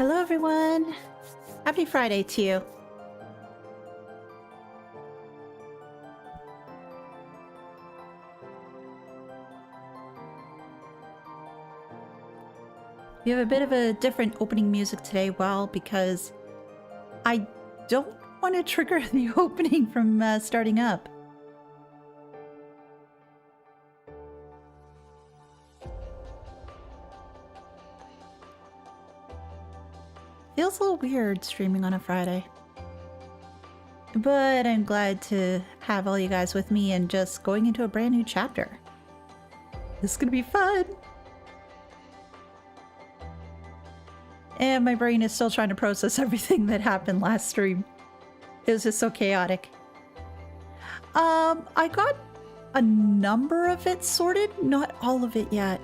Hello everyone! Happy Friday to you. We have a bit of a different opening music today, well, because I don't want to trigger the opening from starting up. Feels a little weird streaming on a Friday. But I'm glad to have all you guys with me and just going into a brand new chapter. This is gonna be fun! And my brain is still trying to process everything that happened last stream. It was just so chaotic. I got a number of it sorted, not all of it yet.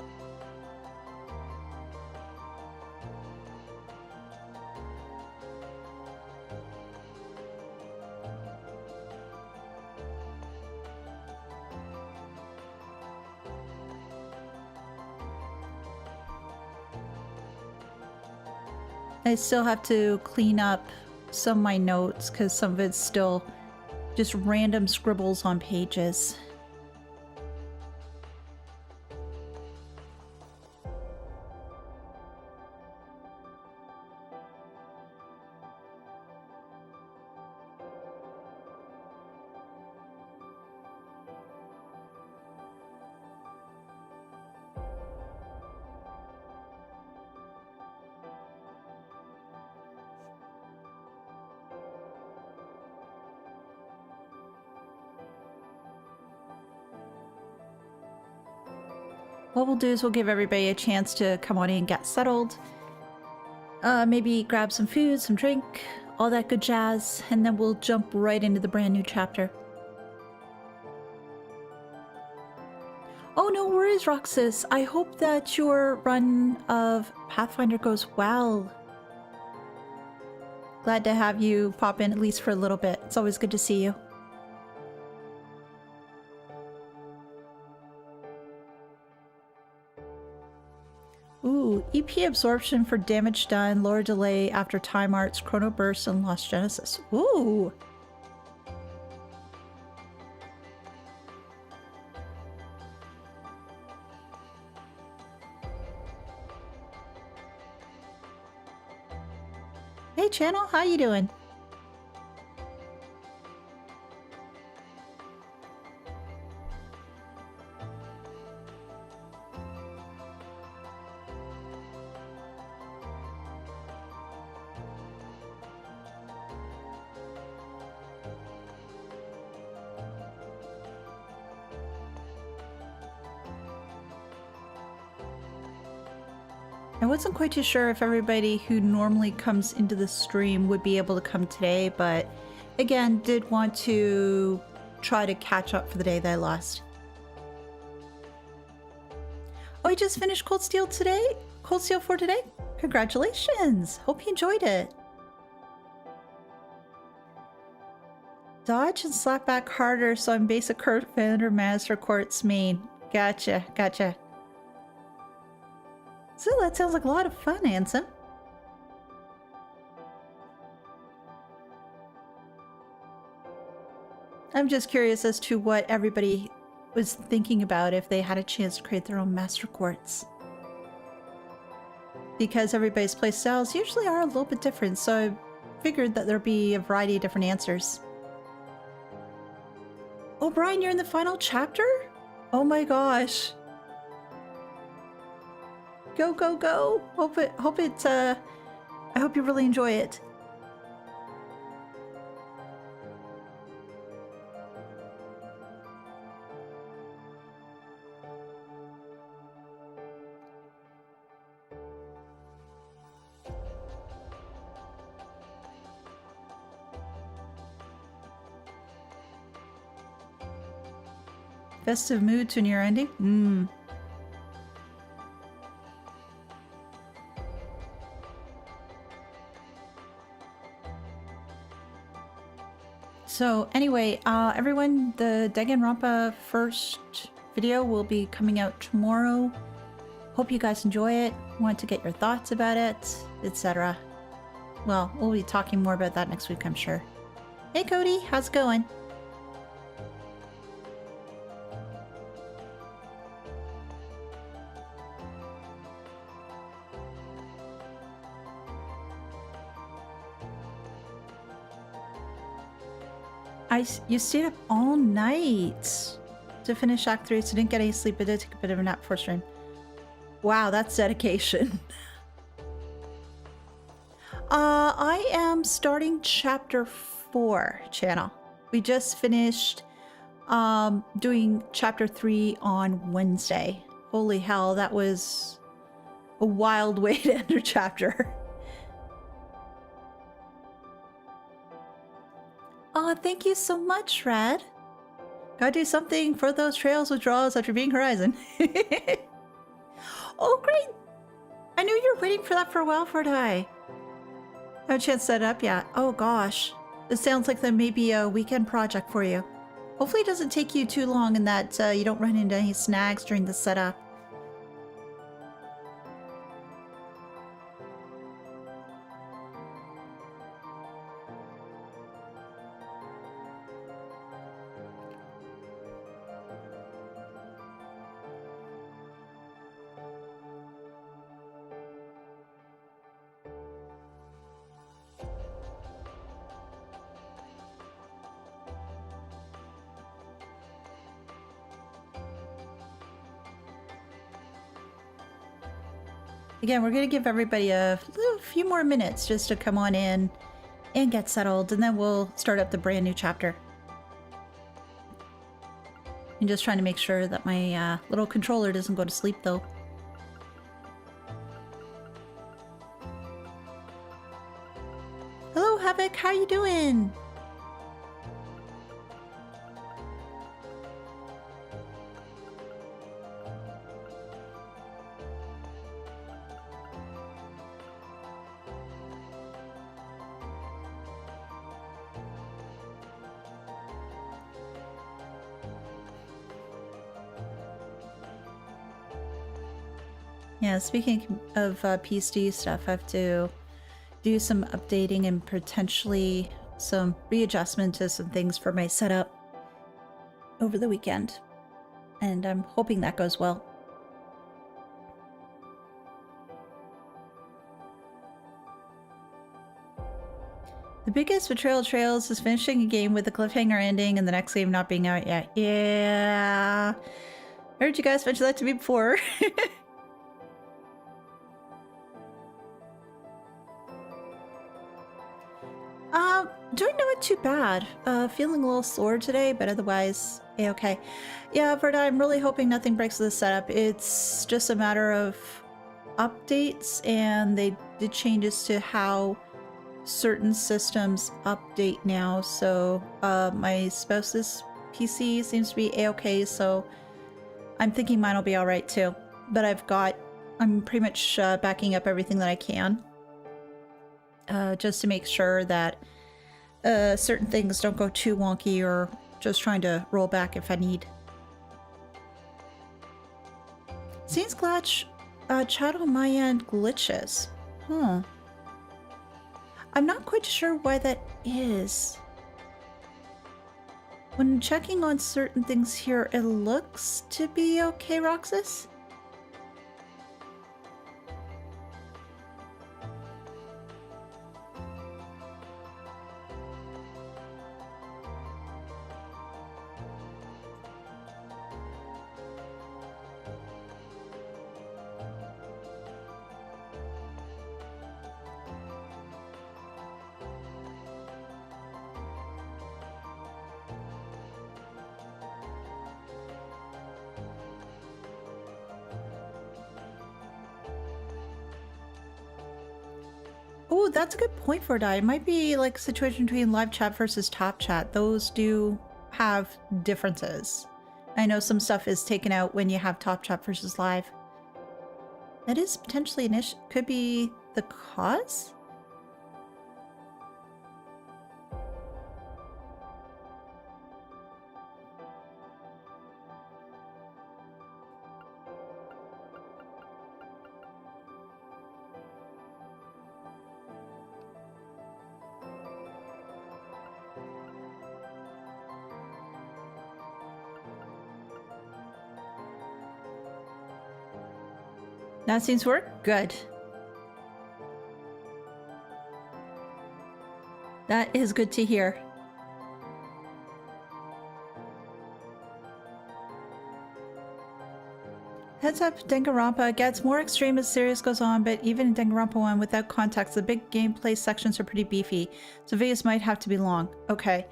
I still have to clean up some of my notes because some of it's still just random scribbles on pages. What we'll do is we'll give everybody a chance to come on in and get settled. Maybe grab some food, some drink, all that good jazz, and then we'll jump right into the brand new chapter. Oh, no worries, Roxas. I hope that your run of Pathfinder goes well. Glad to have you pop in at least for a little bit. It's always good to see you. Ooh, EP absorption for damage done, lower delay after time arts, chrono burst, and lost genesis. Ooh! Hey channel, how you doing? I wasn't quite too sure if everybody who normally comes into the stream would be able to come today, but again, did want to try to catch up for the day that I lost. Oh, I just finished Cold Steel today? Cold Steel 4 today? Congratulations! Hope you enjoyed it. Dodge and slap back harder so I'm basic Commander Master Quartz main. Gotcha, gotcha. So that sounds like a lot of fun, Ansem. I'm just curious as to what everybody was thinking about if they had a chance to create their own Master Quartz. Because everybody's playstyles usually are a little bit different, so I figured that there'd be a variety of different answers. Oh, Brian, you're in the final chapter? Oh my gosh. Go, go, go! I hope you really enjoy it. Festive mood to near ending? So anyway, everyone, the Danganronpa first video will be coming out tomorrow. Hope you guys enjoy it. Want to get your thoughts about it, etc. well, we'll be talking more about that next week, I'm sure. Hey, Cody, how's it going? You stayed up all night to finish Act 3, so didn't get any sleep, but did take a bit of a nap before stream. Wow, that's dedication. I am starting Chapter 4 channel. We just finished doing Chapter 3 on Wednesday. Holy hell, that was a wild way to end a chapter. Oh, thank you so much, Red. Gotta do something for those trails withdrawals after being Horizon. Oh, great! I knew you were waiting for that for a while, Forti. Have a chance to set it up yet? Oh gosh. This sounds like there may be a weekend project for you. Hopefully it doesn't take you too long and that you don't run into any snags during the setup. Again, we're going to give everybody a few more minutes just to come on in and get settled, and then we'll start up the brand new chapter. I'm just trying to make sure that my little controller doesn't go to sleep, though. Hello, Havoc. How you doing? Yeah, speaking of PSD stuff, I have to do some updating and potentially some readjustment to some things for my setup over the weekend. And I'm hoping that goes well. The biggest betrayal of Trails is finishing a game with a cliffhanger ending and the next game not being out yet. Yeah. I heard you guys mention that to me before. Doing not too bad. Feeling a little sore today, but otherwise, okay. Yeah, Verda, I'm really hoping nothing breaks the setup. It's just a matter of updates, and they did changes to how certain systems update now. So my spouse's PC seems to be a-okay, so I'm thinking mine will be all right too. But I'm pretty much backing up everything that I can, just to make sure that certain things don't go too wonky, or just trying to roll back if I need. Seems chat on my end glitches. Huh. I'm not quite sure why that is. When checking on certain things here, it looks to be okay, Roxas? Oh, that's a good point for Di. It might be like a situation between live chat versus top chat. Those do have differences. I know some stuff is taken out when you have top chat versus live. That is potentially an issue. Could be the cause? That seems to work? Good. That is good to hear. Heads up, Danganronpa gets more extreme as series goes on, but even in Danganronpa 1, without context, the big gameplay sections are pretty beefy, so videos might have to be long. Okay.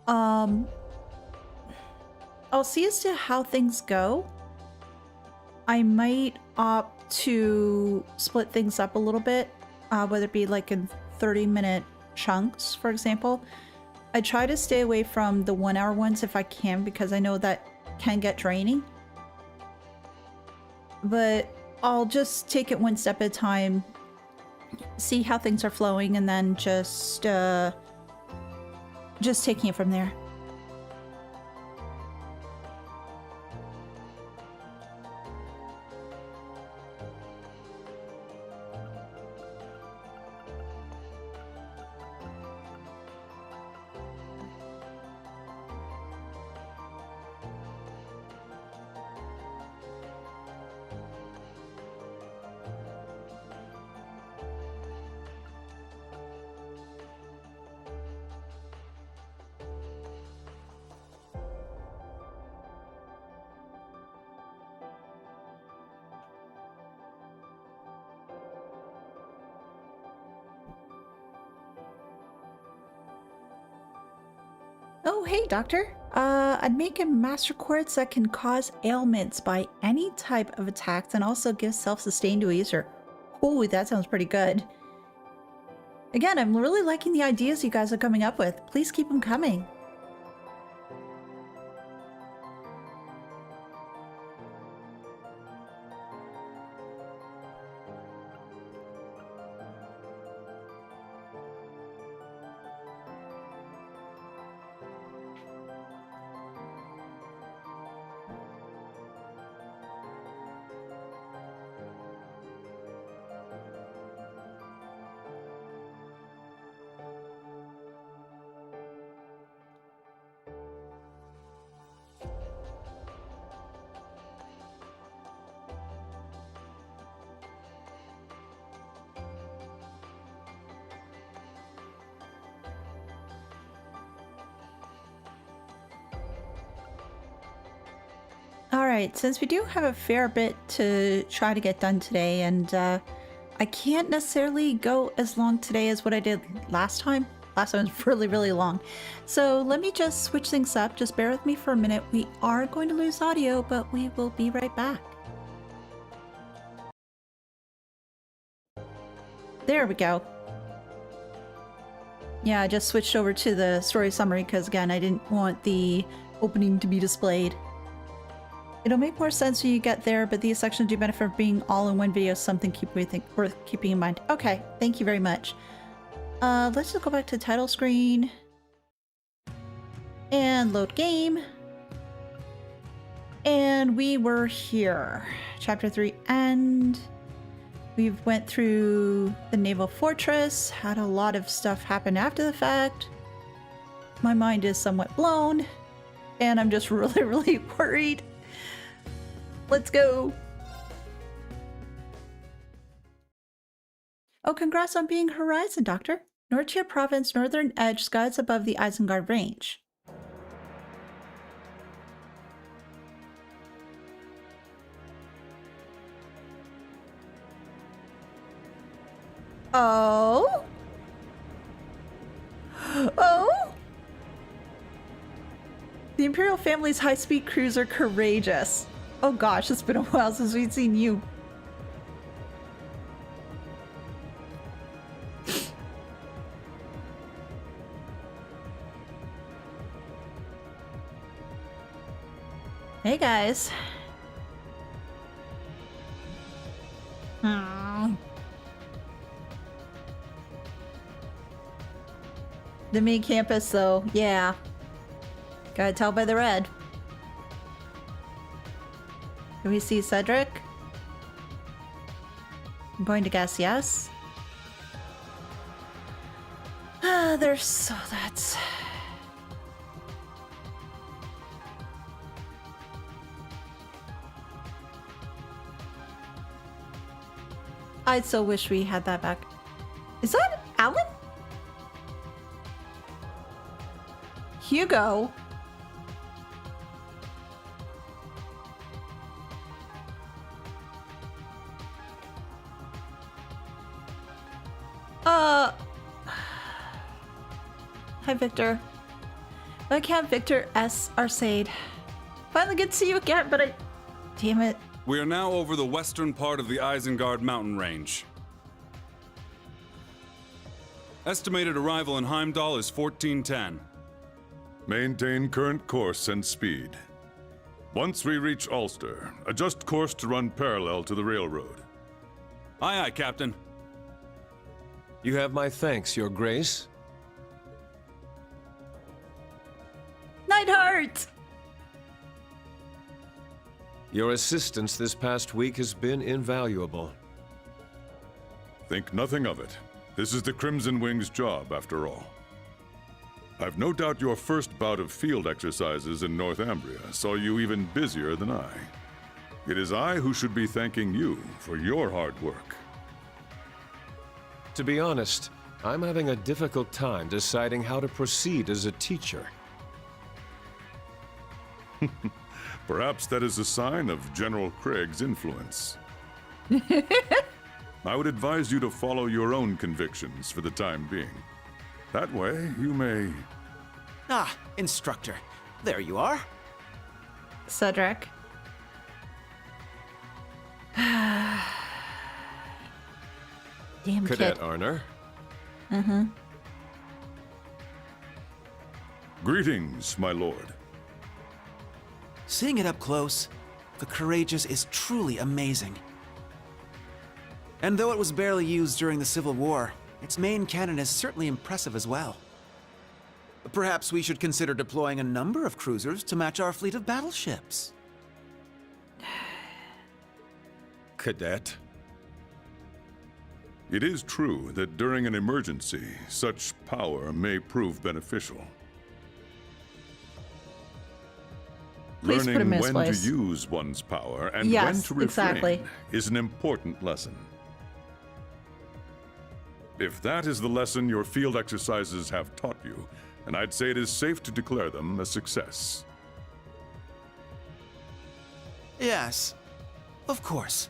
I'll see as to how things go. I might opt to split things up a little bit, whether it be like in 30-minute chunks, for example. I try to stay away from the 1-hour ones if I can, because I know that can get draining. But I'll just take it one step at a time, see how things are flowing, and then just taking it from there. Oh, hey, doctor. I'd make a master quartz that can cause ailments by any type of attacks and also give self-sustain to a user. Ooh, that sounds pretty good. Again, I'm really liking the ideas you guys are coming up with. Please keep them coming. Alright, since we do have a fair bit to try to get done today, and I can't necessarily go as long today as what I did last time. Last time was really, really long. So let me just switch things up. Just bear with me for a minute. We are going to lose audio, but we will be right back. There we go. Yeah, I just switched over to the story summary because, again, I didn't want the opening to be displayed. It'll make more sense when you get there, but these sections do benefit from being all in one video, something worth keeping in mind. Okay, thank you very much. Let's just go back to the title screen and load game. And we were here. Chapter 3 end. We went through the naval fortress, had a lot of stuff happen after the fact. My mind is somewhat blown, and I'm just really, really worried. Let's go! Oh, congrats on being Horizon, Doctor. Nortia Province, northern edge, skies above the Isengard Range. Oh? Oh? The Imperial family's high-speed crews are courageous. Oh gosh, it's been a while since we've seen you. Hey guys. The main campus though, yeah. Gotta tell by the red. Can we see Cedric? I'm going to guess yes. There's so that's... I still wish we had that back. Is that Alan? Hugo? Hi, Victor. I can't Victor S. Arcade. Finally good to see you again, but damn it. We are now over the western part of the Isengard mountain range. Estimated arrival in Heimdall is 1410. Maintain current course and speed. Once we reach Ulster, adjust course to run parallel to the railroad. Aye, aye, Captain. You have my thanks, Your Grace. Nightheart! Your assistance this past week has been invaluable. Think nothing of it. This is the Crimson Wing's job, after all. I've no doubt your first bout of field exercises in Northumbria saw you even busier than I. It is I who should be thanking you for your hard work. To be honest, I'm having a difficult time deciding how to proceed as a teacher. Perhaps that is a sign of General Craig's influence. I would advise you to follow your own convictions for the time being. That way, you may... Ah, instructor. There you are. Cedric. Damn Cadet kid. Arner. Greetings, my lord. Seeing it up close, the Courageous is truly amazing. And though it was barely used during the Civil War, its main cannon is certainly impressive as well. Perhaps we should consider deploying a number of cruisers to match our fleet of battleships. Cadet. It is true that during an emergency, such power may prove beneficial. Please put him Learning in his when to place. use one's power and when Yes, to refrain exactly. is an important lesson. If that is the lesson your field exercises have taught you, then I'd say it is safe to declare them a success. Yes, of course.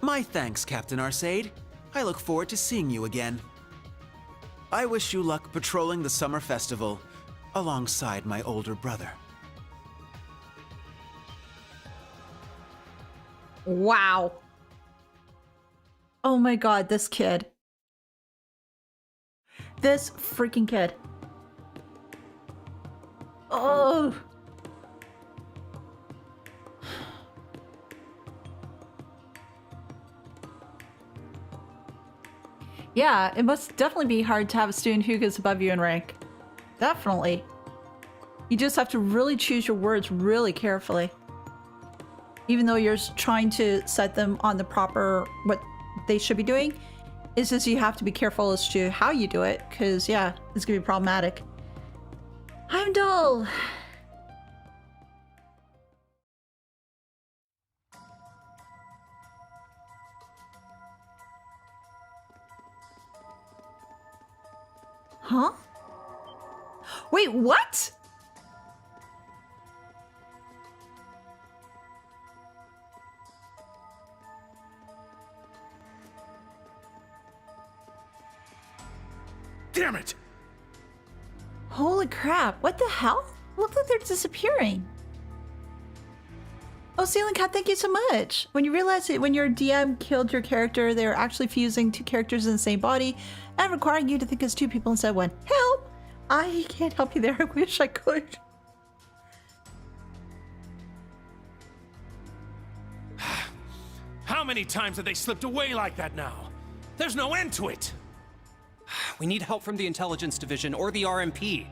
My thanks, Captain Arcade. I look forward to seeing you again. I wish you luck patrolling the summer festival alongside my older brother. Wow. Oh my god, this kid. This freaking kid. Oh. Yeah, it must definitely be hard to have a student who gets above you in rank. Definitely. You just have to really choose your words really carefully. Even though you're trying to set them on the proper, what they should be doing, it's just you have to be careful as to how you do it, because yeah, it's gonna be problematic. I'm dull. Huh? Wait, what? Damn it! Holy crap, what the hell? Look like they're disappearing. Oh, Ceiling Cat, thank you so much. When you realize that when your DM killed your character, they were actually fusing two characters in the same body and requiring you to think as two people instead of one. Help! I can't help you there. I wish I could. How many times have they slipped away like that now? There's no end to it! We need help from the Intelligence Division or the RMP.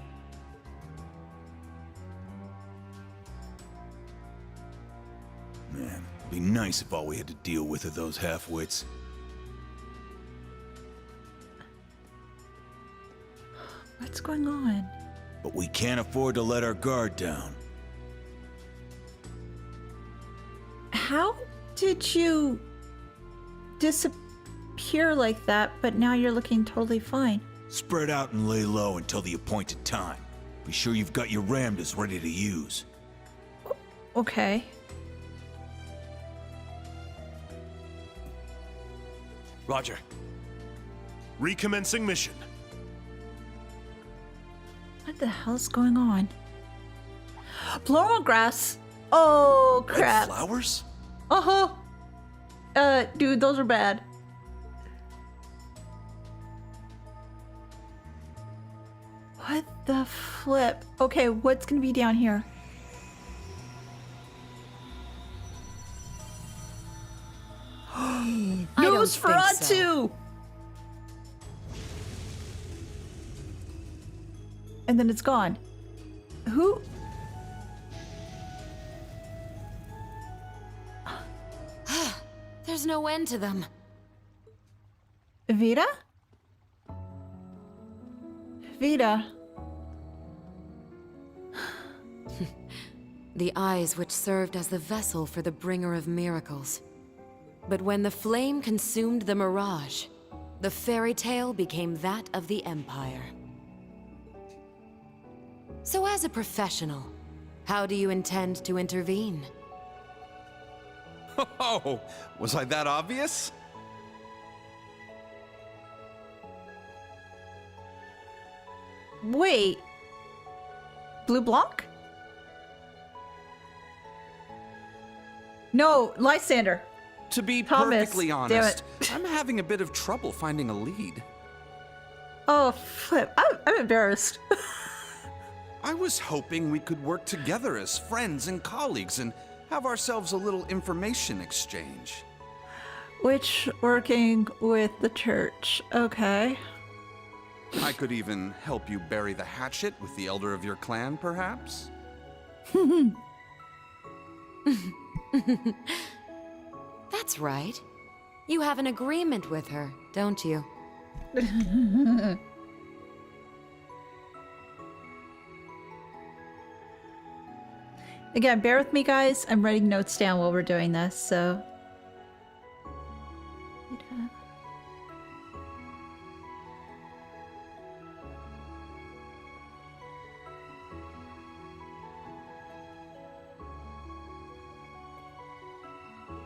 Man, it'd be nice if all we had to deal with are those half-wits. What's going on? But we can't afford to let our guard down. How did you disappear like that, but now you're looking totally fine? Spread out and lay low until the appointed time. Be sure you've got your ramdas ready to use. Okay. Roger. Recommencing mission. What the hell's going on? Floral grass. Oh, crap. Red flowers? Uh-huh. Dude, those are bad. What the flip? Okay, what's gonna be down here? Nosferatu! And then it's gone. Who? There's no end to them. Vita? Vita. The eyes which served as the vessel for the bringer of miracles. But when the flame consumed the mirage, the fairy tale became that of the Empire. So as a professional, how do you intend to intervene? Oh, was I that obvious? Wait. Blue block? No, Lysander. To be Thomas, perfectly damn honest, it. I'm having a bit of trouble finding a lead. Oh, flip. I'm embarrassed. I was hoping we could work together as friends and colleagues and have ourselves a little information exchange. Which working with the church. Okay. I could even help you bury the hatchet with the elder of your clan, perhaps? That's right. You have an agreement with her, don't you? Again, bear with me, guys. I'm writing notes down while we're doing this, so.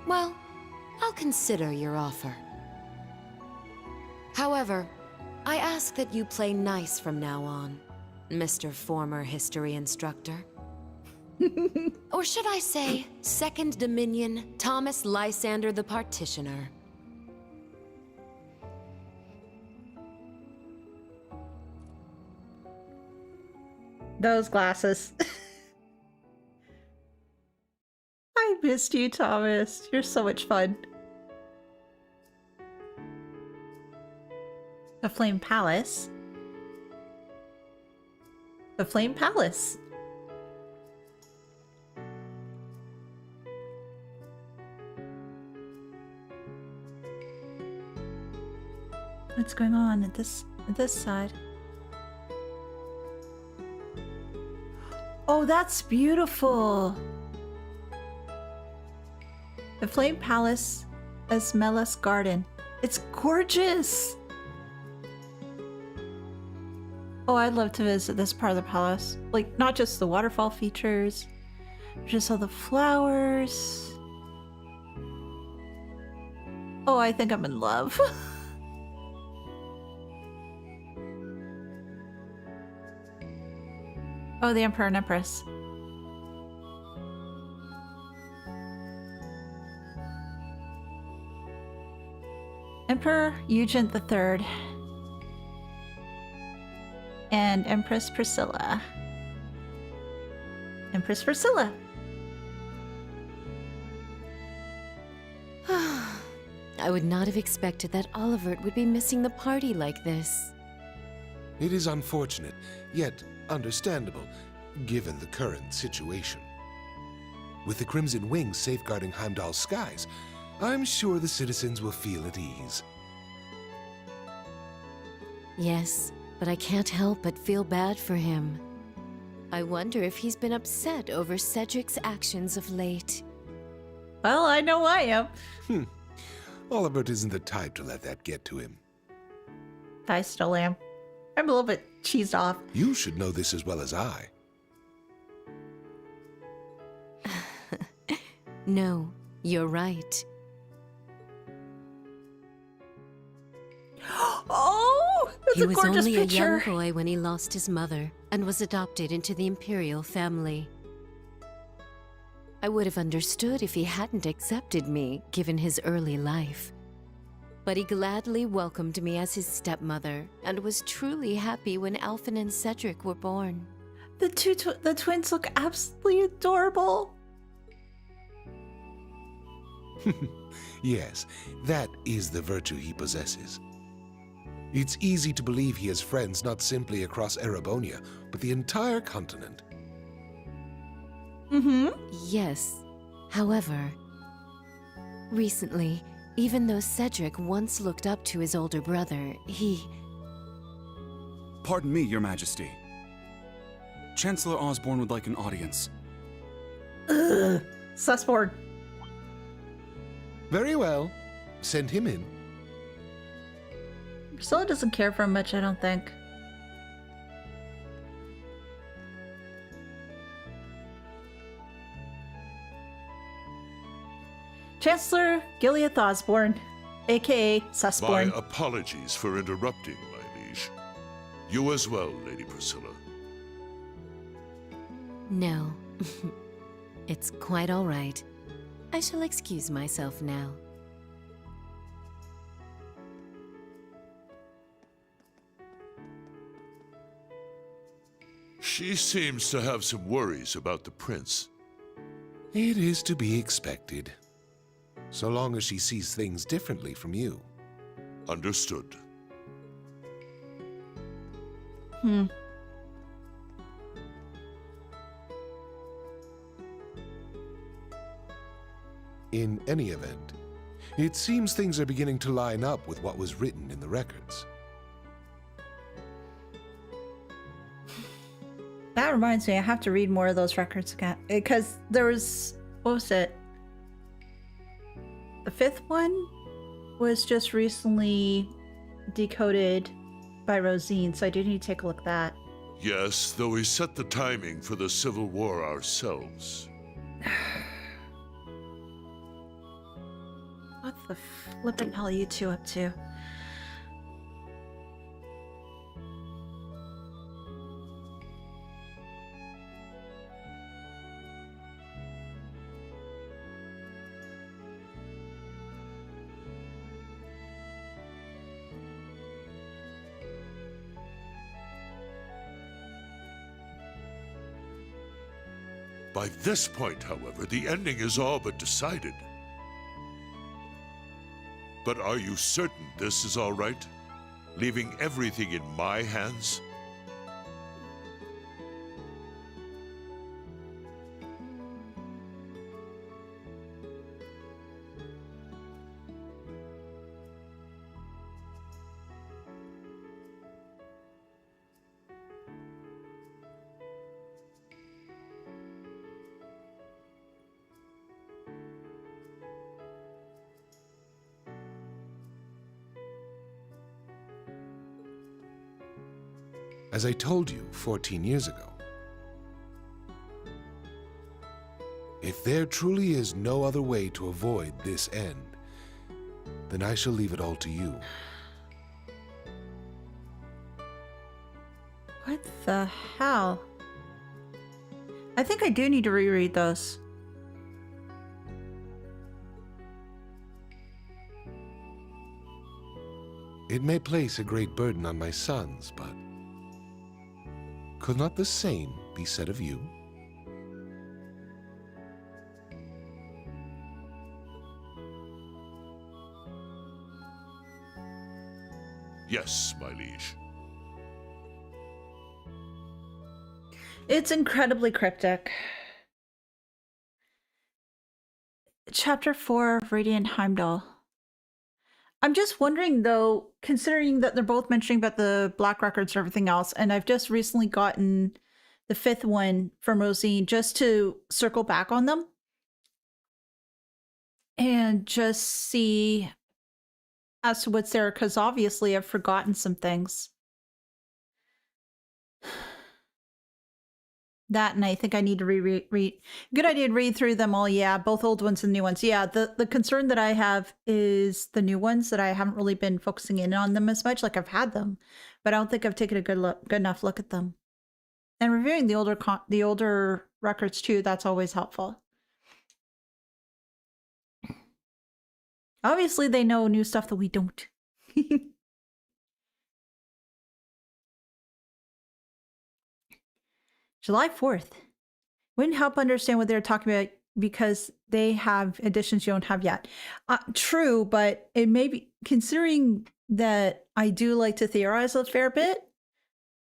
Well, I'll consider your offer. However, I ask that you play nice from now on, Mr. Former History Instructor. Or should I say, Second Dominion, Thomas Lysander the Partitioner. Those glasses. I missed you, Thomas. You're so much fun. The Flame Palace. The Flame Palace. What's going on at this side? Oh, that's beautiful. The Flame Palace, Esmelas Garden. It's gorgeous. Oh, I'd love to visit this part of the palace. Like, not just the waterfall features, just all the flowers. Oh, I think I'm in love. Oh, the Emperor and Empress. Emperor Eugent III. And Empress Priscilla. Empress Priscilla. I would not have expected that Olivert would be missing the party like this. It is unfortunate, yet understandable, given the current situation. With the Crimson Wings safeguarding Heimdall's skies, I'm sure the citizens will feel at ease. Yes, but I can't help but feel bad for him. I wonder if he's been upset over Cedric's actions of late. Well, I know I am. Olibert isn't the type to let that get to him. I still am. I'm a little bit cheesed off. You should know this as well as I. No, you're right. Oh, that's He a was gorgeous only picture. a young boy when he lost his mother and was adopted into the imperial family. I would have understood if he hadn't accepted me, given his early life. But he gladly welcomed me as his stepmother and was truly happy when Alphen and Cedric were born. The twins look absolutely adorable. Yes, that is the virtue he possesses. It's easy to believe he has friends not simply across Erebonia, but the entire continent. Yes. However, recently, even though Cedric once looked up to his older brother, he... Pardon me, Your Majesty. Chancellor Osborne would like an audience. Ugh. Sussboard. Very well. Send him in. Priscilla doesn't care for him much, I don't think. Chancellor Gilead Osborne, aka My Sussborn. apologies for interrupting, my liege. You as well, Lady Priscilla. No. It's quite all right. I shall excuse myself now. She seems to have some worries about the prince. It is to be expected. So long as she sees things differently from you. Understood. In any event, it seems things are beginning to line up with what was written in the records. That reminds me, I have to read more of those records again. Because there was, what was it? The fifth one was just recently decoded by Rosine, so I do need to take a look at that. Yes, though we set the timing for the Civil War ourselves. What the flippin' hell are you two up to? By this point, however, the ending is all but decided. But are you certain this is all right? Leaving everything in my hands? As I told you 14 years ago, if there truly is no other way to avoid this end, then I shall leave it all to you. What the hell? I think I do need to reread those. It may place a great burden on my sons, but could not the same be said of you? Yes, my liege. It's incredibly cryptic. Chapter 4, Radiant Heimdall. I'm just wondering though, considering that they're both mentioning about the black records and everything else, and I've just recently gotten the fifth one from Rosine just to circle back on them. and just see as to what's there, because obviously I've forgotten some things. That, and I think I need to read. Good idea to read through them all. Yeah, both old ones and new ones. Yeah, the concern that I have is the new ones, that I haven't really been focusing in on them as much. Like, I've had them, but I don't think I've taken a good enough look at them. And reviewing the older records too, that's always helpful. Obviously, they know new stuff that we don't. July 4th. Wouldn't help understand what they're talking about because they have additions you don't have yet. True, but it may be, considering that I do like to theorize a fair bit,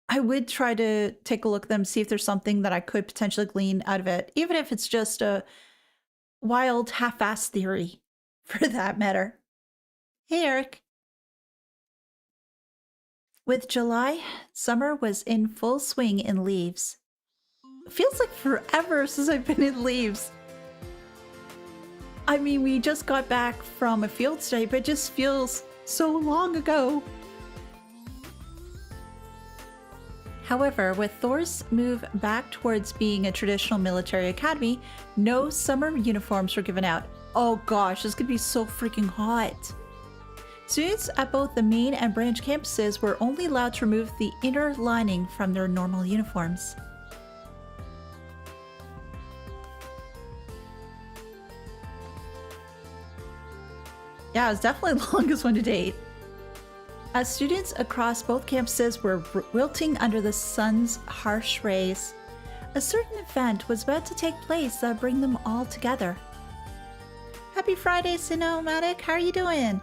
I would try to take a look at them, see if there's something that I could potentially glean out of it, even if it's just a wild half-assed theory, for that matter. Hey, Eric. With July, summer was in full swing in leaves. It feels like forever since I've been in leaves. I mean, we just got back from a field study, but it just feels so long ago. However, with Thor's move back towards being a traditional military academy, no summer uniforms were given out. Oh gosh, this could be so freaking hot. Students at both the main and branch campuses were only allowed to remove the inner lining from their normal uniforms. Yeah, it was definitely the longest one to date. As students across both campuses were wilting under the sun's harsh rays, a certain event was about to take place that would bring them all together. Happy Friday, Cinematic. How are you doing?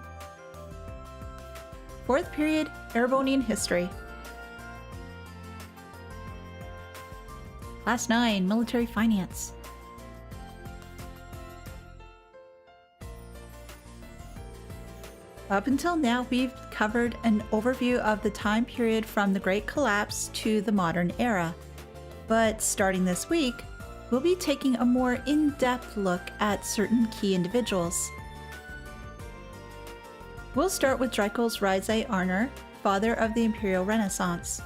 4th period, Erebonian history. Class 9, military finance. Up until now, we've covered an overview of the time period from the Great Collapse to the modern era. But starting this week, we'll be taking a more in-depth look at certain key individuals. We'll start with Dreikel's Rise Arner, father of the Imperial Renaissance.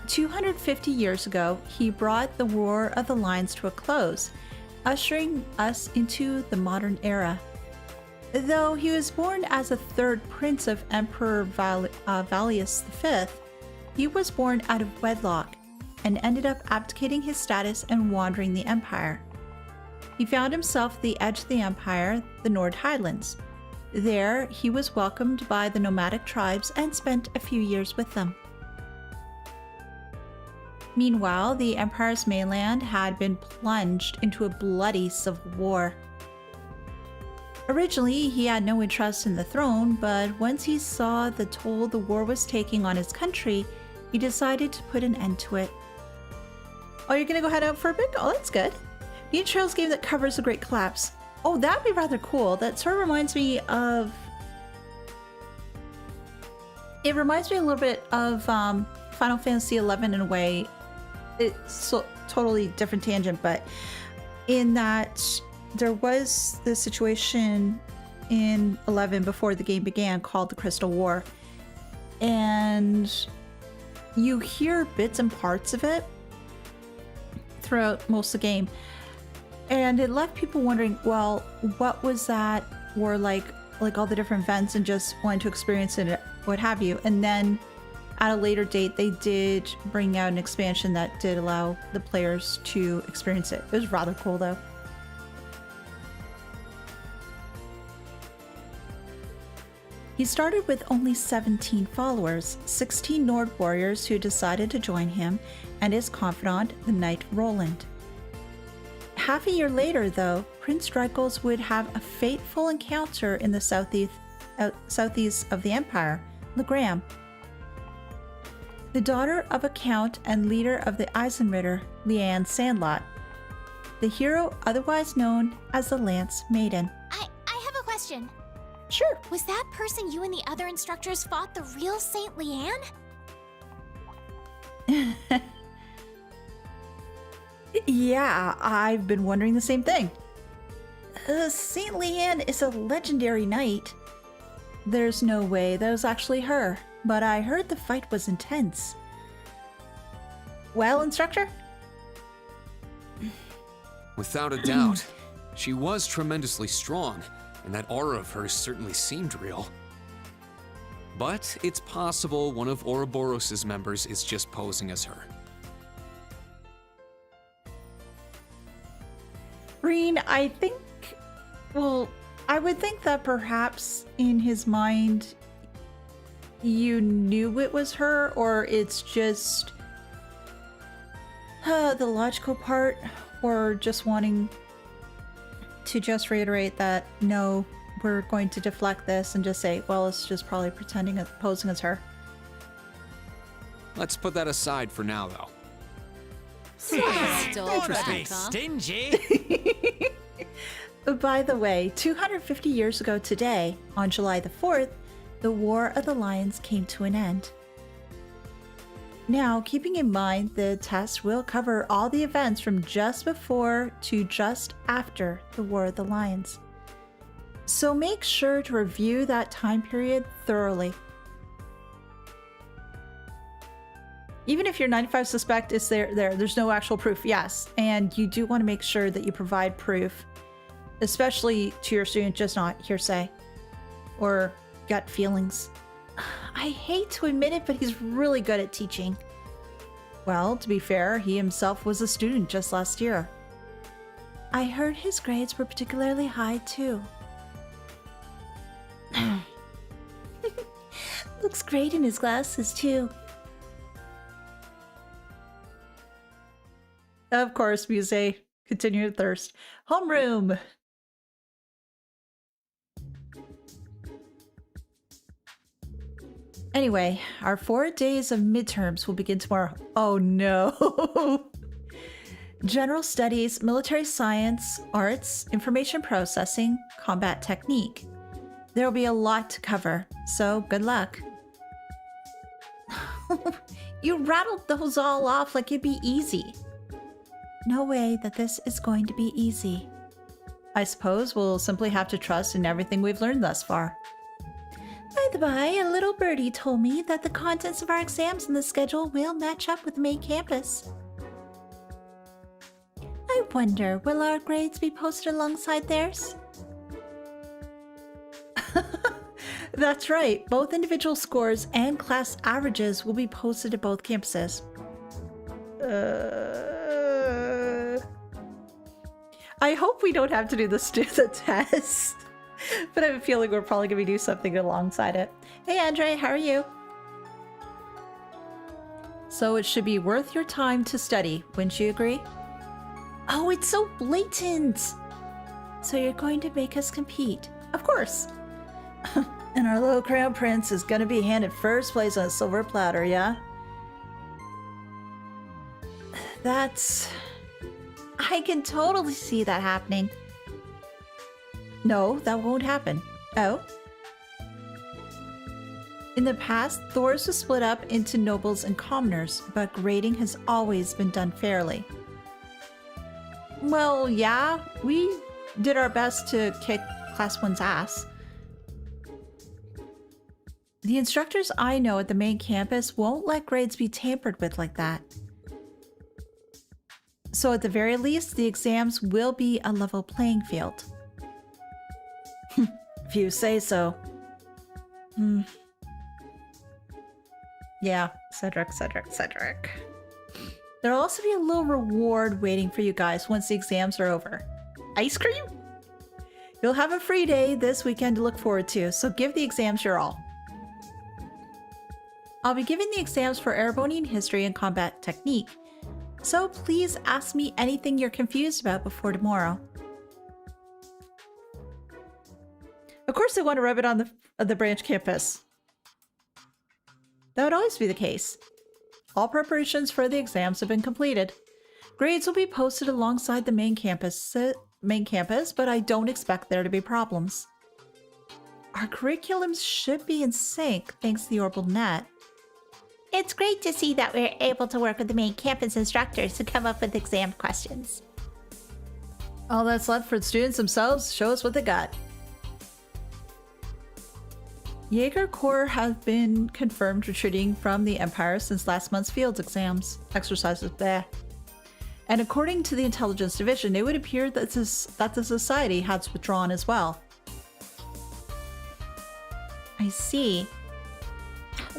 "250 years ago, he brought the War of the Lines to a close, ushering us into the modern era. Though he was born as a third prince of Emperor Valius V, he was born out of wedlock and ended up abdicating his status and wandering the empire. He found himself at the edge of the empire, the Nord Highlands. There, he was welcomed by the nomadic tribes and spent a few years with them. Meanwhile, the empire's mainland had been plunged into a bloody civil war. Originally, he had no interest in the throne, but once he saw the toll the war was taking on his country, he decided to put an end to it. Oh, you're gonna go head out for a bit? Oh, that's good. Need a Trails game that covers the Great Collapse. Oh, that'd be rather cool. That sort of reminds me of... It reminds me a little bit of Final Fantasy XI in a way. It's so totally different tangent, but in that there was this situation in 11 before the game began called the Crystal War, and you hear bits and parts of it throughout most of the game, and it left people wondering, well, what was that war like all the different events, and just wanting to experience it, what have you. And then at a later date, they did bring out an expansion that did allow the players to experience it. It was rather cool, though. He started with only 17 followers, 16 Nord warriors who decided to join him, and his confidant, the Knight Roland. Half a year later, though, Prince Dreikels would have a fateful encounter in the southeast of the Empire, Legram. The daughter of a count and leader of the Eisenritter, Leanne Sandlot, the hero otherwise known as the Lance Maiden. I have a question. Sure. Was that person you and the other instructors fought the real Saint Leanne? Yeah, I've been wondering the same thing. St. Leanne is a legendary knight. There's no way that was actually her, but I heard the fight was intense. Well, instructor? Without a doubt. She was tremendously strong, and that aura of hers certainly seemed real. But it's possible one of Ouroboros' members is just posing as her. Reen, I think... Well, I would think that perhaps in his mind you knew it was her, or it's just the logical part, or just wanting to just reiterate that, no, we're going to deflect this and just say, well, it's just probably posing as her. Let's put that aside for now, though. Don't be stingy. By the way, 250 years ago today, on July the 4th, the War of the Lions came to an end. Now, keeping in mind the test will cover all the events from just before to just after the War of the Lions. So make sure to review that time period thoroughly. Even if your 95 suspect is there's no actual proof, yes, and you do want to make sure that you provide proof, especially to your student, just not hearsay or gut feelings. I hate to admit it, but he's really good at teaching. Well, to be fair, he himself was a student just last year. I heard his grades were particularly high, too. Looks great in his glasses, too. Of course, Muse. Continue to thirst. Homeroom! Anyway, our 4 days of midterms will begin tomorrow. Oh no! General studies, military science, arts, information processing, combat technique. There will be a lot to cover, so good luck. You rattled those all off like it'd be easy. No way that this is going to be easy. I suppose we'll simply have to trust in everything we've learned thus far. By the by, a little birdie told me that the contents of our exams in the schedule will match up with the main campus. I wonder, will our grades be posted alongside theirs? That's right, both individual scores and class averages will be posted at both campuses. I hope we don't have to do the test. But I have a feeling we're probably going to do something alongside it. Hey Andre, how are you? So it should be worth your time to study, wouldn't you agree? Oh, it's so blatant! So you're going to make us compete? Of course! And our little crown prince is going to be handed first place on a silver platter, yeah? I can totally see that happening. No, that won't happen. Oh? In the past, Thors was split up into nobles and commoners, but grading has always been done fairly. Well, yeah, we did our best to kick Class 1's ass. The instructors I know at the main campus won't let grades be tampered with like that. So at the very least, the exams will be a level playing field. If you say so. Yeah, Cedric. There'll also be a little reward waiting for you guys once the exams are over. Ice cream? You'll have a free day this weekend to look forward to, so give the exams your all. I'll be giving the exams for airborne history and combat technique, so please ask me anything you're confused about before tomorrow. Of course they want to rub it on the branch campus. That would always be the case. All preparations for the exams have been completed. Grades will be posted alongside the main campus, but I don't expect there to be problems. Our curriculums should be in sync thanks to the orbital net. It's great to see that we're able to work with the main campus instructors to come up with exam questions. All that's left for the students themselves, show us what they got. Jaeger Corps have been confirmed retreating from the Empire since last month's field exercises there. And according to the Intelligence Division, it would appear that the Society has withdrawn as well. I see.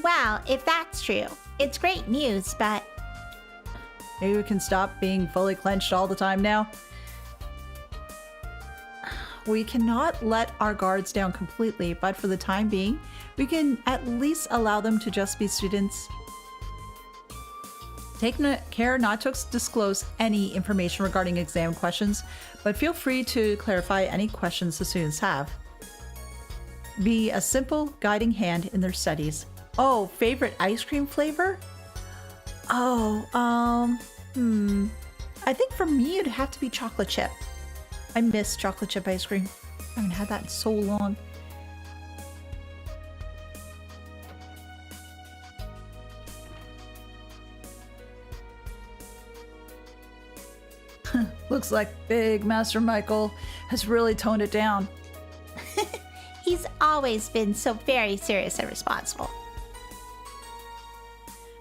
Well, if that's true, it's great news, but... Maybe we can stop being fully clenched all the time now. We cannot let our guards down completely, but for the time being, we can at least allow them to just be students. Take care not to disclose any information regarding exam questions, but feel free to clarify any questions the students have. Be a simple guiding hand in their studies. Oh, favorite ice cream flavor? Oh, I think for me it'd have to be chocolate chip. I miss chocolate chip ice cream. I haven't had that in so long. Looks like Big Master Michael has really toned it down. He's always been so very serious and responsible.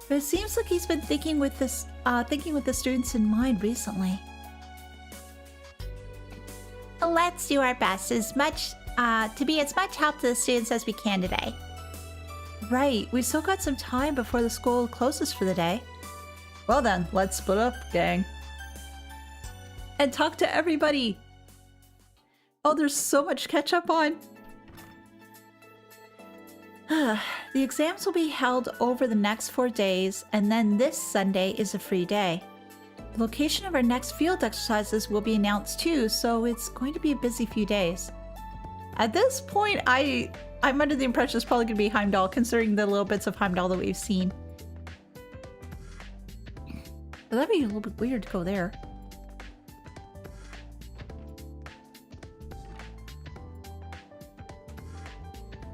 But it seems like he's been thinking with the students in mind recently. Let's do our best to be as much help to the students as we can today. Right, we still got some time before the school closes for the day. Well then, let's split up, gang. And talk to everybody. Oh, there's so much to catch up on. The exams will be held over the next 4 days, and then this Sunday is a free day. The location of our next field exercises will be announced too, so it's going to be a busy few days. At this point, I'm under the impression it's probably going to be Heimdall, considering the little bits of Heimdall that we've seen. But that'd be a little bit weird to go there.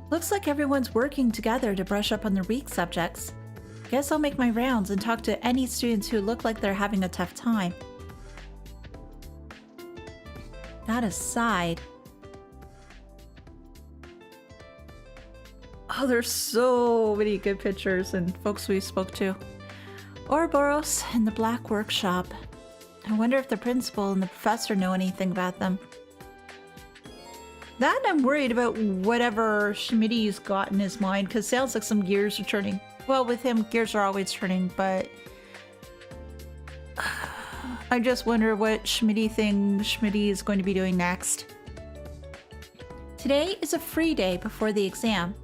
Looks like everyone's working together to brush up on their weak subjects. Guess I'll make my rounds and talk to any students who look like they're having a tough time. That aside... Oh, there's so many good pictures and folks we spoke to. Ouroboros in the Black Workshop. I wonder if the principal and the professor know anything about them. That I'm worried about whatever Schmitty's got in his mind, because sounds like some gears are turning. Well, with him, gears are always turning, but... I just wonder what Schmitty is going to be doing next. Today is a free day before the exam.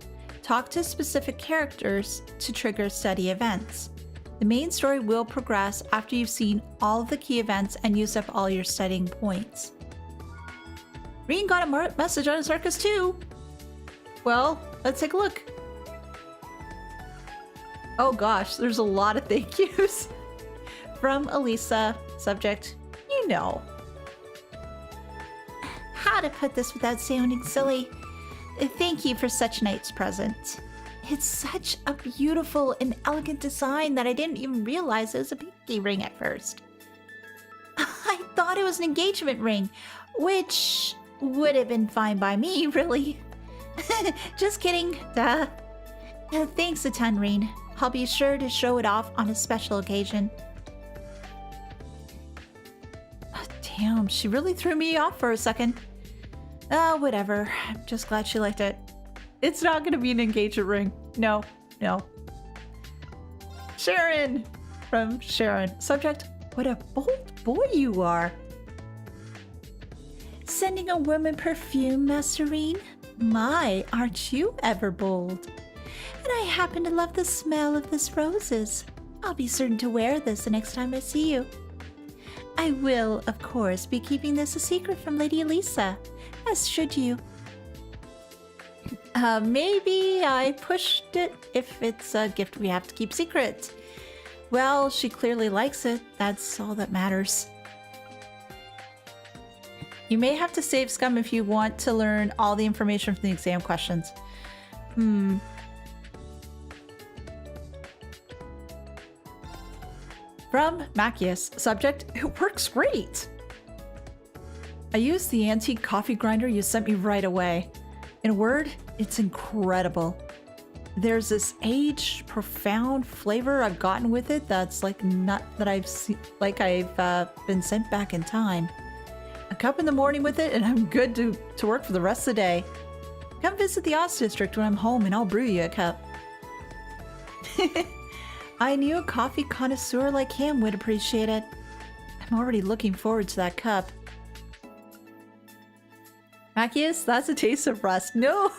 Talk to specific characters to trigger study events. The main story will progress after you've seen all of the key events and used up all your studying points. Reen got a message on his circus too. Well, let's take a look. Oh gosh, there's a lot of thank yous. From Elisa, subject, you know. How to put this without sounding silly? Thank you for such a nice present. It's such a beautiful and elegant design that I didn't even realize it was a pinky ring at first. I thought it was an engagement ring, which would have been fine by me, really. Just kidding, duh. Thanks a ton, Reen. I'll be sure to show it off on a special occasion. Oh, damn, she really threw me off for a second. Oh, whatever. I'm just glad she liked it. It's not gonna be an engagement ring. No, no. Sharon! From Sharon. Subject, what a bold boy you are. Sending a woman perfume, Master Reen? My, aren't you ever bold? And I happen to love the smell of this roses. I'll be certain to wear this the next time I see you. I will, of course, be keeping this a secret from Lady Elisa, as should you. Maybe I pushed it if it's a gift we have to keep secret. Well, she clearly likes it. That's all that matters. You may have to save Scum if you want to learn all the information from the exam questions. From Macius. Subject, it works great. I used the antique coffee grinder you sent me right away. In a word, it's incredible. There's this aged, profound flavor I've gotten with it that's like not that I've seen, like I've been sent back in time. A cup in the morning with it and I'm good to work for the rest of the day. Come visit the Oz District when I'm home and I'll brew you a cup. I knew a coffee connoisseur like him would appreciate it. I'm already looking forward to that cup. Macius, that's a taste of rust. No!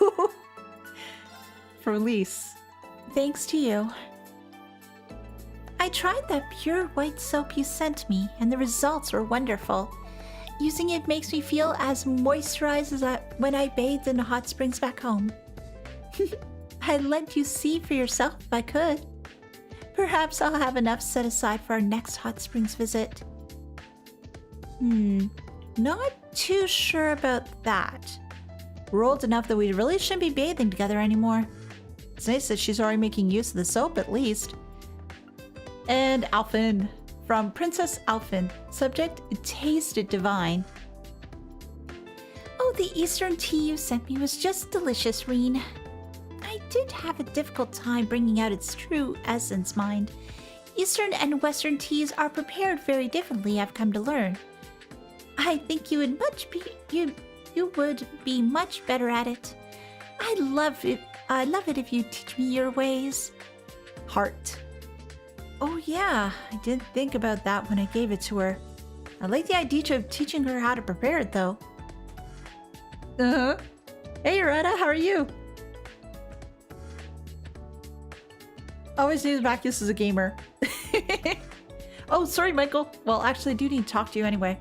For Elise. Thanks to you. I tried that pure white soap you sent me, and the results were wonderful. Using it makes me feel as moisturized as when I bathed in the hot springs back home. I'd let you see for yourself if I could. Perhaps I'll have enough set aside for our next hot springs visit. Not too sure about that. We're old enough that we really shouldn't be bathing together anymore. It's nice that she's already making use of the soap at least. And Alphin. From Princess Alphin. Subject, it tasted divine. Oh, the Eastern tea you sent me was just delicious, Reen. I did have a difficult time bringing out its true essence, mind. Eastern and Western teas are prepared very differently, I've come to learn. I think you would be much better at it. I love it if you teach me your ways. Heart. Oh yeah, I didn't think about that when I gave it to her. I like the idea of teaching her how to prepare it though. Hey Retta, how are you? Always knew Macius is a gamer. Oh, sorry Michael. Well, actually I do need to talk to you anyway.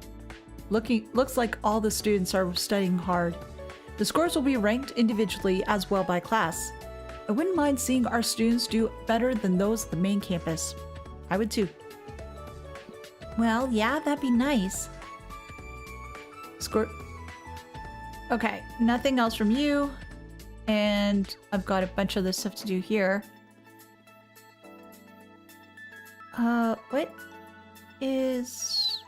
Looks like all the students are studying hard. The scores will be ranked individually as well by class. I wouldn't mind seeing our students do better than those at the main campus. I would too. Well, yeah, that'd be nice. Score. Okay, nothing else from you. And I've got a bunch of other stuff to do here. What is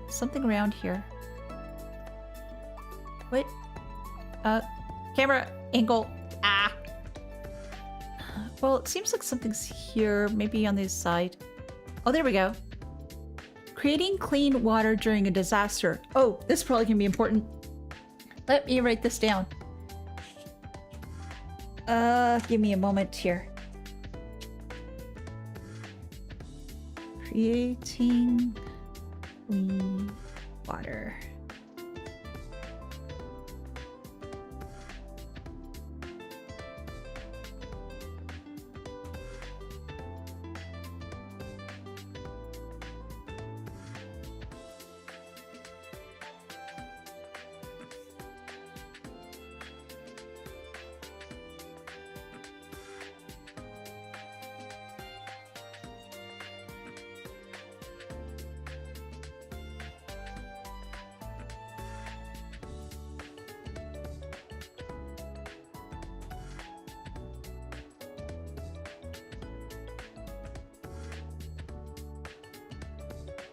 something around here? What? Camera angle. Ah. Well, it seems like something's here, maybe on this side. Oh, there we go. Creating clean water during a disaster. Oh, this probably can be important. Let me write this down. Give me a moment here. Creating clean water.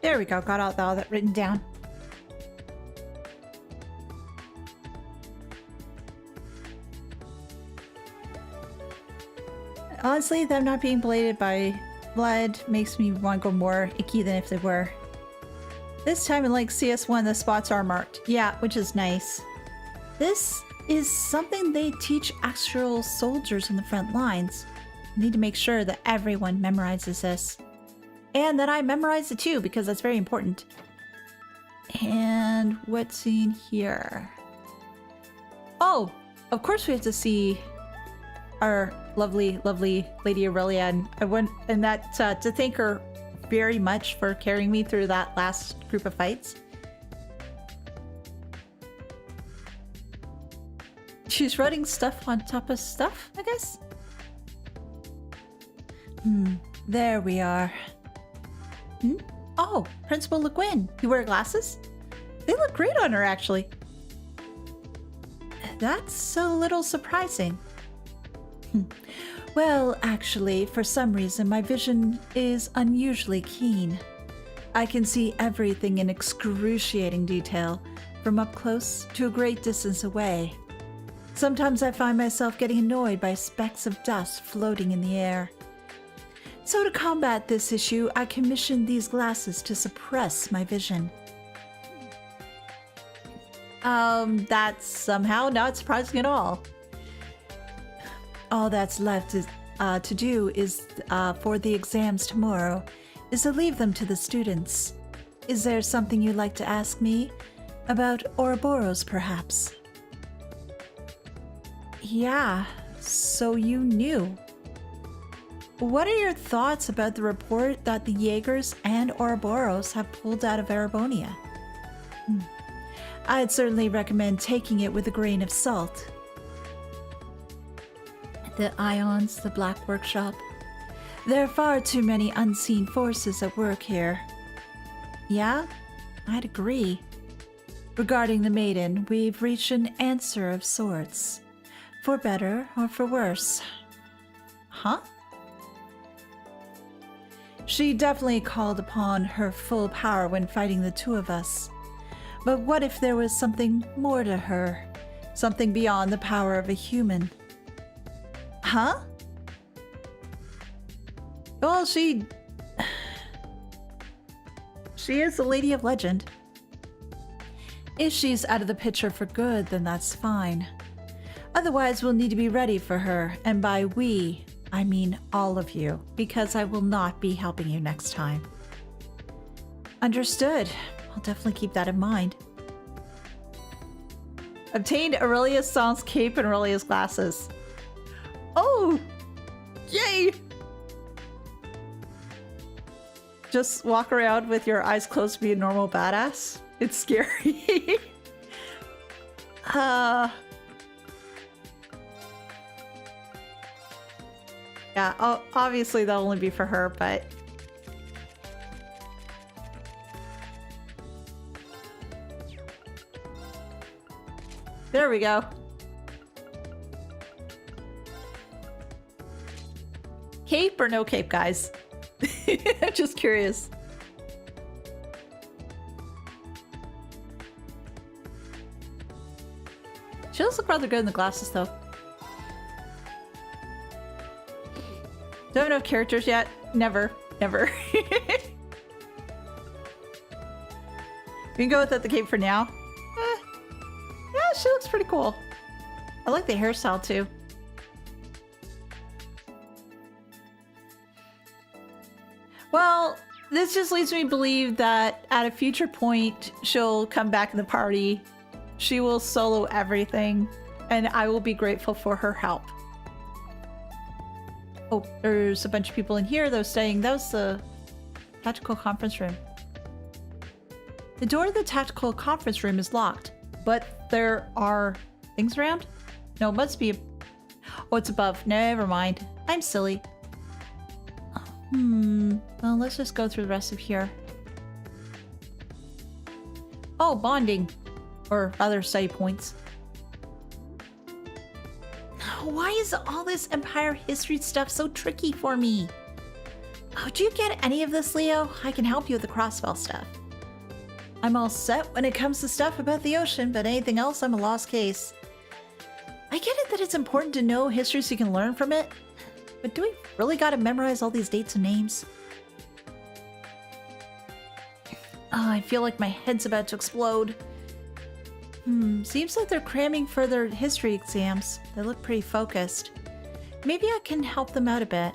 There we go, got all that written down. Honestly, them not being bladed by blood makes me want to go more icky than if they were. This time in like CS1, the spots are marked. Yeah, which is nice. This is something they teach actual soldiers in the front lines. I need to make sure that everyone memorizes this. And that I memorize it too, because that's very important. And what's in here? Oh, of course we have to see our lovely, lovely Lady Aurelia, and I want to thank her very much for carrying me through that last group of fights. She's writing stuff on top of stuff, I guess. There we are. Oh, Principal Le Guin. You wear glasses? They look great on her, actually. That's a little surprising. Well, actually, for some reason, my vision is unusually keen. I can see everything in excruciating detail, from up close to a great distance away. Sometimes I find myself getting annoyed by specks of dust floating in the air. So to combat this issue, I commissioned these glasses to suppress my vision. That's somehow not surprising at all. All that's left is, to do is, for the exams tomorrow, is to leave them to the students. Is there something you'd like to ask me? About Ouroboros, perhaps? Yeah, so you knew. What are your thoughts about the report that the Jaegers and Ouroboros have pulled out of Erebonia? I'd certainly recommend taking it with a grain of salt. The Ions, the Black Workshop. There are far too many unseen forces at work here. Yeah, I'd agree. Regarding the maiden, we've reached an answer of sorts. For better or for worse. Huh? She definitely called upon her full power when fighting the two of us. But what if there was something more to her? Something beyond the power of a human? Huh? Well, she is a lady of legend. If she's out of the picture for good, then that's fine. Otherwise, we'll need to be ready for her, and by we, I mean all of you, because I will not be helping you next time. Understood. I'll definitely keep that in mind. Obtained Aurelius Sans cape and Aurelius glasses. Oh! Yay! Just walk around with your eyes closed to be a normal badass. It's scary. Yeah, obviously that'll only be for her, but... There we go. Cape or no cape, guys? I'm just curious. She does look rather good in the glasses, though. Don't have enough characters yet? Never. Never. We can go without the cape for now. Yeah, she looks pretty cool. I like the hairstyle, too. Well, this just leads me to believe that at a future point, she'll come back in the party. She will solo everything, and I will be grateful for her help. Oh, there's a bunch of people in here, though, staying. That was the tactical conference room. The door to the tactical conference room is locked, but there are things around? No, it must be... Oh, it's above. Never mind. I'm silly. Well, let's just go through the rest of here. Oh, bonding. Or other study points. Why is all this Empire history stuff so tricky for me? Oh, do you get any of this, Leo? I can help you with the crossbell stuff. I'm all set when it comes to stuff about the ocean, but anything else, I'm a lost case. I get it that it's important to know history so you can learn from it, but do we really gotta memorize all these dates and names? Oh, I feel like my head's about to explode. Seems like they're cramming for their history exams. They look pretty focused. Maybe I can help them out a bit.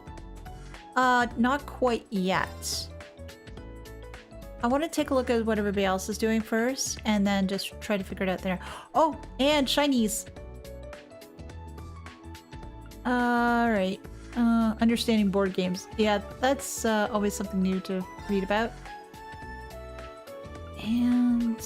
Not quite yet. I want to take a look at what everybody else is doing first, and then just try to figure it out there. Oh, and shinies! Alright. Understanding board games. Yeah, that's always something new to read about. And...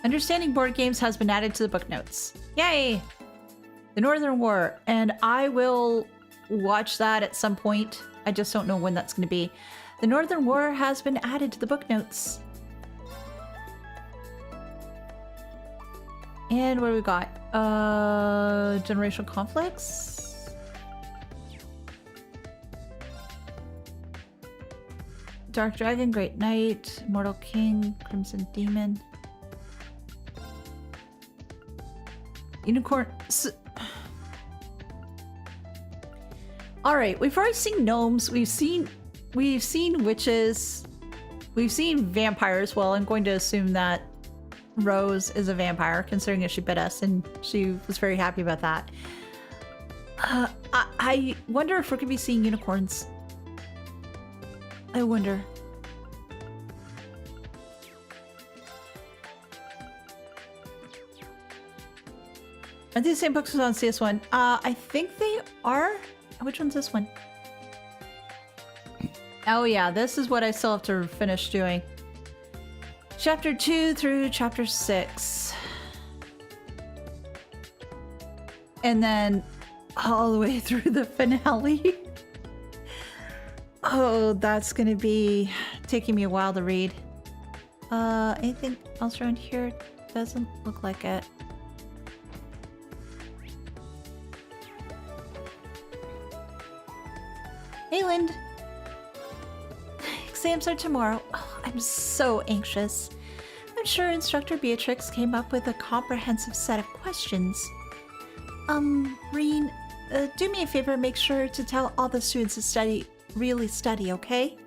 Understanding board games has been added to the book notes. Yay! The Northern War, and I will watch that at some point. I just don't know when that's going to be. The Northern War has been added to the book notes. And what do we got? Generational conflicts. Dark Dragon, Great Knight, Mortal King, Crimson Demon. Unicorn. Alright, we've already seen gnomes, we've seen witches, we've seen vampires. Well, I'm going to assume that Rose is a vampire, considering that she bit us, and she was very happy about that. I wonder if we're gonna be seeing unicorns. I wonder. Are these the same books as on CS1? I think they are. Which one's this one? Oh yeah, this is what I still have to finish doing. Chapter 2 through chapter 6. And then all the way through the finale. Oh, that's gonna be taking me a while to read. Anything else around here? Doesn't look like it. Hey, Lind. Exams are tomorrow. Oh, I'm so anxious. I'm sure Instructor Beatrix came up with a comprehensive set of questions. Reen, do me a favor, make sure to tell all the students to really study, okay?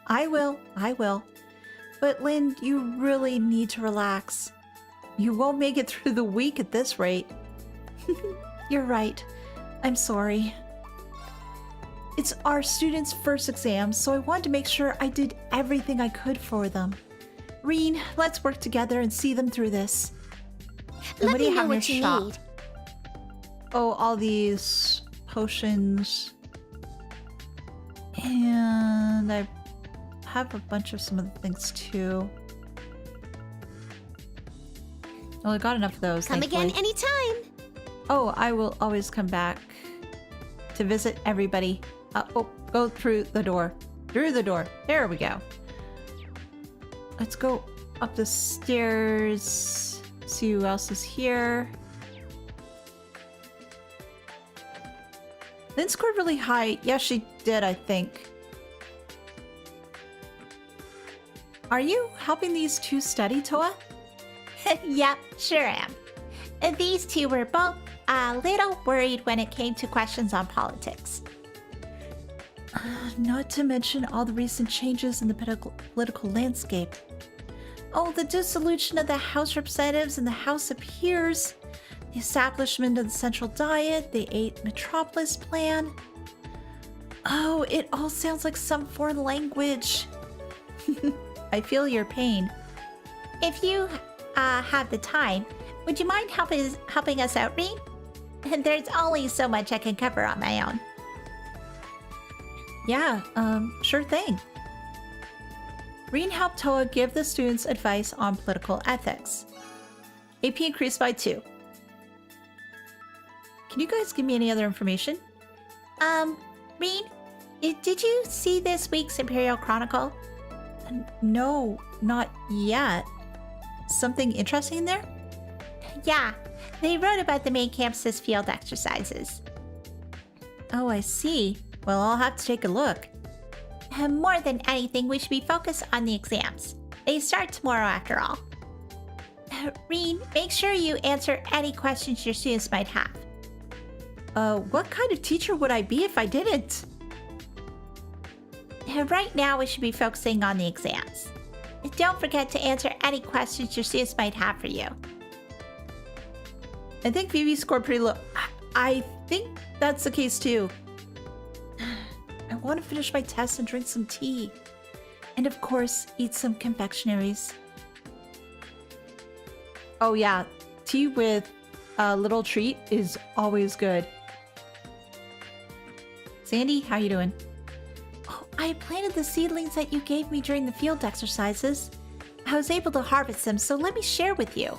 I will. But Lind, you really need to relax. You won't make it through the week at this rate. You're right. I'm sorry. It's our students' first exam, so I wanted to make sure I did everything I could for them. Reen, let's work together and see them through this. And what do you have in your shop? Oh, all these potions. And I have a bunch of some of the things too. Well, I got enough of those. Come thankfully. again anytime. Oh, I will always come back to visit everybody. Go through the door. Through the door. There we go. Let's go up the stairs. See who else is here. Lynn scored really high. Yeah, she did, I think. Are you helping these two study, Toa? Yep, sure am. These two were both a little worried when it came to questions on politics. Not to mention all the recent changes in the political landscape. Oh, the dissolution of the House of Representatives and the House of Peers, the establishment of the Central Diet, the 8 Metropolis Plan. Oh, it all sounds like some foreign language. I feel your pain. If you have the time, would you mind helping us out, Reen? There's only so much I can cover on my own. Yeah, sure thing. Reen helped Toa give the students advice on political ethics. AP increased by 2. Can you guys give me any other information? Reen, did you see this week's Imperial Chronicle? No, not yet. Something interesting in there? Yeah, they wrote about the main campus's field exercises. Oh, I see. Well, I'll have to take a look. More than anything, we should be focused on the exams. They start tomorrow after all. Reen, make sure you answer any questions your students might have. What kind of teacher would I be if I didn't? Right now, we should be focusing on the exams. Don't forget to answer any questions your students might have for you. I think Vivi scored pretty low. I think that's the case too. I want to finish my test and drink some tea. And of course, eat some confectionaries. Oh yeah, tea with a little treat is always good. Sandy, how you doing? Oh, I planted the seedlings that you gave me during the field exercises. I was able to harvest them, so let me share with you.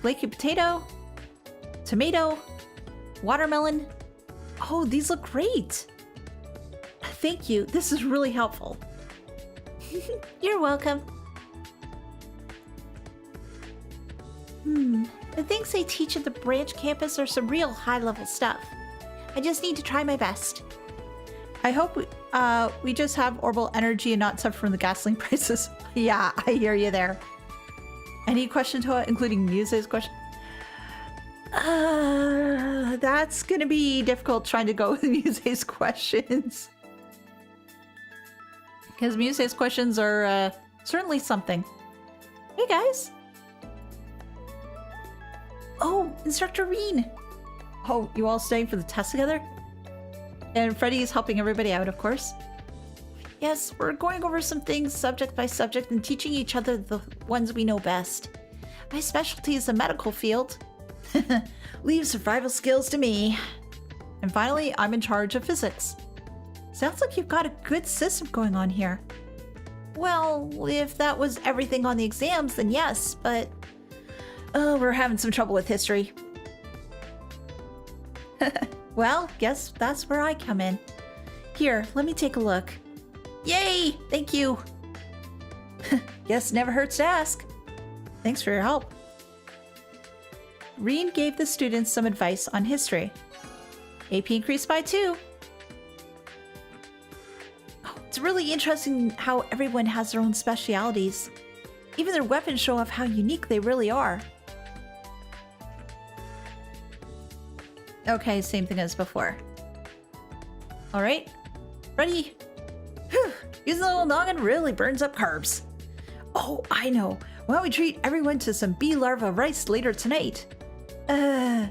Flaky potato, tomato, watermelon. Oh, these look great. thank you. This is really helpful. You're welcome. The things they teach at the branch campus are some real high-level stuff. I just need to try my best. I hope we just have orbital energy and not suffer from the gasoline prices. Yeah, I hear you there. Any question to it, including Muse's question? That's gonna be difficult trying to go with Muse's questions. Because Muse's questions are certainly something. Hey guys. Oh, Instructor Reen. Oh, you all studying for the test together? And Freddie is helping everybody out, of course. Yes, we're going over some things subject by subject and teaching each other the ones we know best. My specialty is the medical field. Leave survival skills to me. And finally, I'm in charge of physics. Sounds like you've got a good system going on here. Well, if that was everything on the exams, then yes, but... we're having some trouble with history. Well, guess that's where I come in. Here, let me take a look. Yay! Thank you! Guess never hurts to ask. Thanks for your help. Reen gave the students some advice on history. AP increased by 2. Oh, it's really interesting how everyone has their own specialities. Even their weapons show off how unique they really are. Okay, same thing as before. Alright, ready? Whew, using the little noggin really burns up carbs. Oh, I know. Why don't we treat everyone to some bee larva rice later tonight? No.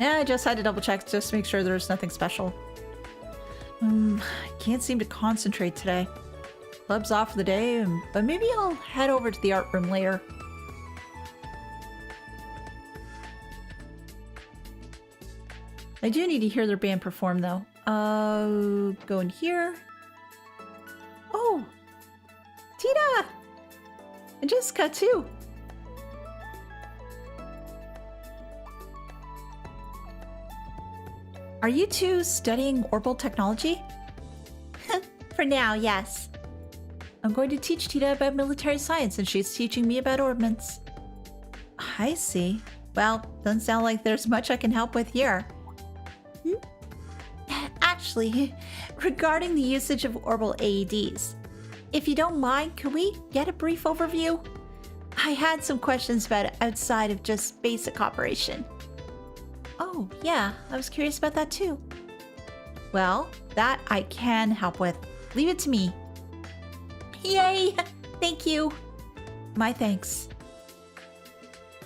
Yeah, I just had to double check just to make sure there's nothing special. I can't seem to concentrate today. Club's off for the day, but maybe I'll head over to the art room later. I do need to hear their band perform though. Go in here. Oh! Tita! And Jessica too! Are you two studying orbital technology? For now, yes. I'm going to teach Tita about military science and she's teaching me about ordnance. I see. Well, doesn't sound like there's much I can help with here. Actually, regarding the usage of orbital AEDs, if you don't mind, could we get a brief overview? I had some questions about it outside of just basic operation. Oh, yeah, I was curious about that too. Well, that I can help with. Leave it to me. Yay! Thank you. My thanks.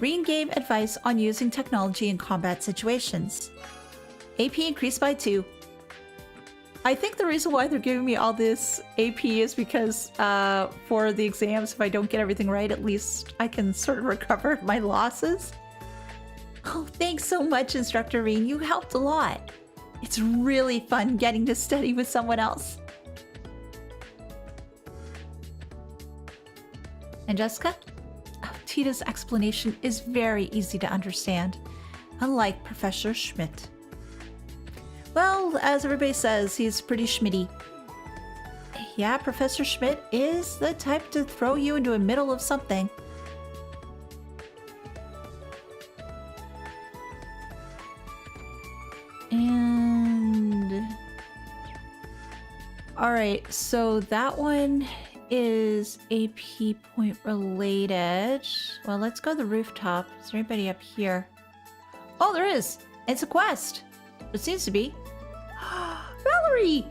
Reen gave advice on using technology in combat situations. AP increased by 2. I think the reason why they're giving me all this AP is because for the exams, if I don't get everything right, at least I can sort of recover my losses. Oh, thanks so much, Instructor Reen. You helped a lot. It's really fun getting to study with someone else. And Jessica? Oh, Tita's explanation is very easy to understand, unlike Professor Schmidt. Well, as everybody says, he's pretty schmitty. Yeah, Professor Schmidt is the type to throw you into the middle of something. And... Alright, so that one is AP point related. Well, let's go to the rooftop. Is there anybody up here? Oh, there is! It's a quest! It seems to be. Valerie!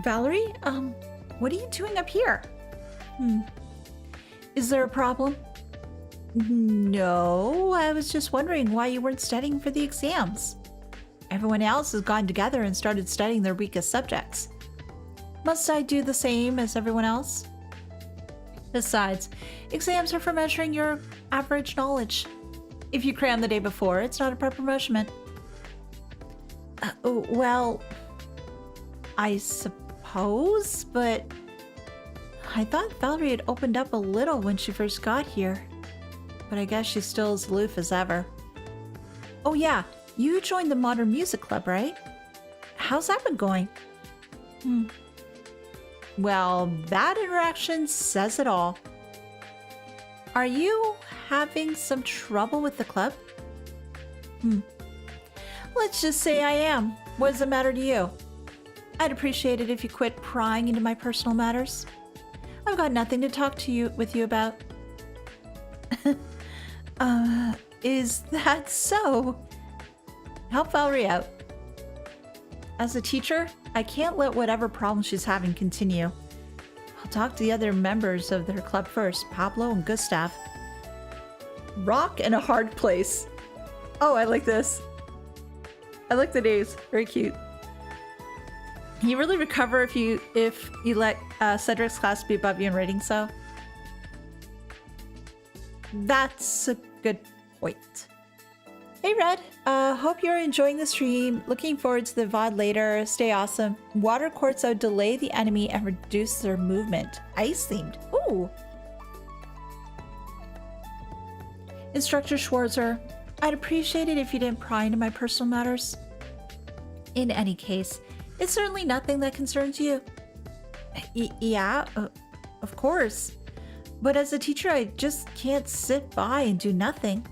Valerie, what are you doing up here? Is there a problem? No, I was just wondering why you weren't studying for the exams. Everyone else has gone together and started studying their weakest subjects. Must I do the same as everyone else? Besides, exams are for measuring your average knowledge. If you cram the day before, it's not a proper measurement. Well, I suppose, but I thought Valerie had opened up a little when she first got here. but I guess she's still as aloof as ever. Oh yeah, you joined the Modern Music Club, right? How's that been going? Well, that interaction says it all. Are you having some trouble with the club? Let's just say I am. What does it matter to you? I'd appreciate it if you quit prying into my personal matters. I've got nothing to talk to you with you about. Is that so? Help Valerie out. As a teacher, I can't let whatever problem she's having continue. I'll talk to the other members of their club first, Pablo and Gustav. Rock and a hard place. Oh, I like this. I like the names. Very cute. You really recover if you let Cedric's class be above you in rating, so? That's a good point. Hey Red, hope you're enjoying the stream. Looking forward to the VOD later. Stay awesome. Water quartz out delay the enemy and reduce their movement. Ice themed. Ooh. Instructor Schwarzer, I'd appreciate it if you didn't pry into my personal matters. In any case, it's certainly nothing that concerns you. Yeah, of course. But as a teacher, I just can't sit by and do nothing.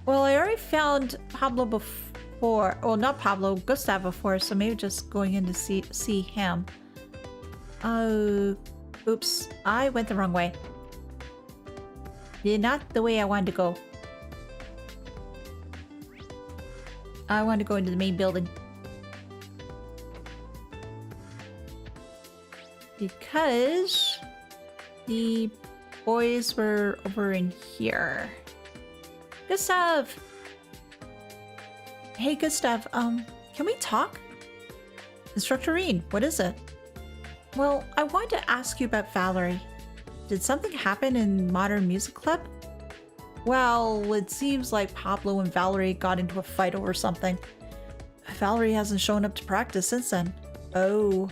Well, I already found Pablo before. Well, not Pablo, Gustav before, so maybe just going in to see him. Oops, I went the wrong way. Yeah, not the way I wanted to go. I wanted to go into the main building. Because the boys were over in here. Gustav! Hey Gustav, can we talk? Instructor Reen, what is it? Well, I wanted to ask you about Valerie. Did something happen in Modern Music Club? Well, it seems like Pablo and Valerie got into a fight over something. Valerie hasn't shown up to practice since then. Oh.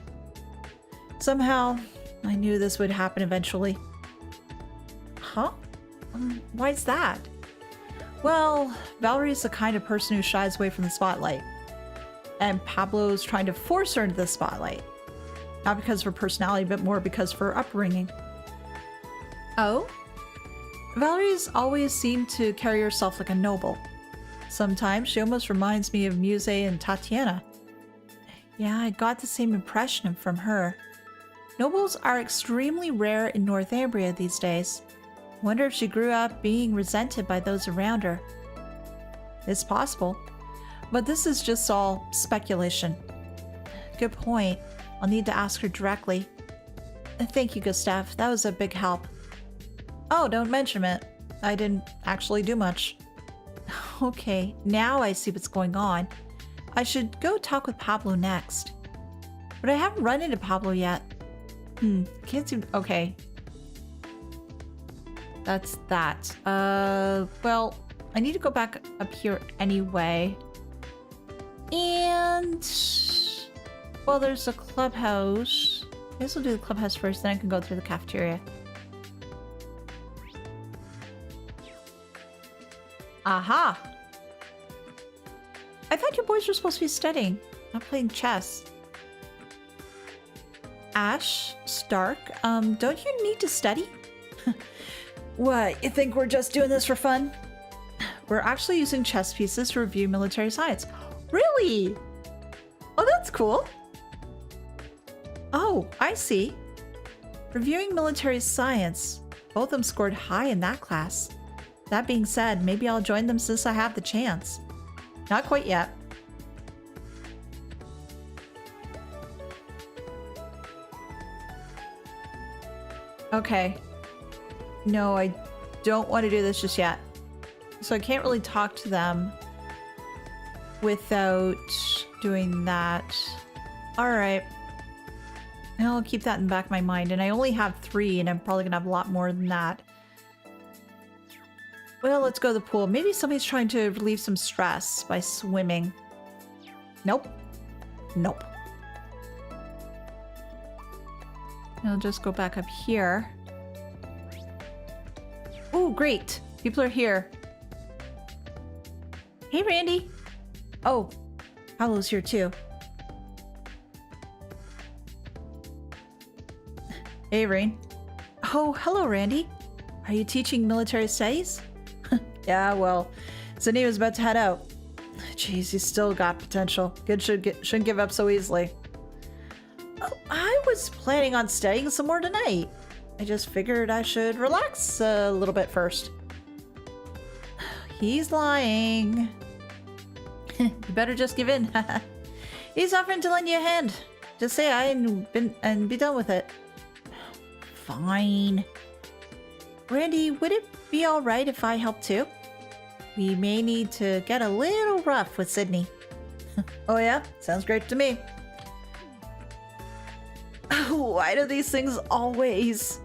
Somehow, I knew this would happen eventually. Huh? Why's that? Well, Valerie's the kind of person who shies away from the spotlight. And Pablo's trying to force her into the spotlight. Not because of her personality, but more because of her upbringing. Oh? Valerie's always seemed to carry herself like a noble. Sometimes she almost reminds me of Muse and Tatiana. Yeah, I got the same impression from her. Nobles are extremely rare in Northumbria these days. Wonder if she grew up being resented by those around her. It's possible, but this is just all speculation. Good point. I'll need to ask her directly. Thank you, Gustav. That was a big help. Oh, don't mention it. I didn't actually do much. Okay, now I see what's going on. I should go talk with Pablo next. But I haven't run into Pablo yet. Can't seem... Okay. That's that. Well, I need to go back up here anyway. And... well, there's a clubhouse. I guess we'll do the clubhouse first, then I can go through the cafeteria. Aha! I thought you boys were supposed to be studying, not playing chess. Ash, Stark, don't you need to study? What, you think we're just doing this for fun? We're actually using chess pieces to review military science. Really? Oh, that's cool. Oh, I see. Reviewing military science. Both of them scored high in that class. That being said, maybe I'll join them since I have the chance. Not quite yet. Okay. No, I don't want to do this just yet. So I can't really talk to them without doing that. Alright. I'll keep that in the back of my mind. And I only have 3, and I'm probably going to have a lot more than that. Well, let's go to the pool. Maybe somebody's trying to relieve some stress by swimming. Nope. Nope. I'll just go back up here. Ooh, Oh, great. People are here. Hey, Randy. Oh, Paolo's here too. Hey, Rain. Oh, hello, Randy. Are you teaching military studies? Yeah, well, Sydney was about to head out. Jeez, he's still got potential. Kid shouldn't give up so easily. Oh, I was planning on studying some more tonight. I just figured I should relax a little bit first. He's lying. You better just give in. He's offering to lend you a hand. Just say I and be done with it. Fine. Randy, would it be alright if I help too? We may need to get a little rough with Sydney. Oh yeah? Sounds great to me. Why do these things always?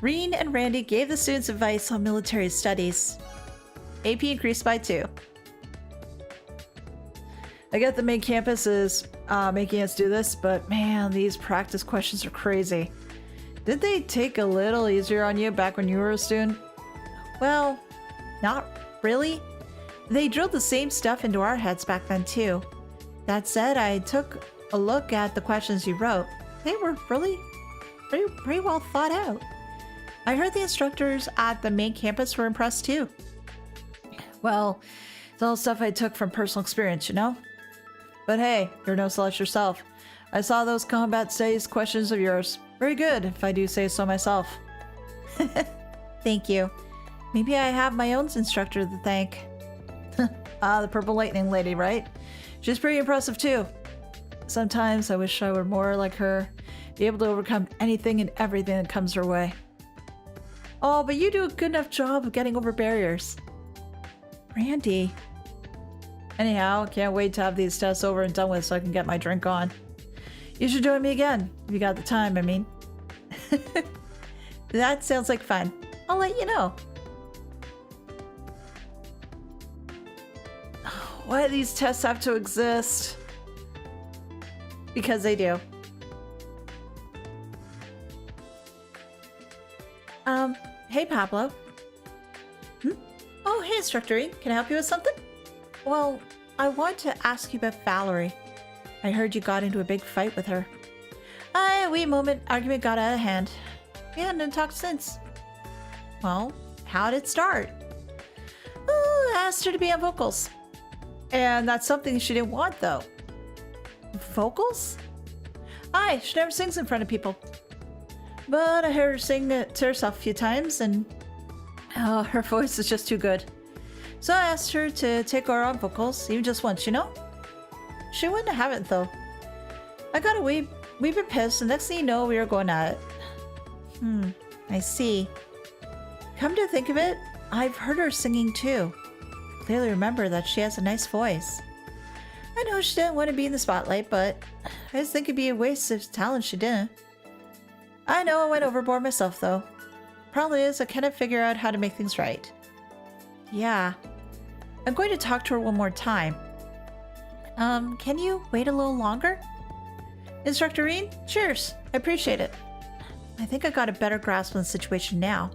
Reen and Randy gave the students advice on military studies. AP increased by 2. I get the main campus is making us do this, but man, these practice questions are crazy. Did they take a little easier on you back when you were a student? Well, not really. They drilled the same stuff into our heads back then too. That said, I took a look at the questions you wrote. They were really pretty well thought out. I heard the instructors at the main campus were impressed too. Well, it's all stuff I took from personal experience, you know? But hey, you're no slouch yourself. I saw those combat studies questions of yours. Very good, if I do say so myself. Thank you. Maybe I have my own instructor to thank. The Purple Lightning lady, right? She's pretty impressive too. Sometimes I wish I were more like her, be able to overcome anything and everything that comes her way. Oh, but you do a good enough job of getting over barriers. Randy. Anyhow, can't wait to have these tests over and done with so I can get my drink on. You should join me again, if you got the time, I mean. That sounds like fun. I'll let you know. Why do these tests have to exist? Because they do. Hey Pablo. Oh, hey Instructor E. Can I help you with something? Well, I want to ask you about Valerie. I heard you got into a big fight with her. Wait a moment. Argument got out of hand. We hadn't talked since. Well, how did it start? Oh, I asked her to be on vocals. And that's something she didn't want, though. Vocals? She never sings in front of people. But I heard her sing it to herself a few times, and her voice is just too good. So I asked her to take her on vocals, even just once, you know? She wouldn't have it, though. I got a wee bit pissed, and next thing you know, we were going at it. I see. Come to think of it, I've heard her singing too. Clearly remember that she has a nice voice. I know she didn't want to be in the spotlight, but I just think it'd be a waste of talent she didn't. I know I went overboard myself, though. Problem is, I cannot figure out how to make things right. Yeah. I'm going to talk to her one more time. Can you wait a little longer? Instructor Reen? Cheers. I appreciate it. I think I got a better grasp on the situation now.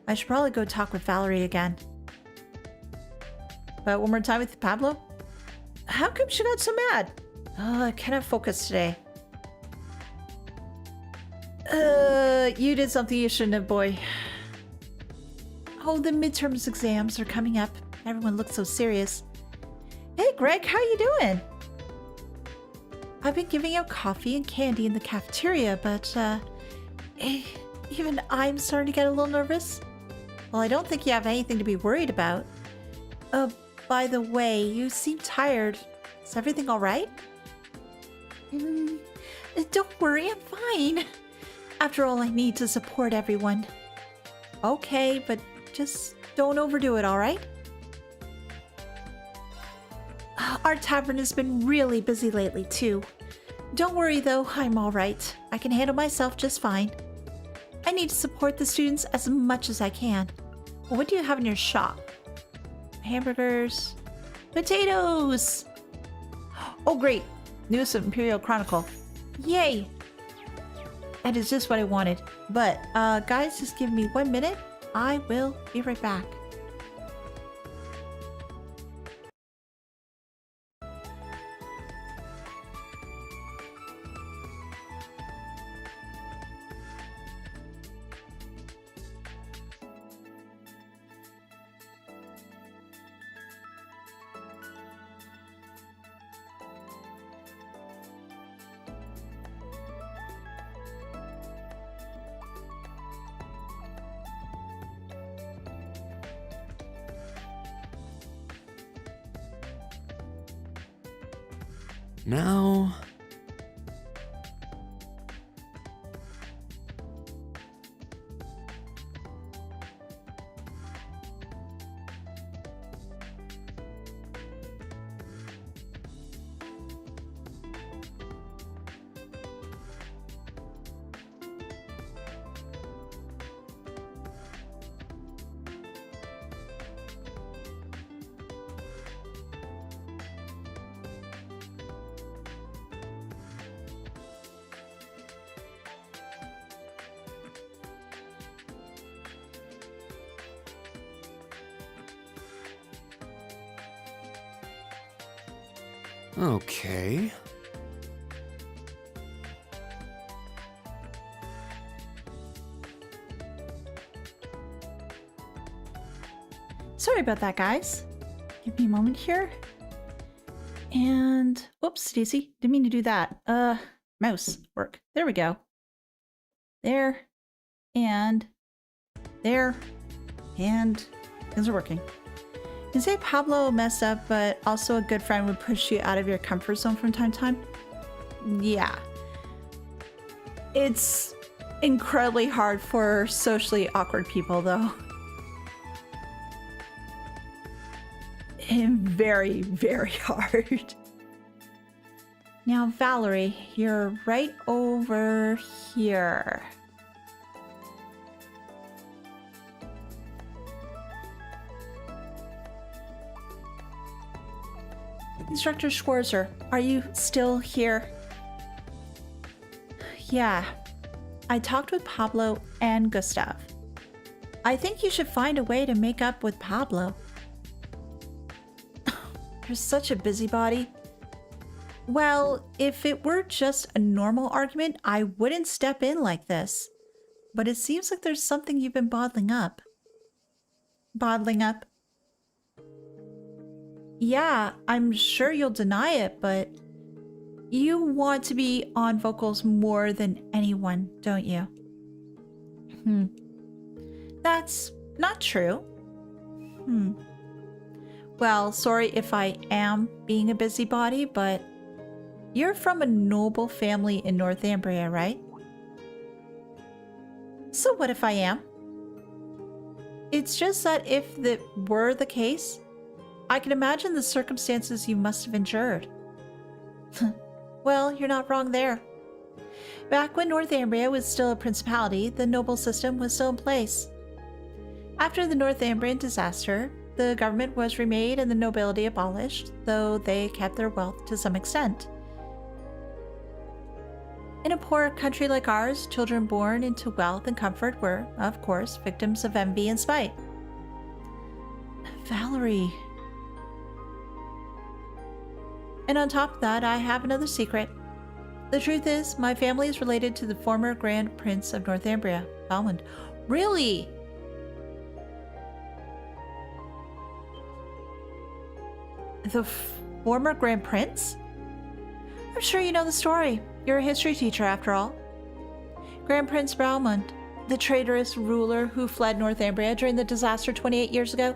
I should probably go talk with Valerie again. But one more time with Pablo? How come she got so mad? I cannot focus today. You did something you shouldn't have, boy. Oh, the midterms exams are coming up. Everyone looks so serious. Hey, Greg, how you doing? I've been giving out coffee and candy in the cafeteria, but, even I'm starting to get a little nervous. Well, I don't think you have anything to be worried about. By the way, you seem tired. Is everything all right? Don't worry, I'm fine. After all, I need to support everyone. Okay, but just don't overdo it, all right? Our tavern has been really busy lately, too. Don't worry, though, I'm all right. I can handle myself just fine. I need to support the students as much as I can. Well, what do you have in your shop? Hamburgers. Potatoes! Oh, great. Newest Imperial Chronicle. Yay! That is just what I wanted. But, guys, just give me 1 minute. I will be right back. Now... Okay. Sorry about that, guys. Give me a moment here. And, whoops, Daisy. Didn't mean to do that. Mouse work. There we go. There. And there. And things are working. You say Pablo messed up, but also a good friend would push you out of your comfort zone from time to time? Yeah. It's incredibly hard for socially awkward people, though. And very, very hard. Now, Valerie, you're right over here. Instructor Schwarzer, are you still here? Yeah, I talked with Pablo and Gustav. I think you should find a way to make up with Pablo. You're such a busybody. Well, if it were just a normal argument, I wouldn't step in like this. But it seems like there's something you've been bottling up. Bottling up? Yeah, I'm sure you'll deny it, but you want to be on vocals more than anyone, don't you? That's not true. Well, sorry if I am being a busybody, but you're from a noble family in Northumbria, right? So what if I am? It's just that if that were the case, I can imagine the circumstances you must have endured. Well, you're not wrong there. Back when Northumbria was still a principality, the noble system was still in place. After the Northumbrian disaster, the government was remade and the nobility abolished, though they kept their wealth to some extent. In a poor country like ours, children born into wealth and comfort were, of course, victims of envy and spite. Valerie. And on top of that, I have another secret. The truth is, my family is related to the former Grand Prince of Northumbria, Valmond. Really? The former Grand Prince? I'm sure you know the story. You're a history teacher, after all. Grand Prince Valmond, the traitorous ruler who fled Northumbria during the disaster 28 years ago.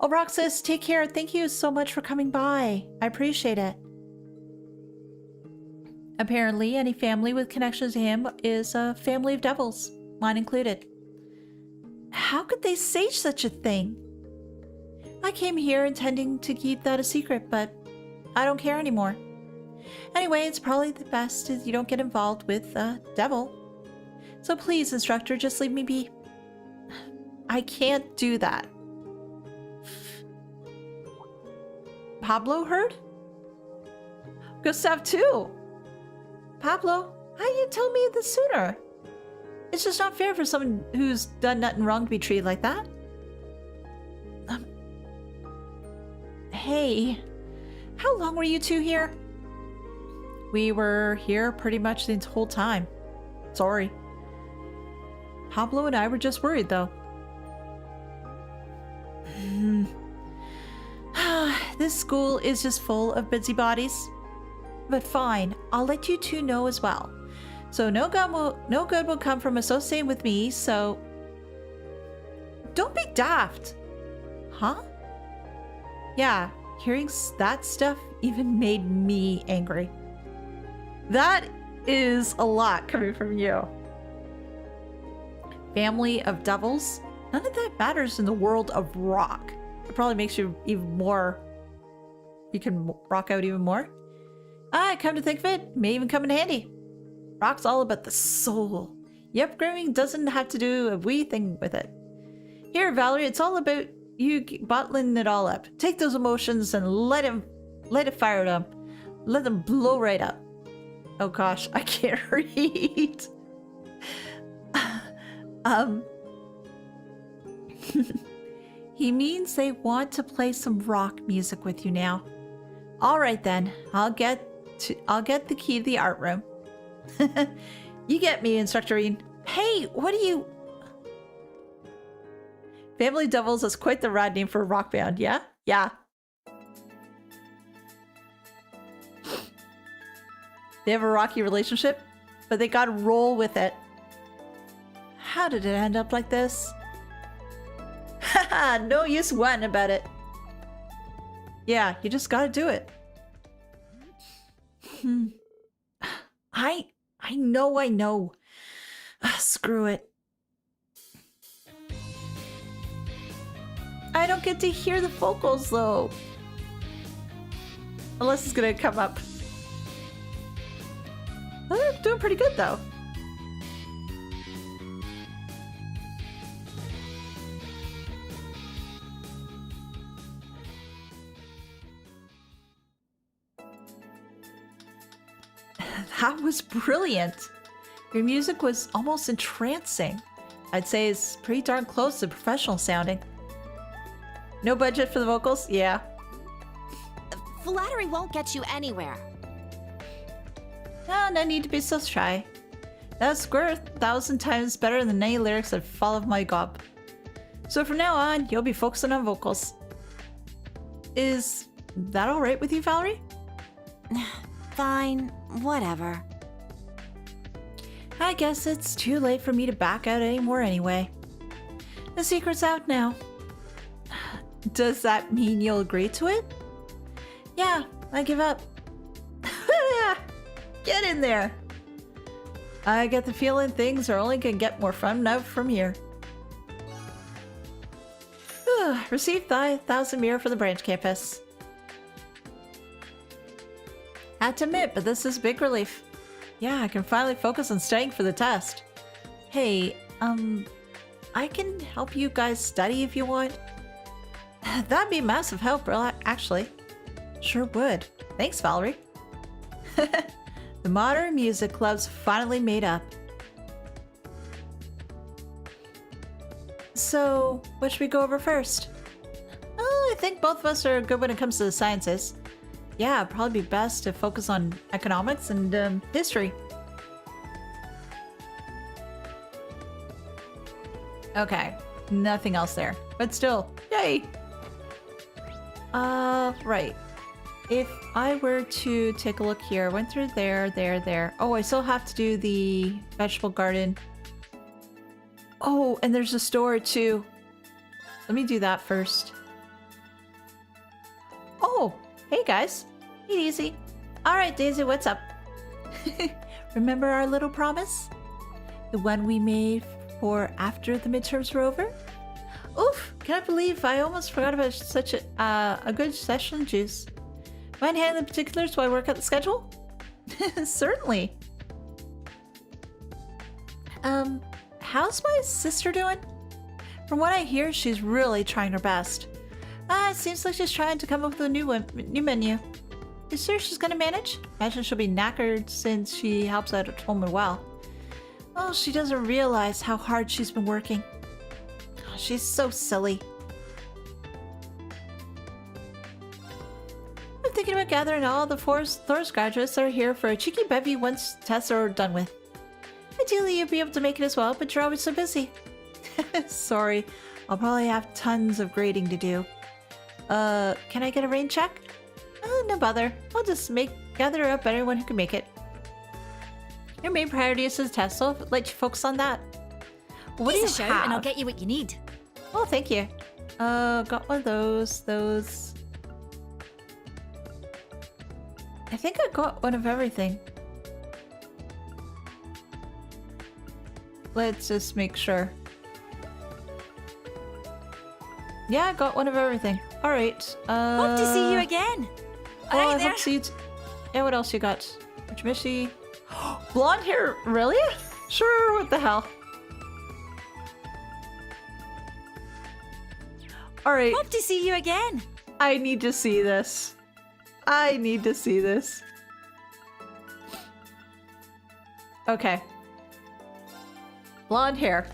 Oh, Roxas, take care. Thank you so much for coming by. I appreciate it. Apparently, any family with connections to him is a family of devils, mine included. How could they say such a thing? I came here intending to keep that a secret, but I don't care anymore. Anyway, it's probably the best if you don't get involved with a devil. So please, instructor, just leave me be. I can't do that. Pablo heard? Gustav too. Pablo, How you tell me this sooner? It's just not fair for someone who's done nothing wrong to be treated like that. Hey, how long were you two here? We were here pretty much the whole time. Sorry. Pablo and I were just worried, though. This school is just full of busybodies. But fine, I'll let you two know as well. So no good will come from associating with me, so... Don't be daft! Huh? Yeah, hearing that stuff even made me angry. That is a lot coming from you. Family of devils? None of that matters in the world of rock. It probably makes you even more... You can rock out even more. Come to think of it, may even come in handy. Rock's all about the soul. The upgrading doesn't have to do a wee thing with it. Here, Valerie, it's all about you bottling it all up. Take those emotions and let it fire them. Let them blow right up. Oh gosh, I can't read. He means they want to play some rock music with you now. All right then, I'll get the key to the art room. You get me, Instructor Ian. Hey, what are you... Family Devils is quite the rad name for a rock band, yeah? Yeah. They have a rocky relationship, but they gotta roll with it. How did it end up like this? Haha, no use whining about it. Yeah, you just gotta do it. I know. Screw it. I don't get to hear the vocals though. Unless it's gonna come up. They're doing pretty good though. That was brilliant. Your music was almost entrancing. I'd say it's pretty darn close to professional sounding. No budget for the vocals? Yeah. Flattery won't get you anywhere. No need to be so shy. That's square 1,000 times better than any lyrics that fall off my gob. So from now on, you'll be focusing on vocals. Is that alright with you, Valerie? Fine, whatever. I guess it's too late for me to back out anymore anyway. The secret's out now. Does that mean you'll agree to it? Yeah, I give up. Get in there. I get the feeling things are only gonna get more fun now from here. Receive thy 1,000 mirror for the branch campus. Had to admit, but this is a big relief. Yeah, I can finally focus on studying for the test. Hey, I can help you guys study if you want. That'd be a massive help, actually. Sure would. Thanks, Valerie. The Modern Music Club's finally made up. So, what should we go over first? Oh, I think both of us are good when it comes to the sciences. Yeah, it'd probably be best to focus on economics and history. Okay, nothing else there. But still, yay! Right. If I were to take a look here, I went through there. Oh, I still have to do the vegetable garden. Oh, and there's a store too. Let me do that first. Oh, hey guys. Eat easy. Alright, Daisy, what's up? Remember our little promise? The one we made for after the midterms were over? Oof, can't believe I almost forgot about such a good session, Juice. Mind handling the particulars while I work out the schedule? Certainly. How's my sister doing? From what I hear, she's really trying her best. It seems like she's trying to come up with a new menu. You sure she's gonna manage? Imagine she'll be knackered since she helps out at home and well. Oh, she doesn't realize how hard she's been working. Oh, she's so silly. I'm thinking about gathering all the Thor's graduates that are here for a cheeky bevy once tests are done with. Ideally, you'll be able to make it as well, but you're always so busy. Sorry, I'll probably have tons of grading to do. Can I get a rain check? No bother. I'll just gather up everyone who can make it. Your main priority is the test, so I'll let you focus on that. What do you have? And I'll get you what you need. Oh, thank you. Got one of those. I think I got one of everything. Let's just make sure. Yeah, I got one of everything. Alright, Hope to see you again. Oh, Alright I there. hope to see you yeah, what else you got? Mitsubishi. Blonde hair, really? Sure, what the hell? Alright. Hope to see you again. I need to see this. I need to see this. Okay. Blonde hair.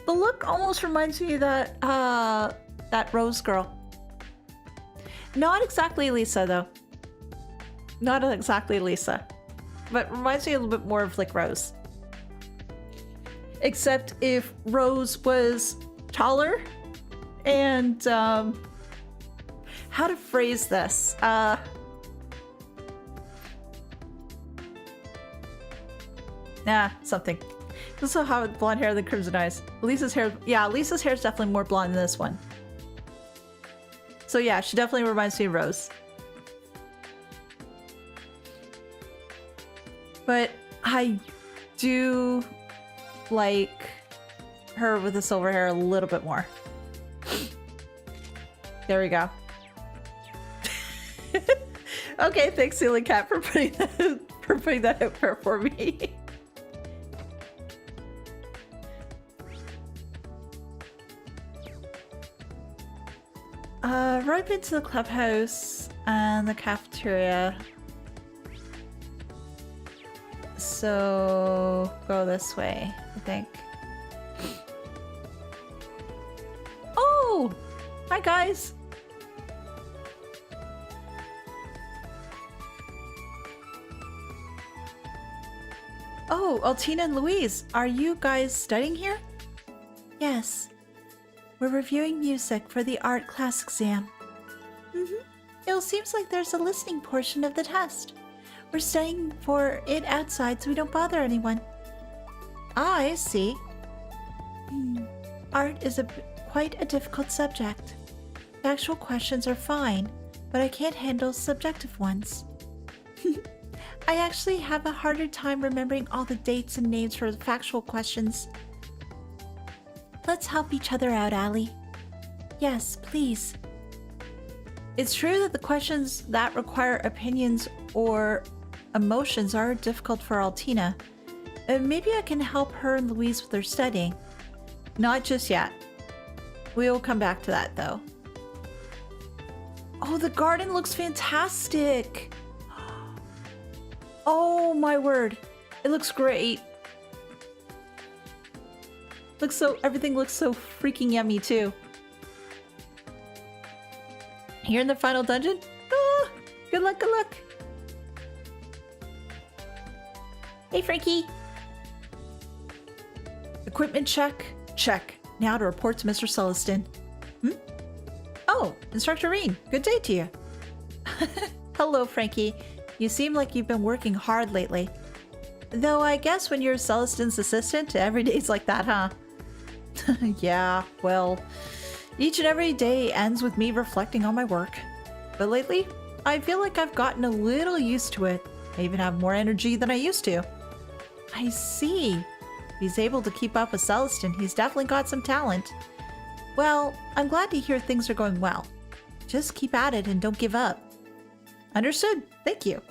The look almost reminds me of that Rose girl. Not exactly Lisa, though. Not exactly Lisa. But reminds me a little bit more of like Rose. Except if Rose was taller and, how to phrase this? Something. This is how blonde hair, the crimson eyes. Lisa's hair, yeah, Lisa's hair is definitely more blonde than this one. So yeah, she definitely reminds me of Rose. But I do like her with the silver hair a little bit more. There we go. Okay, thanks, Ceiling Cat, for putting that out there for me. Right into the clubhouse and the cafeteria. So go this way, I think. Oh! Hi, guys! Oh, Altina and Louise, are you guys studying here? Yes. We're reviewing music for the art class exam. It seems like there's a listening portion of the test. We're studying for it outside so we don't bother anyone. Ah, I see. Art is quite a difficult subject. Factual questions are fine, but I can't handle subjective ones. I actually have a harder time remembering all the dates and names for the factual questions. Let's help each other out, Allie. Yes, please. It's true that the questions that require opinions or emotions are difficult for Altina. Maybe I can help her and Louise with their studying. Not just yet. We'll come back to that, though. Oh, the garden looks fantastic! Oh my word. It looks great. Everything looks so freaking yummy, too. Here in the final dungeon? Ah, good luck, good luck. Hey, Frankie. Equipment check. Check. Now to report to Mr. Celestin. Oh, Instructor Reen. Good day to you. Hello, Frankie. You seem like you've been working hard lately. Though I guess when you're Celestin's assistant, every day's like that, huh? Yeah, well, each and every day ends with me reflecting on my work. But lately, I feel like I've gotten a little used to it. I even have more energy than I used to. I see. If he's able to keep up with Celestin, he's definitely got some talent. Well, I'm glad to hear things are going well. Just keep at it and don't give up. Understood. Thank you.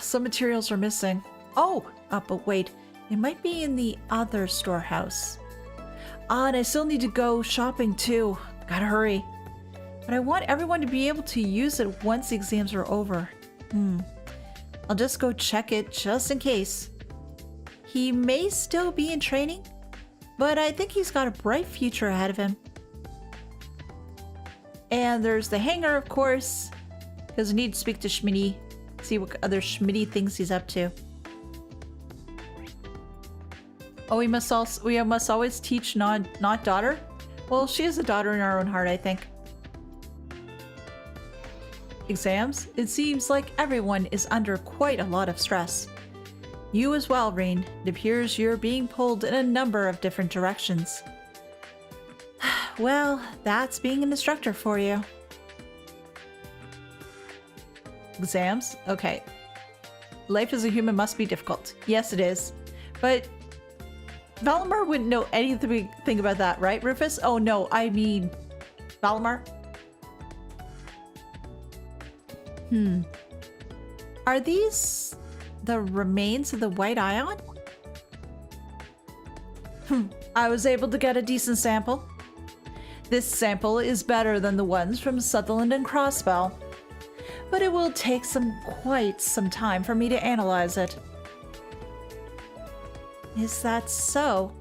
Some materials are missing. Oh, but wait. It might be in the other storehouse. And I still need to go shopping too. Gotta hurry. But I want everyone to be able to use it once the exams are over. I'll just go check it just in case. He may still be in training, but I think he's got a bright future ahead of him. And there's the hangar, of course, because I need to speak to Schmitty, see what other Schmitty thinks he's up to. Oh, we must always teach not daughter? Well, she is a daughter in our own heart, I think. Exams? It seems like everyone is under quite a lot of stress. You as well, Rain. It appears you're being pulled in a number of different directions. Well, that's being an instructor for you. Exams? Okay. Life as a human must be difficult. Yes, it is. But Valimar wouldn't know anything about that, right, Rufus? Oh no, I mean Valimar? Are these the remains of the White Ion? I was able to get a decent sample. This sample is better than the ones from Sutherland and Crossbell, but it will take quite some time for me to analyze it. Is that so?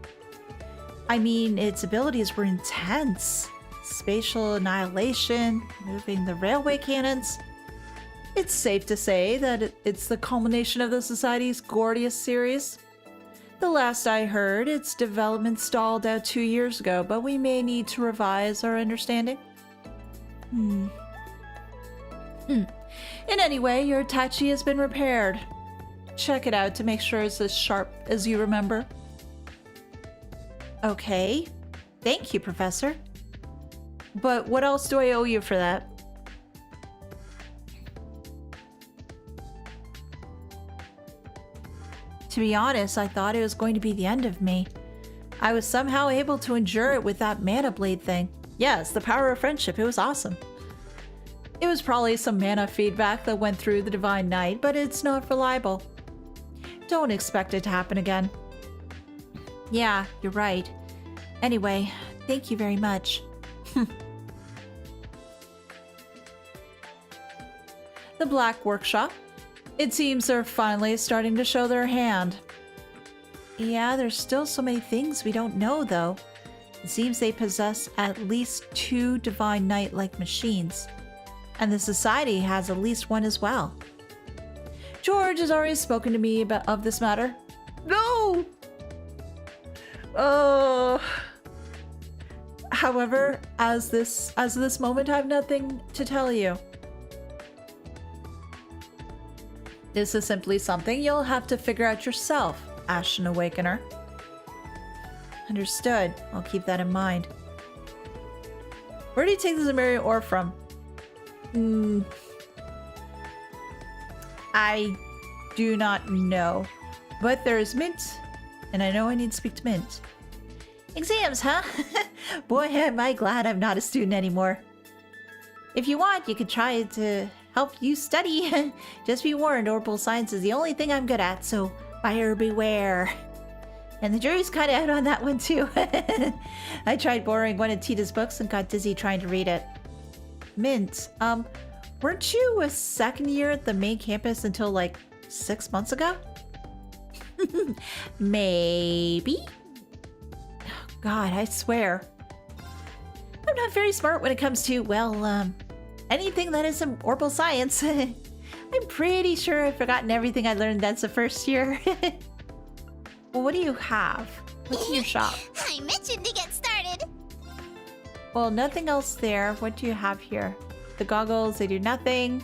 I mean, its abilities were intense. Spatial annihilation, moving the railway cannons. It's safe to say that it's the culmination of the Society's Gordius series. The last I heard, its development stalled out 2 years ago, but we may need to revise our understanding. In any way, your Tachi has been repaired. Check it out to make sure it's as sharp as you remember. Okay. Thank you, Professor. But what else do I owe you for that? To be honest, I thought it was going to be the end of me. I was somehow able to endure it with that mana blade thing. Yes, the power of friendship, it was awesome. It was probably some mana feedback that went through the Divine Knight, but it's not reliable. Don't expect it to happen again. Yeah, you're right. Anyway, thank you very much. The Black Workshop. It seems they're finally starting to show their hand. Yeah, there's still so many things we don't know, though. It seems they possess at least 2 Divine Knight-like machines. And the Society has at least one as well. George has already spoken to me of this matter. No! However, as this moment, I have nothing to tell you. This is simply something you'll have to figure out yourself, Ashen Awakener. Understood. I'll keep that in mind. Where do you take the Zemarian ore from? I do not know. But there is Mint, and I know I need to speak to Mint. Exams, huh? Boy, am I glad I'm not a student anymore. If you want, you could try to help you study. Just be warned, orbital science is the only thing I'm good at, so buyer beware. And the jury's kind of out on that one too. I tried borrowing one of Tita's books and got dizzy trying to read it. Mint, weren't you a second year at the main campus until like 6 months ago? Maybe? God, I swear. I'm not very smart when it comes to, well, anything that isn't orbital science. I'm pretty sure I've forgotten everything I learned that's the first year. Well, what do you have? What's in your shop? I mentioned to get started. Well, nothing else there. What do you have here? The goggles, they do nothing.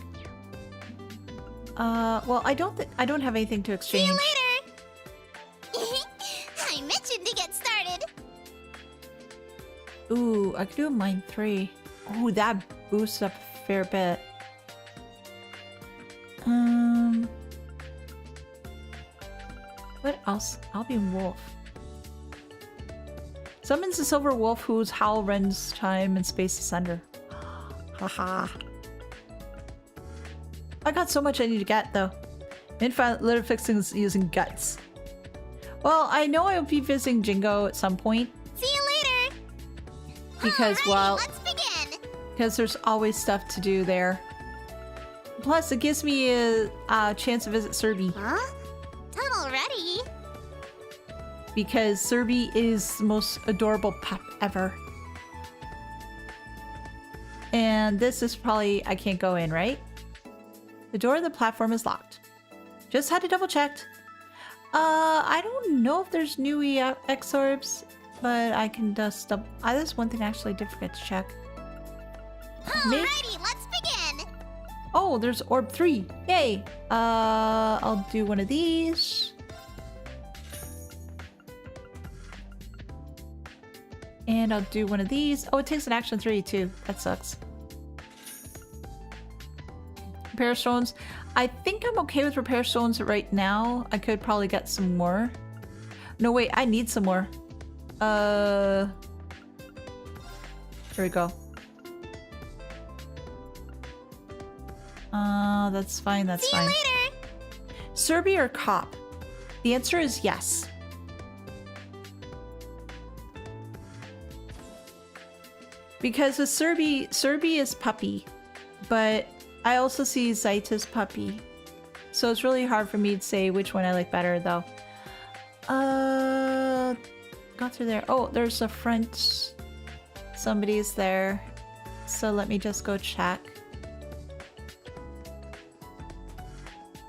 Well, I don't have anything to exchange. See you later. I mentioned to get started. Ooh, I could do a mine 3. Ooh, that boosts up a fair bit. What else? Albion Wolf. Summons a silver wolf whose howl rends time and space asunder. Haha. I got so much I need to get, though. Infant litter fixings using guts. Well, I know I will be visiting Jingo at some point. See you later. Because, Alrighty, well, let's begin. because there's always stuff to do there. Plus, it gives me a chance to visit Serby. Huh? Done already? Because Serby is the most adorable pup ever. And this is probably, I can't go in, right? The door of the platform is locked. Just had to double check. I don't know if there's new EX orbs, but I can just double. That's one thing I actually did forget to check. Alrighty, let's begin. Oh, there's orb 3. Yay! I'll do one of these. And I'll do one of these. Oh, it takes an action 3 too. That sucks. Repair stones. I think I'm okay with repair stones right now. I could probably get some more. No, wait, I need some more. Here we go. That's fine, that's fine. See you later. Serby or Cop? The answer is yes. Because with Serby is puppy, but I also see Zaita's puppy. So it's really hard for me to say which one I like better though. Got through there. Oh, there's a front. Somebody's there. So let me just go check.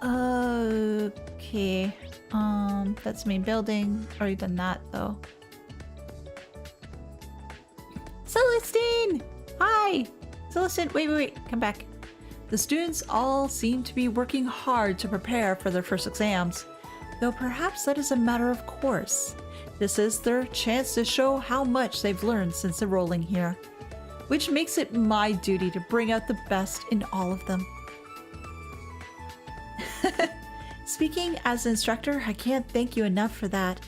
Okay. That's main building. Already done that though. Celestine! Hi! Celestine, wait, come back. The students all seem to be working hard to prepare for their first exams, though perhaps that is a matter of course. This is their chance to show how much they've learned since enrolling here, which makes it my duty to bring out the best in all of them. Speaking as an instructor, I can't thank you enough for that.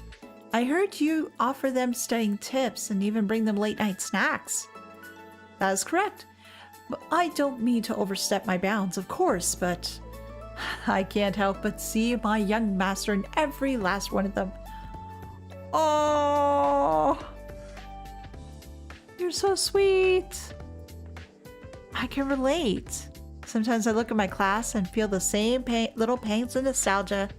I heard you offer them studying tips and even bring them late night snacks. That is correct. But I don't mean to overstep my bounds, of course, but I can't help but see my young master in every last one of them. Oh, you're so sweet. I can relate. Sometimes I look at my class and feel the same little pangs of nostalgia.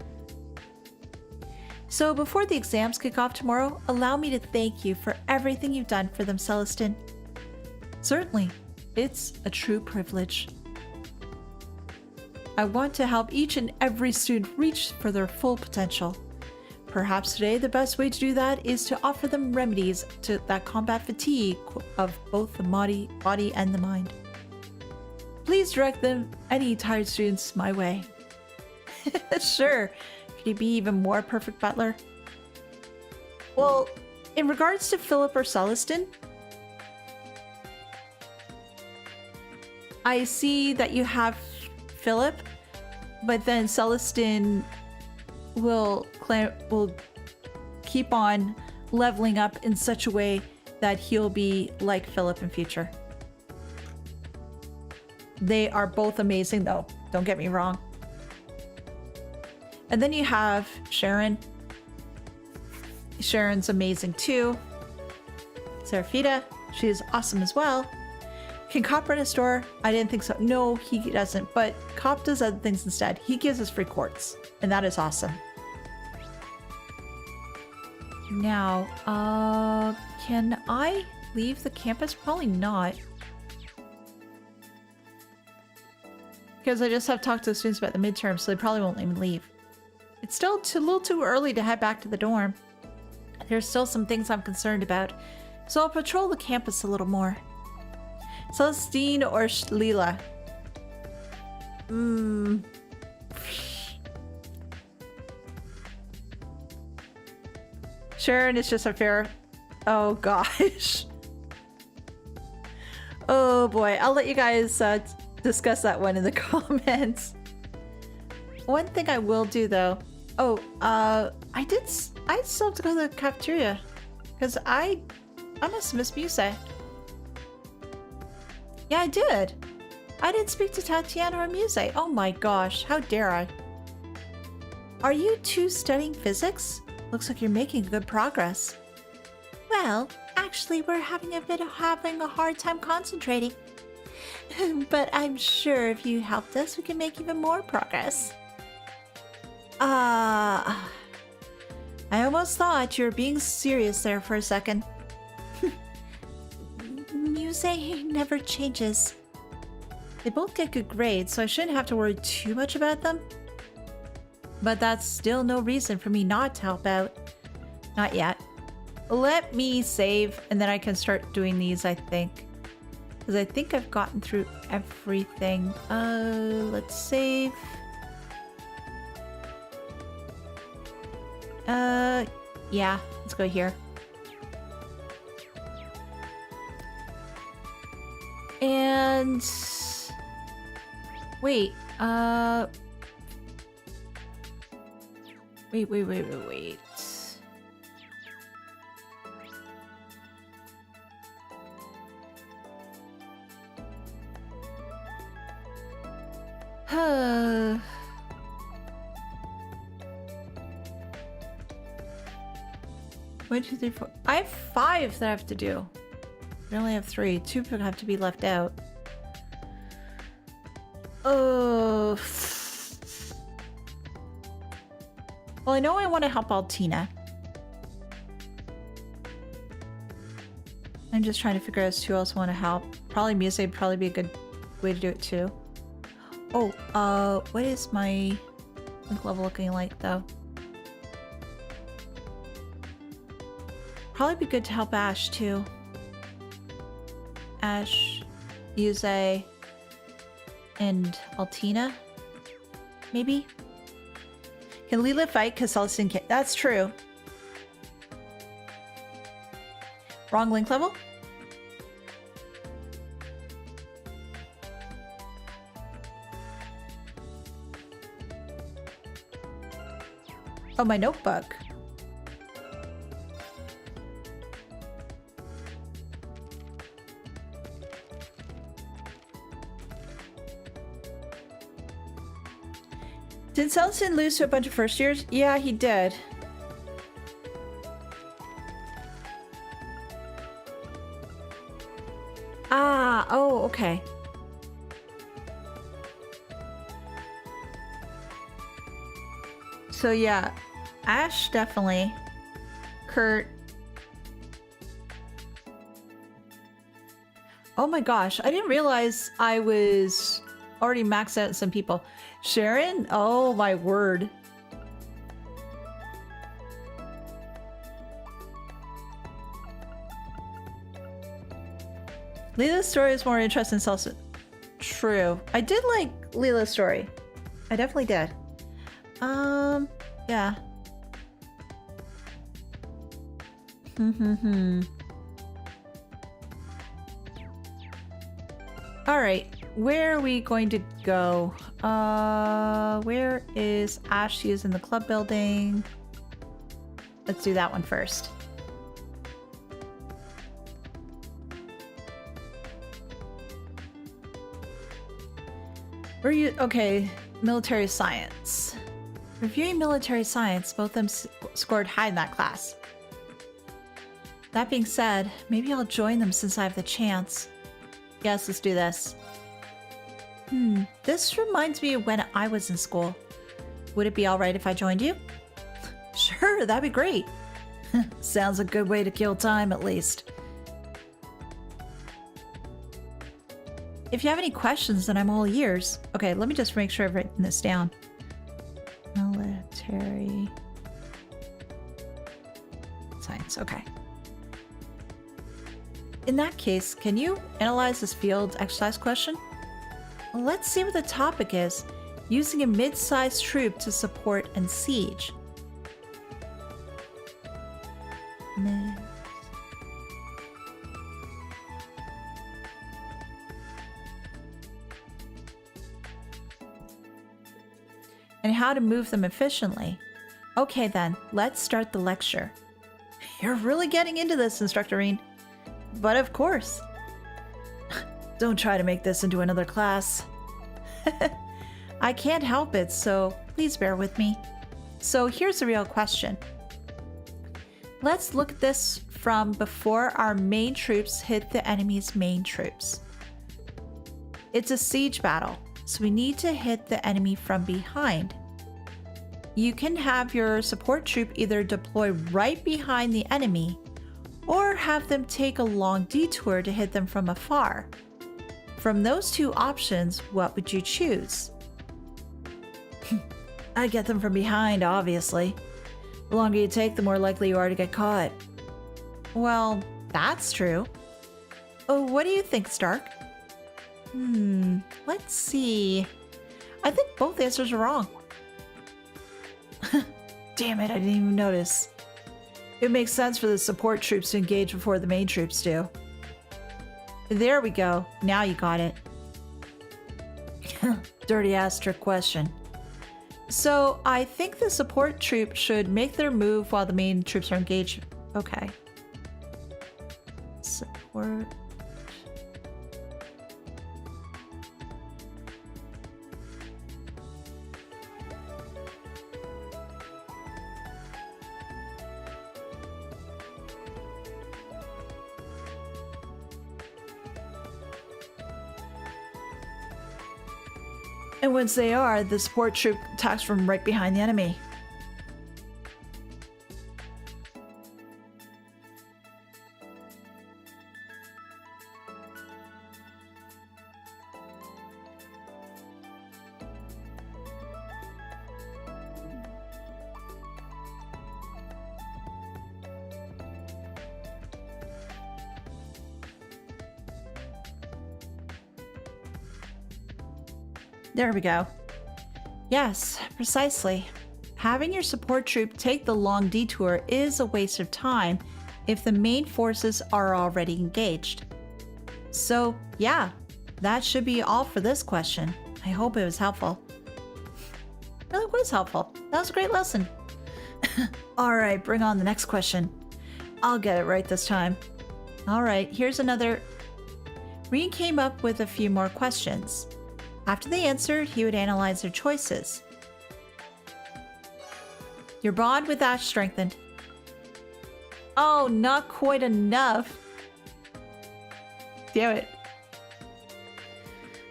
So before the exams kick off tomorrow, allow me to thank you for everything you've done for them, Celestine. Certainly, it's a true privilege. I want to help each and every student reach for their full potential. Perhaps today the best way to do that is to offer them remedies to that combat fatigue of both the body and the mind. Please direct them, any tired students, my way. Sure. Could he be even more perfect butler? Well, in regards to Philip or Celestine, I see that you have Philip, but then Celestine will keep on leveling up in such a way that he'll be like Philip in future. They are both amazing though, don't get me wrong. And then you have Sharon. Sharon's amazing too. Seraphita, she's awesome as well. Can Cop run a store? I didn't think so. No, he doesn't, but Cop does other things instead. He gives us free quartz, and that is awesome. Now, can I leave the campus? Probably not. Because I just have talked to the students about the midterms, so they probably won't let me leave. It's still a little too early to head back to the dorm. There's still some things I'm concerned about, so I'll patrol the campus a little more. Celestine or Leela? Sharon is just a fair... Oh gosh. Oh boy, I'll let you guys discuss that one in the comments. One thing I will do though... Oh, I still have to go to the cafeteria. Because I must miss Muse. Yeah, I did. I didn't speak to Tatiana or Muse. Oh my gosh, how dare I? Are you two studying physics? Looks like you're making good progress. Well, actually, we're having a hard time concentrating. But I'm sure if you helped us, we can make even more progress. I almost thought you were being serious there for a second. Muse never changes. They both get good grades, so I shouldn't have to worry too much about them. But that's still no reason for me not to help out. Not yet. Let me save, and then I can start doing these, I think. Because I think I've gotten through everything. Let's save. Yeah, let's go here. And wait, wait. Huh. 1, 2, 3, 4. I have 5 that I have to do. I only have 3. 2 have to be left out. Oh. Well, I know I want to help Altina. I'm just trying to figure out who else I want to help. Probably Muse would probably be a good way to do it too. Oh, what is my link level looking like though? Probably be good to help Ash too. Ash, Muse, and Altina, maybe? Can Leela fight because Celestine can't? That's true. Wrong link level? Oh, my notebook. Did Celestine lose to a bunch of first years? Yeah, he did. Oh, okay. So yeah, Ash definitely. Kurt. Oh my gosh, I didn't realize I was already maxed out some people. Sharon? Oh my word. Leela's story is more interesting than Celestine. True. I did like Leela's story. I definitely did. Yeah. Alright, where are we going to go? Where is Ash? She is in the club building. Let's do that one first. Where are you? Okay, military science. Reviewing military science, both of them scored high in that class. That being said, maybe I'll join them since I have the chance. Yes, let's do this. This reminds me of when I was in school. Would it be alright if I joined you? Sure, that'd be great. Sounds a good way to kill time, at least. If you have any questions, then I'm all ears. Okay, let me just make sure I've written this down. Military science, okay. In that case, can you analyze this field exercise question? Well, let's see what the topic is. Using a mid-sized troop to support and siege. And how to move them efficiently. Okay then, let's start the lecture. You're really getting into this, Instructor Reen. But of course. Don't try to make this into another class. I can't help it, so please bear with me. So here's the real question. Let's look at this from before our main troops hit the enemy's main troops. It's a siege battle, so we need to hit the enemy from behind. You can have your support troop either deploy right behind the enemy or have them take a long detour to hit them from afar. From those two options, what would you choose? I'd get them from behind, obviously. The longer you take, the more likely you are to get caught. Well, that's true. Oh, what do you think, Stark? Let's see. I think both answers are wrong. Damn it, I didn't even notice. It makes sense for the support troops to engage before the main troops do. There we go. Now you got it. Dirty ass trick question. So I think the support troops should make their move while the main troops are engaged. Okay. Support. And once they are, the support troop attacks from right behind the enemy. There we go. Yes, precisely. Having your support troop take the long detour is a waste of time if the main forces are already engaged. So yeah, that should be all for this question. I hope it was helpful. It really was helpful. That was a great lesson. Alright, bring on the next question. I'll get it right this time. Alright, here's another. Reen came up with a few more questions. After they answered, he would analyze their choices. Your bond with Ash strengthened. Oh, not quite enough. Damn it.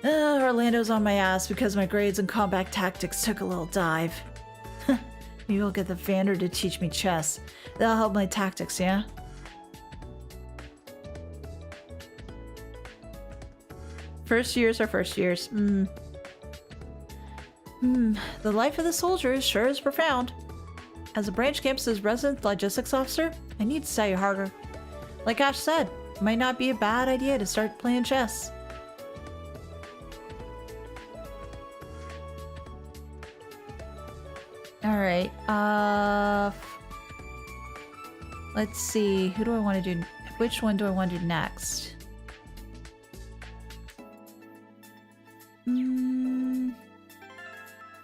Orlando's on my ass because my grades in combat tactics took a little dive. Maybe I'll get the Vander to teach me chess. That'll help my tactics, yeah? First years are first years. The life of the soldier sure is profound. As a branch campus's resident logistics officer, I need to study harder. Like Ash said, it might not be a bad idea to start playing chess. Alright, let's see, who do I want to do? Which one do I want to do next?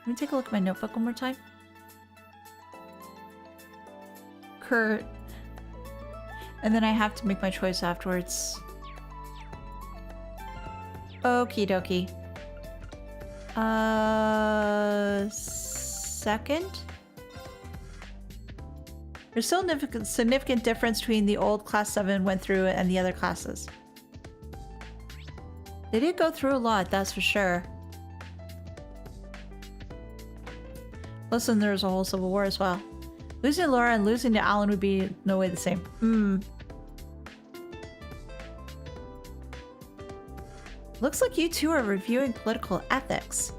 Let me take a look at my notebook one more time. Kurt. And then I have to make my choice afterwards. Okie dokie. Second? There's still a significant difference between the old Class 7 went through and the other classes. They did go through a lot, that's for sure. Listen, there's a whole civil war as well. Losing to Laura and losing to Alan would be no way the same. Looks like you two are reviewing political ethics.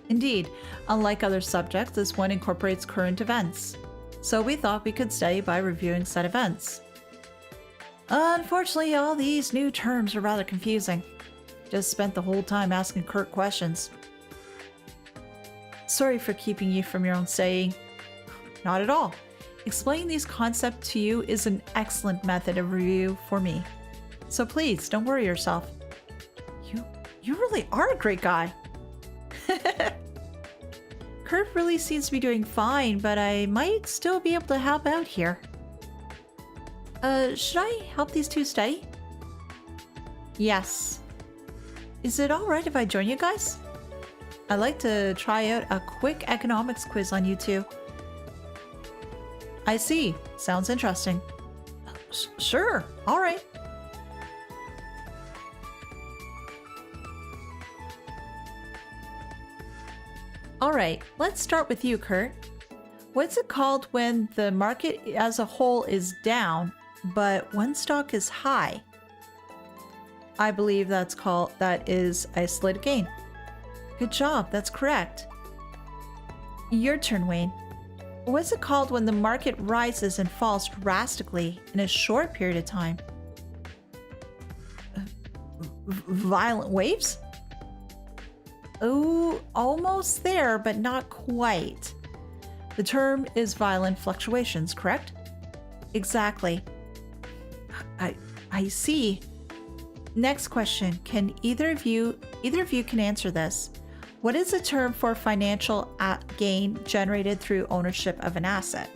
Indeed, unlike other subjects, this one incorporates current events. So we thought we could study by reviewing said events. Unfortunately, all these new terms are rather confusing. Just spent the whole time asking Kurt questions. Sorry for keeping you from your own studying. Not at all. Explaining these concepts to you is an excellent method of review for me. So please, don't worry yourself. You really are a great guy. Kurt really seems to be doing fine, but I might still be able to help out here. Should I help these two study? Yes. Is it alright if I join you guys? I'd like to try out a quick economics quiz on you two. I see. Sounds interesting. Sure. All right. All right, let's start with you, Kurt. What's it called when the market as a whole is down, but one stock is high? I believe that is isolated gain. Good job, that's correct. Your turn, Wayne. What's it called when the market rises and falls drastically in a short period of time? Violent waves? Oh, almost there, but not quite. The term is violent fluctuations, correct? Exactly. I see. Next question. Can either of you can answer this? What is the term for financial gain generated through ownership of an asset?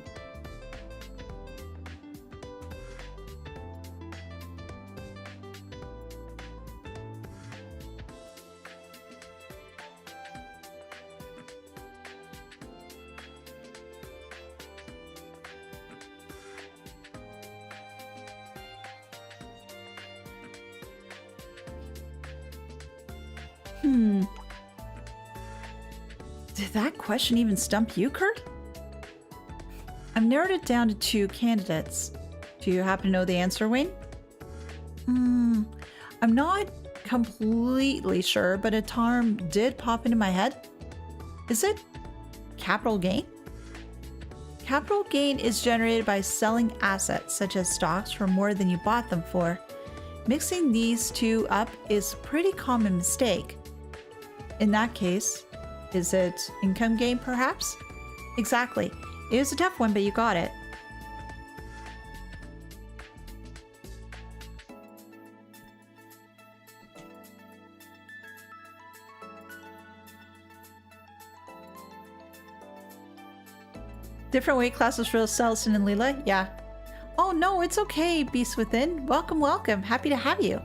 Did that question even stump you, Kurt? I've narrowed it down to 2 candidates. Do you happen to know the answer, Wayne? I'm not completely sure, but a term did pop into my head. Is it capital gain? Capital gain is generated by selling assets such as stocks for more than you bought them for. Mixing these two up is a pretty common mistake. In that case, is it income gain perhaps? Exactly. It was a tough one, but you got it. Different weight classes for Celestin and Leela? Yeah. Oh no, it's okay, Beast Within. Welcome, welcome. Happy to have you.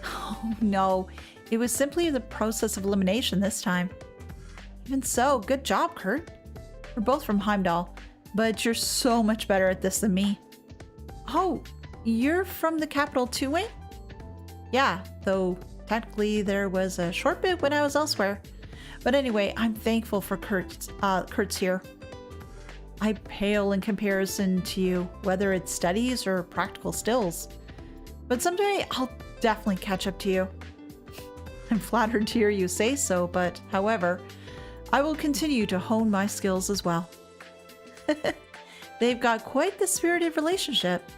Oh no, it was simply the process of elimination this time. Even so, good job, Kurt. We're both from Heimdall, but you're so much better at this than me. Oh, you're from the capital too, Wayne? Yeah, though technically there was a short bit when I was elsewhere. But anyway, I'm thankful for Kurt's here. I pale in comparison to you, whether it's studies or practical skills. But someday I'll definitely catch up to you. I'm flattered to hear you say so, but however, I will continue to hone my skills as well. They've got quite the spirited relationship.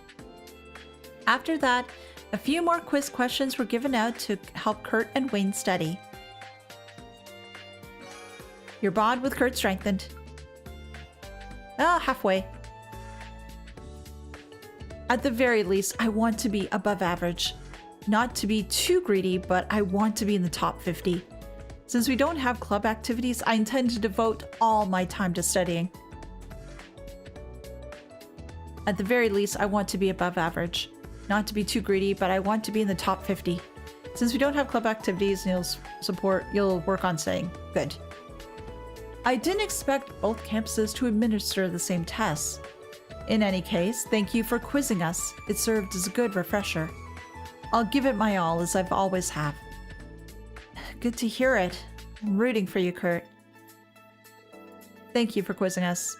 After that, a few more quiz questions were given out to help Kurt and Wayne study. Your bond with Kurt strengthened. Halfway. At the very least, I want to be above average. Not to be too greedy, but I want to be in the top 50. Since we don't have club activities, I intend to devote all my time to studying. At the very least, I want to be above average. Not to be too greedy, but I want to be in the top 50. Since we don't have club activities, you'll work on studying. Good. I didn't expect both campuses to administer the same tests. In any case, thank you for quizzing us. It served as a good refresher. I'll give it my all, as I've always have. Good to hear it. I'm rooting for you, Kurt. Thank you for quizzing us.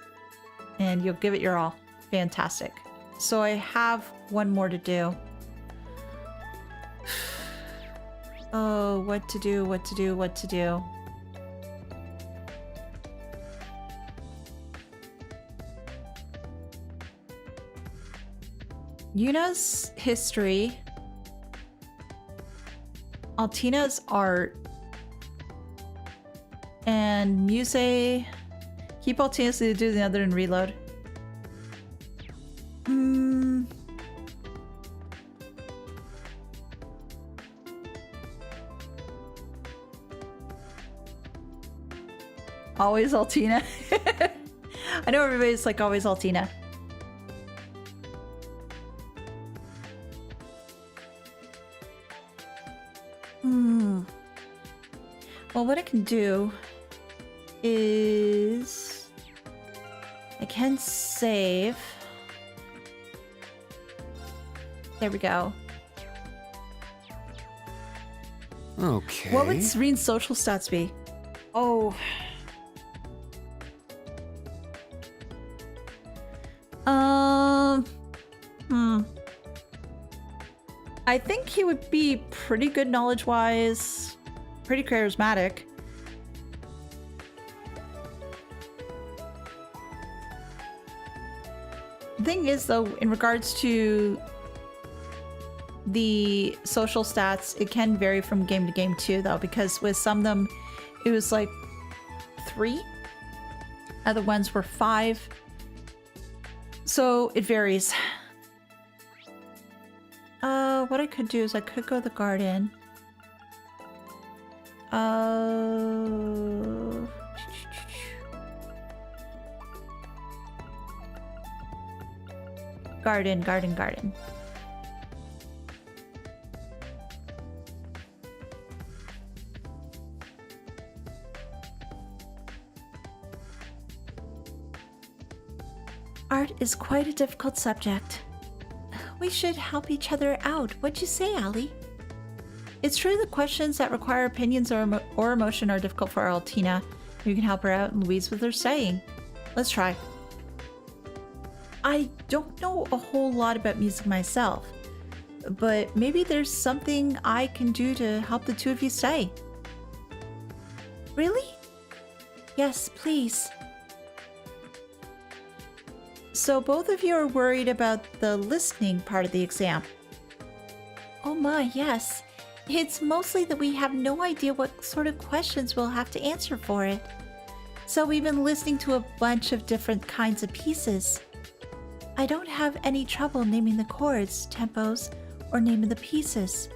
And you'll give it your all. Fantastic. So I have one more to do. Oh, what to do, what to do, what to do. Yuna's history, Altina's art, and Muse. Keep Altina's to do the other and reload. Always Altina. I know everybody's like always Altina. Well, what I can do is I can save. There we go. Okay. What would Serene's social stats be? Oh. I think he would be pretty good knowledge-wise, pretty charismatic. The thing is, though, in regards to the social stats, it can vary from game to game too, though, because with some of them, it was like 3. Other ones were 5. So it varies. What I could do is I could go to the garden. Garden. Art is quite a difficult subject. We should help each other out. What'd you say, Allie? It's true that questions that require opinions or emotion are difficult for Altina. You can help her out and Louise with her studying. Let's try. I don't know a whole lot about music myself, but maybe there's something I can do to help the two of you study. Really? Yes, please. So both of you are worried about the listening part of the exam. Oh my, yes. It's mostly that we have no idea what sort of questions we'll have to answer for it. So we've been listening to a bunch of different kinds of pieces. I don't have any trouble naming the chords, tempos, or naming the pieces.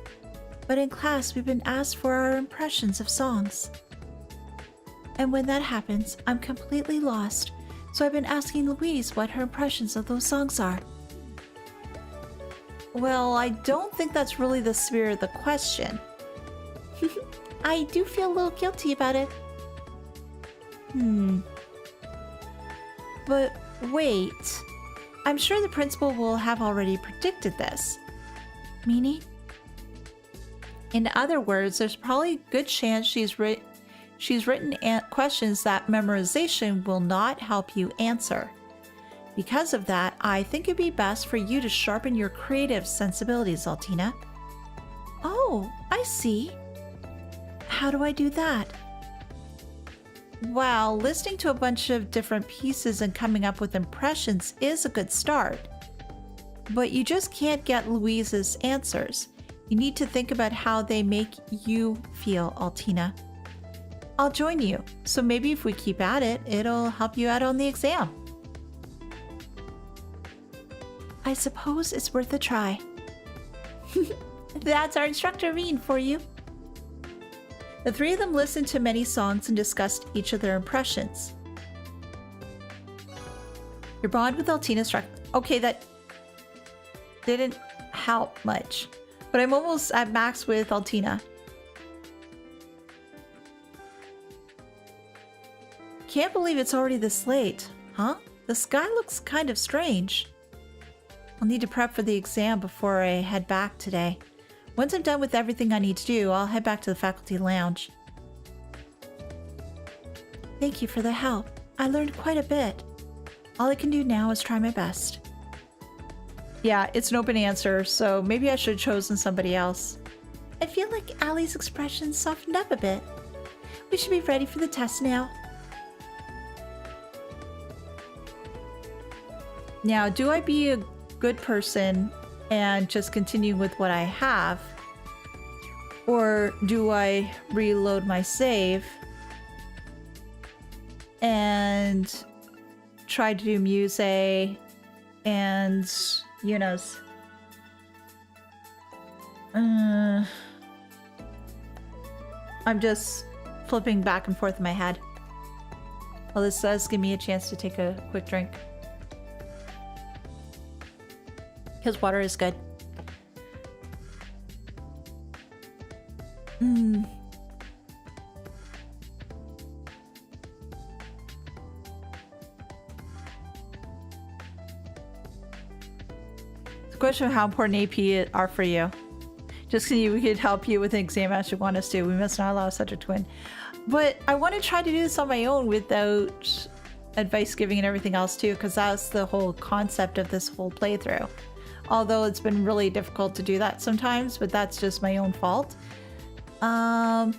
But in class, we've been asked for our impressions of songs. And when that happens, I'm completely lost. So I've been asking Louise what her impressions of those songs are. Well, I don't think that's really the spirit of the question. I do feel a little guilty about it. But wait. I'm sure the principal will have already predicted this. Meaning? In other words, there's probably a good chance she's written questions that memorization will not help you answer. Because of that, I think it'd be best for you to sharpen your creative sensibilities, Altina. Oh, I see. How do I do that? Well, listening to a bunch of different pieces and coming up with impressions is a good start. But you just can't get Louise's answers. You need to think about how they make you feel, Altina. I'll join you, so maybe if we keep at it, it'll help you out on the exam. I suppose it's worth a try. That's our instructor Reen for you. The three of them listened to many songs and discussed each of their impressions. Your bond with Altina struck... Okay, that didn't help much, but I'm almost at max with Altina. Can't believe it's already this late, huh? The sky looks kind of strange. I'll need to prep for the exam before I head back today. Once I'm done with everything I need to do, I'll head back to the faculty lounge. Thank you for the help. I learned quite a bit. All I can do now is try my best. Yeah, it's an open answer, so maybe I should have chosen somebody else. I feel like Allie's expression softened up a bit. We should be ready for the test now. Now, do I be a good person and just continue with what I have? Or do I reload my save and try to do Muse and Yuna's? I'm just flipping back and forth in my head. Well, this does give me a chance to take a quick drink. Because water is good. question of how important AP are for you. Just because we could help you with an exam as you want us to. We must not allow such a twin. But I want to try to do this on my own without advice giving and everything else too, because that's the whole concept of this whole playthrough. Although it's been really difficult to do that sometimes, but that's just my own fault. I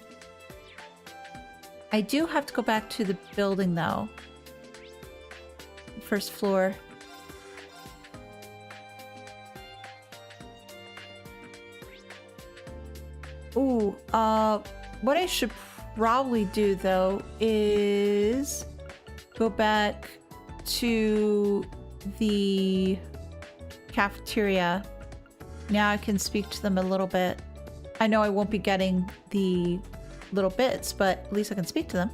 do have to go back to the building though. First floor. Ooh, what I should probably do though is go back to the cafeteria. Now I can speak to them a little bit. I know I won't be getting the little bits, but at least I can speak to them.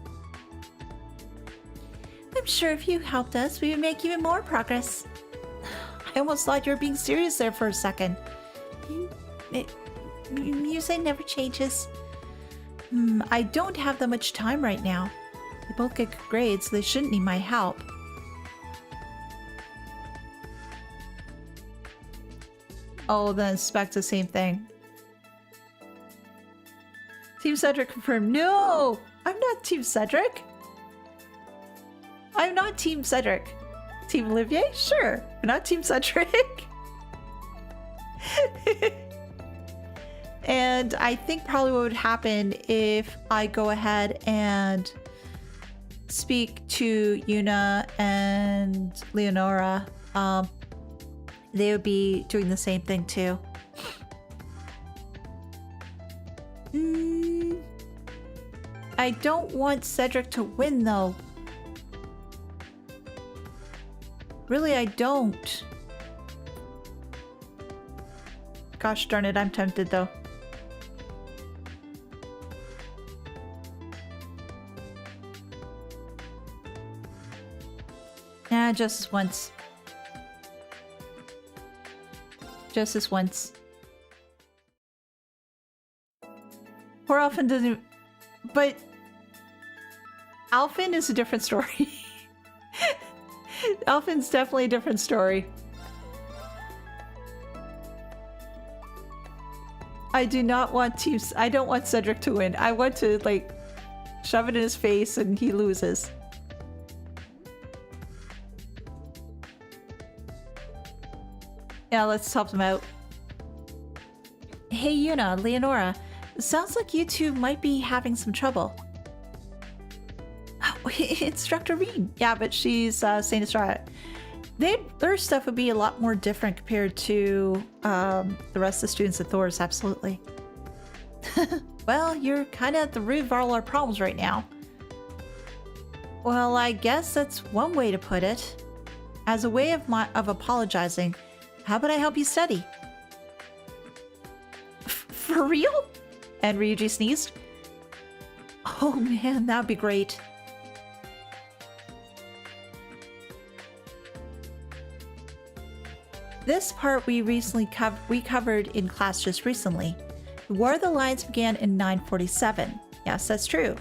I'm sure if you helped us, we would make even more progress. I almost thought you were being serious there for a second. Music never changes. I don't have that much time right now. They both get good grades, so they shouldn't need my help. Oh, then expect the same thing. Team Cedric confirmed. No! I'm not Team Cedric. I'm not Team Cedric. Team Olivier? Sure. But not Team Cedric. And I think probably what would happen if I go ahead and speak to Yuna and Leonora, they would be doing the same thing too. I don't want Cedric to win though. Really, I don't. Gosh darn it, I'm tempted though. Nah, just this once. Just this once. Poor Alphen doesn't... But... Alphen is a different story. Alphen's definitely a different story. I do not want to... I don't want Cedric to win. I want to, like, shove it in his face and he loses. Yeah, let's help them out. Hey Yuna, Leonora. Sounds like you two might be having some trouble. Oh, Instructor Reen. Yeah, but she's Saint Estrada. Their stuff would be a lot more different compared to the rest of the students at Thor's, absolutely. Well, you're kind of at the root of all our problems right now. Well, I guess that's one way to put it. As a way of apologizing, how about I help you study? For real? And Ryuji sneezed. Oh man, that'd be great. This part we covered in class just recently. The War of the Alliance began in 947. Yes, that's true.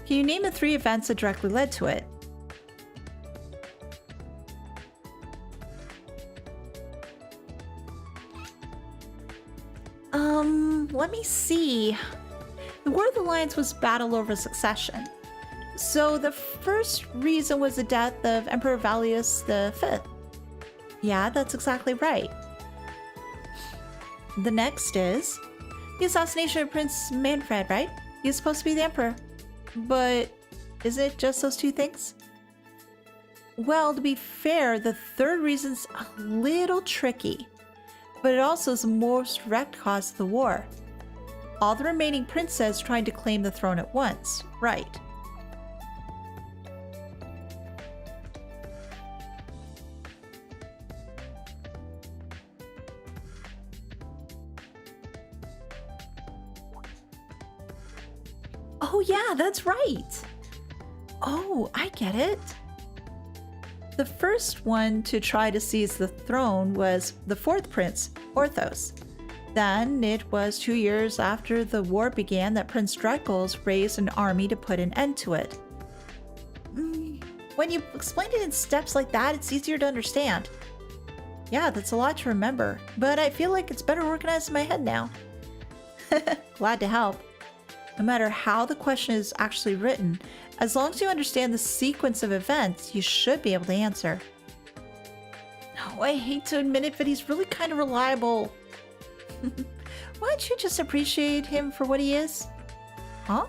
Can you name the 3 events that directly led to it? Let me see. The War of the Alliance was battle over succession. So the first reason was the death of Emperor Valius V. Yeah, that's exactly right. The next is the assassination of Prince Manfred, right? He's supposed to be the emperor. But is it just those 2 things? Well, to be fair, the third reason's a little tricky. But it also is the most direct cause of the war. All the remaining princes trying to claim the throne at once, right? Oh yeah, that's right! Oh, I get it. The first one to try to seize the throne was the 4th prince, Orthos. Then it was 2 years after the war began that Prince Dreckles raised an army to put an end to it. When you explain it in steps like that, it's easier to understand. Yeah, that's a lot to remember, but I feel like it's better organized in my head now. Glad to help. No matter how the question is actually written, as long as you understand the sequence of events, you should be able to answer. Oh, I hate to admit it, but he's really kind of reliable. Why don't you just appreciate him for what he is? Huh?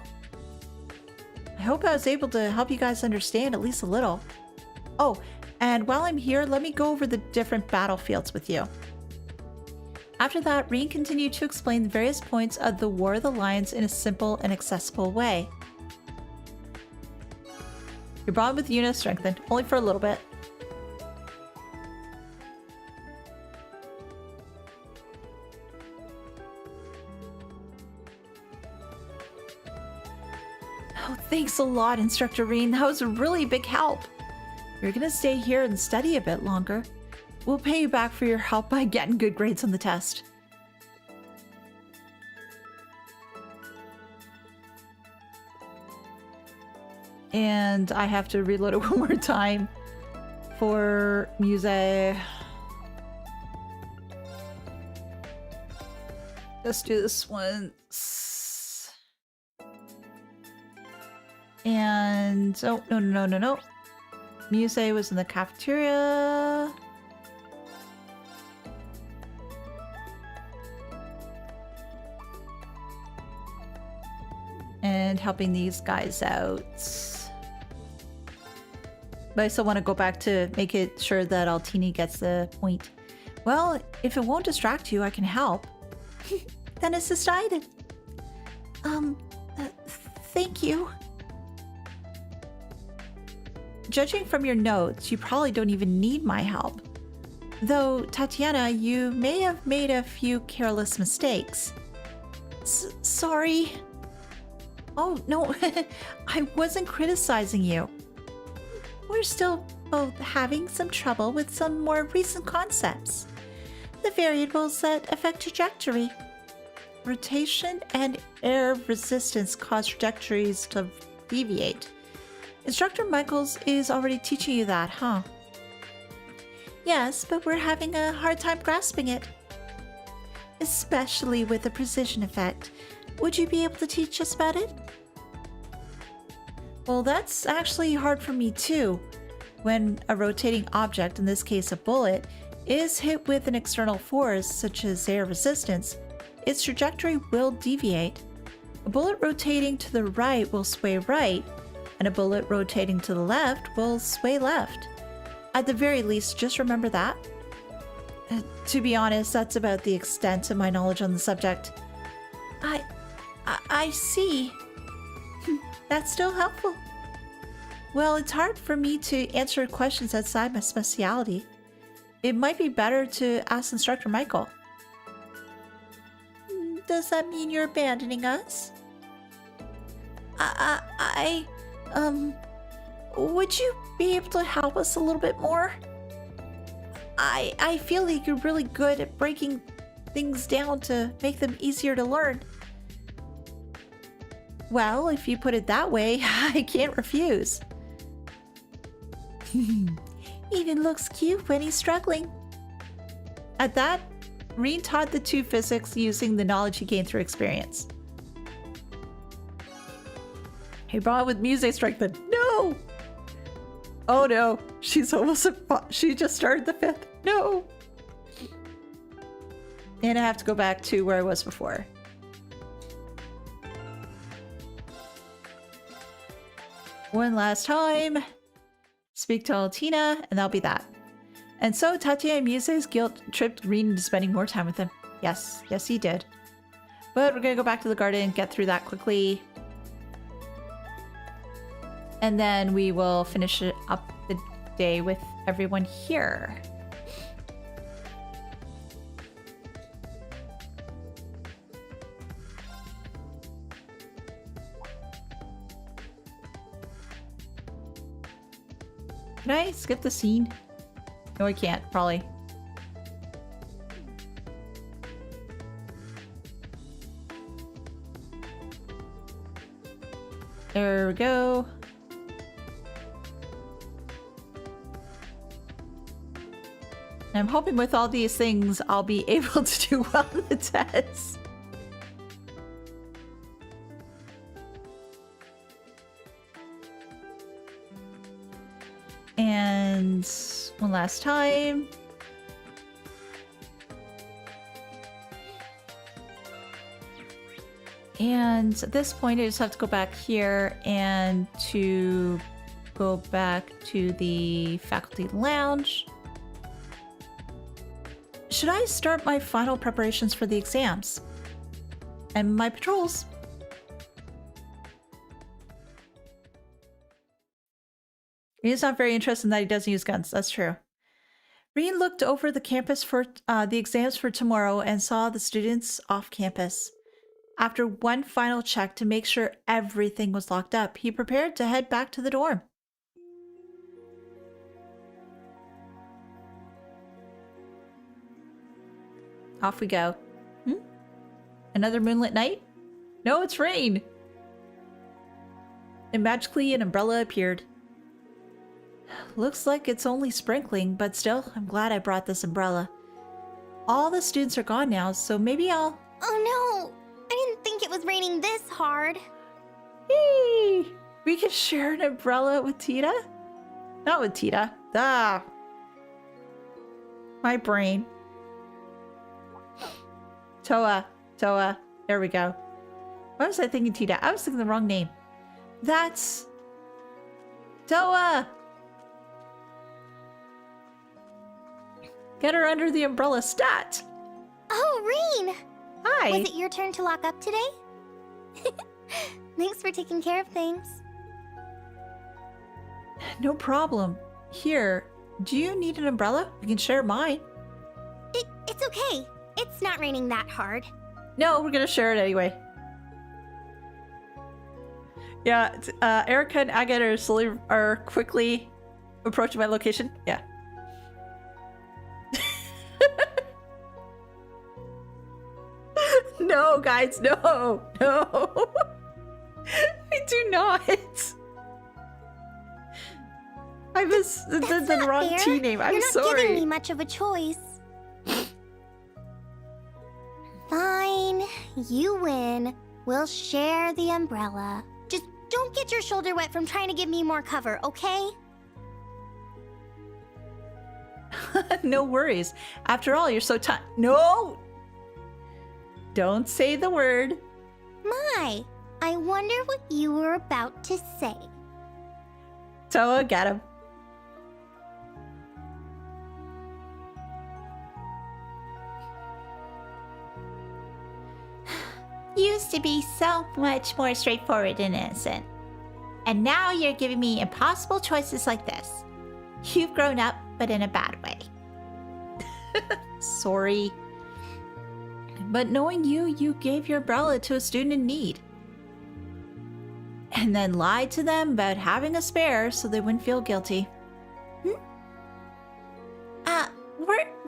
I hope I was able to help you guys understand at least a little. Oh, and while I'm here, let me go over the different battlefields with you. After that, Reen continued to explain the various points of the War of the Lions in a simple and accessible way. Your bond with Yuna strengthened, only for a little bit. Oh, thanks a lot, Instructor Reen. That was a really big help. You're gonna stay here and study a bit longer. We'll pay you back for your help by getting good grades on the test. And I have to reload it one more time for Muse. Let's do this once. And oh, no. Muse was in the cafeteria. And helping these guys out. But I still want to go back to make it sure that Altini gets the point. Well, if it won't distract you, I can help. Then it's decided. Thank you. Judging from your notes, you probably don't even need my help. Though, Tatiana, you may have made a few careless mistakes. Sorry. Oh, no, I wasn't criticizing you. We're still both having some trouble with some more recent concepts. The variables that affect trajectory. Rotation and air resistance cause trajectories to deviate. Instructor Michaels is already teaching you that, huh? Yes, but we're having a hard time grasping it. Especially with the precision effect. Would you be able to teach us about it? Well, that's actually hard for me too. When a rotating object, in this case a bullet, is hit with an external force such as air resistance, its trajectory will deviate. A bullet rotating to the right will sway right, and a bullet rotating to the left will sway left. At the very least, just remember that. To be honest, that's about the extent of my knowledge on the subject. I see. That's still helpful. Well, it's hard for me to answer questions outside my specialty. It might be better to ask Instructor Michael. Does that mean you're abandoning us? Would you be able to help us a little bit more? I feel like you're really good at breaking things down to make them easier to learn. Well, if you put it that way, I can't refuse. Even looks cute when he's struggling. At that, Reen taught the two physics using the knowledge he gained through experience. He brought with music strengthened. No! Oh no, she just started the 5th. No! And I have to go back to where I was before. One last time. Speak to Altina, and that'll be that. And so Tatiana Muse's guilt tripped Reen into spending more time with him. Yes, he did. But we're gonna go back to the garden and get through that quickly. And then we will finish up the day with everyone here. Can I skip the scene? No, I can't, probably. There we go. I'm hoping with all these things, I'll be able to do well in the test. And one last time. And at this point, I just have to go back here and to go back to the faculty lounge. Should I start my final preparations for the exams? And my patrols? He's not very interested in that he doesn't use guns. That's true. Reen looked over the campus for the exams for tomorrow and saw the students off campus. After one final check to make sure everything was locked up, he prepared to head back to the dorm. Off we go. Another moonlit night? No, it's rain! And magically an umbrella appeared. Looks like it's only sprinkling, but still, I'm glad I brought this umbrella. All the students are gone now, so maybe I'll... Oh no! I didn't think it was raining this hard. Hey! We can share an umbrella with Tita? Not with Tita. Ah! My brain. Toa. There we go. Why was I thinking Tita? I was thinking the wrong name. That's... Toa! Get her under the umbrella stat! Oh, Reen! Hi! Was it your turn to lock up today? Thanks for taking care of things. No problem. Here, do you need an umbrella? We can share mine. It's okay. It's not raining that hard. No, we're gonna share it anyway. Yeah, Erica and Agate are quickly approaching my location. Yeah. No, guys, no. I do not. I missed the wrong fair. T name. I'm You're not sorry. giving me much of a choice. Fine, you win. We'll share the umbrella. Just don't get your shoulder wet from trying to give me more cover, okay? No worries. After all, you're so tired. No! Don't say the word. My, I wonder what you were about to say. Toa, get him. Used to be so much more straightforward and innocent. And now you're giving me impossible choices like this. You've grown up, but in a bad way. Sorry. But knowing you gave your umbrella to a student in need. And then lied to them about having a spare so they wouldn't feel guilty. Were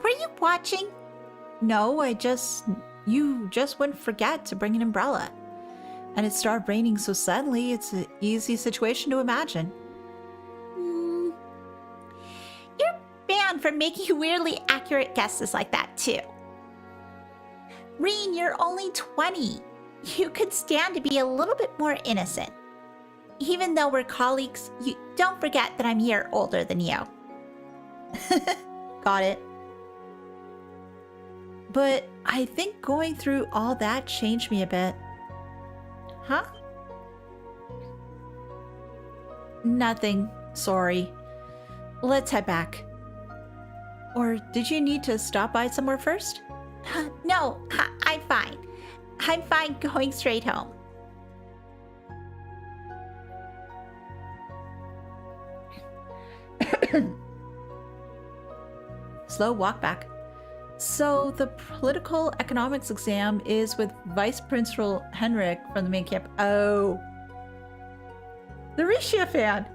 you watching? No, you just wouldn't forget to bring an umbrella. And it started raining so suddenly, it's an easy situation to imagine. You're banned from making weirdly accurate guesses like that, too. Reen, you're only 20. You could stand to be a little bit more innocent. Even though we're colleagues, you don't forget that I'm a year older than you. Got it. But I think going through all that changed me a bit. Huh? Nothing. Sorry. Let's head back. Or did you need to stop by somewhere first? No, I'm fine. I'm fine going straight home. Slow walk back. So the political economics exam is with Vice Principal Henrik from the main camp. Oh. The Rishia fan.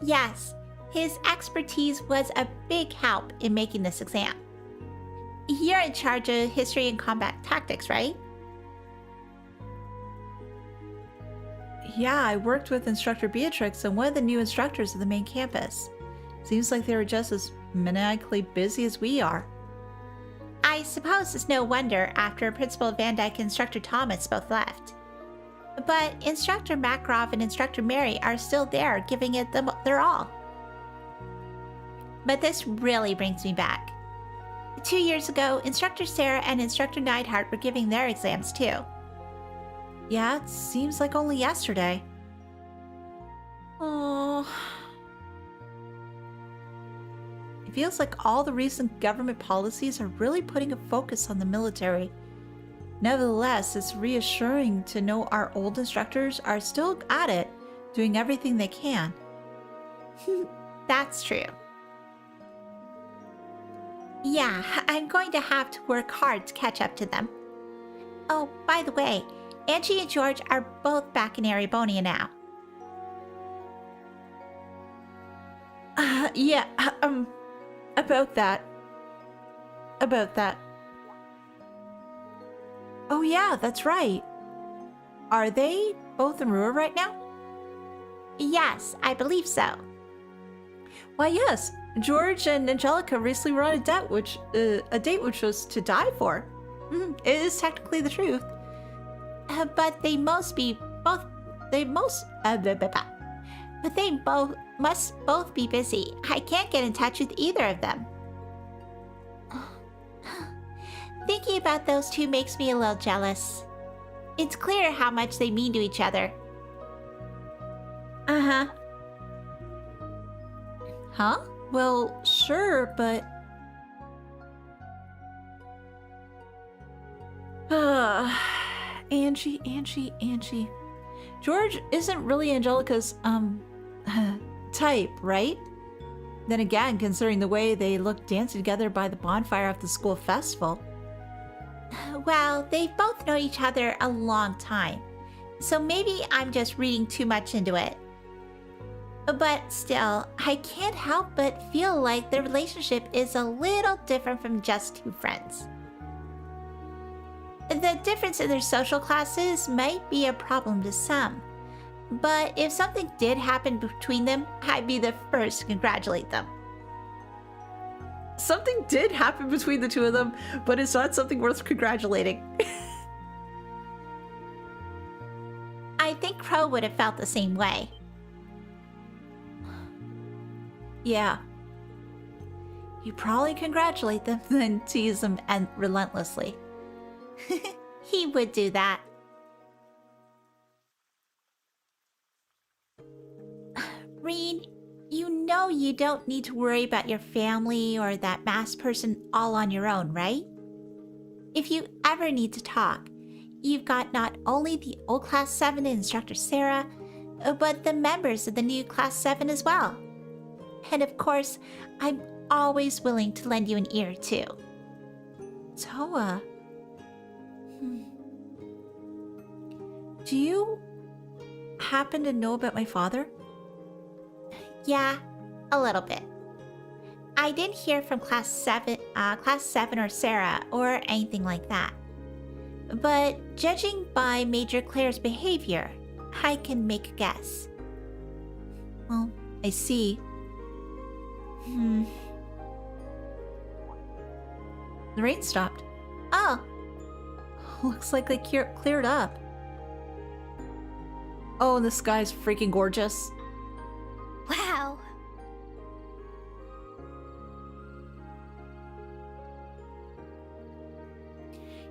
Yes, his expertise was a big help in making this exam. You're in charge of history and combat tactics, right? Yeah, I worked with instructor Beatrix and one of the new instructors of the main campus. Seems like they were just as maniacally busy as we are. I suppose it's no wonder after Principal Van Dyke and Instructor Thomas both left. But Instructor Makarov and Instructor Mary are still there, giving it their all. But this really brings me back. 2 years ago, Instructor Sarah and Instructor Neidhart were giving their exams too. Yeah, it seems like only yesterday. Oh. It feels like all the recent government policies are really putting a focus on the military. Nevertheless, it's reassuring to know our old instructors are still at it, doing everything they can. That's true. Yeah, I'm going to have to work hard to catch up to them. Oh, by the way, Angie and George are both back in Erebonia now. Yeah, about that. Oh yeah, that's right. Are they both in Rua right now? Yes, I believe so. Why yes, George and Angelica recently were on a date which was to die for. It is technically the truth. But they must both be busy. I can't get in touch with either of them. Thinking about those two makes me a little jealous. It's clear how much they mean to each other. Uh-huh. Huh? Well, sure, but... Angie. George isn't really Angelica's, type, right? Then again, considering the way they looked dancing together by the bonfire at the school festival. Well, they've both known each other a long time, so maybe I'm just reading too much into it. But still, I can't help but feel like their relationship is a little different from just two friends. The difference in their social classes might be a problem to some, but if something did happen between them, I'd be the first to congratulate them. Something did happen between the two of them, but it's not something worth congratulating. I think Crow would have felt the same way. Yeah. You probably congratulate them, then tease them and relentlessly. He would do that. Reen, you know you don't need to worry about your family or that masked person all on your own, right? If you ever need to talk, you've got not only the old Class 7 Instructor Sarah, but the members of the new Class 7 as well. And of course, I'm always willing to lend you an ear too. Toa. Do you happen to know about my father? Yeah, a little bit. I didn't hear from Class 7 or Sarah or anything like that. But judging by Major Claire's behavior, I can make a guess. Well, I see. The rain stopped. Oh. Looks like they cleared up. Oh, and the sky's freaking gorgeous. Wow.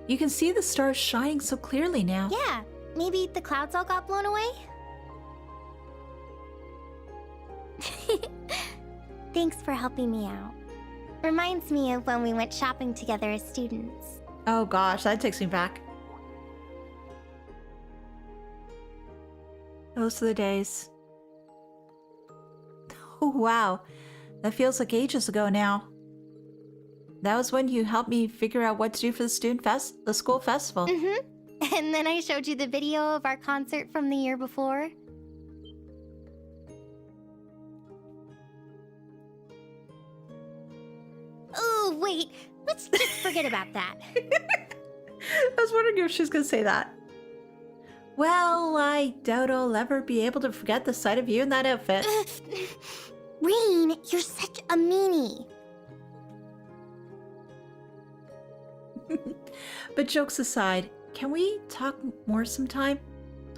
You can see the stars shining so clearly now. Yeah, maybe the clouds all got blown away? Thanks for helping me out. Reminds me of when we went shopping together as students. Oh gosh, that takes me back. Those are the days. Oh wow, that feels like ages ago now. That was when you helped me figure out what to do for the school festival. And then I showed you the video of our concert from the year before. Oh, wait, let's just forget about that. I was wondering if she's gonna say that. Well, I doubt I'll ever be able to forget the sight of you in that outfit. Reen, you're such a meanie. But jokes aside, can we talk more sometime?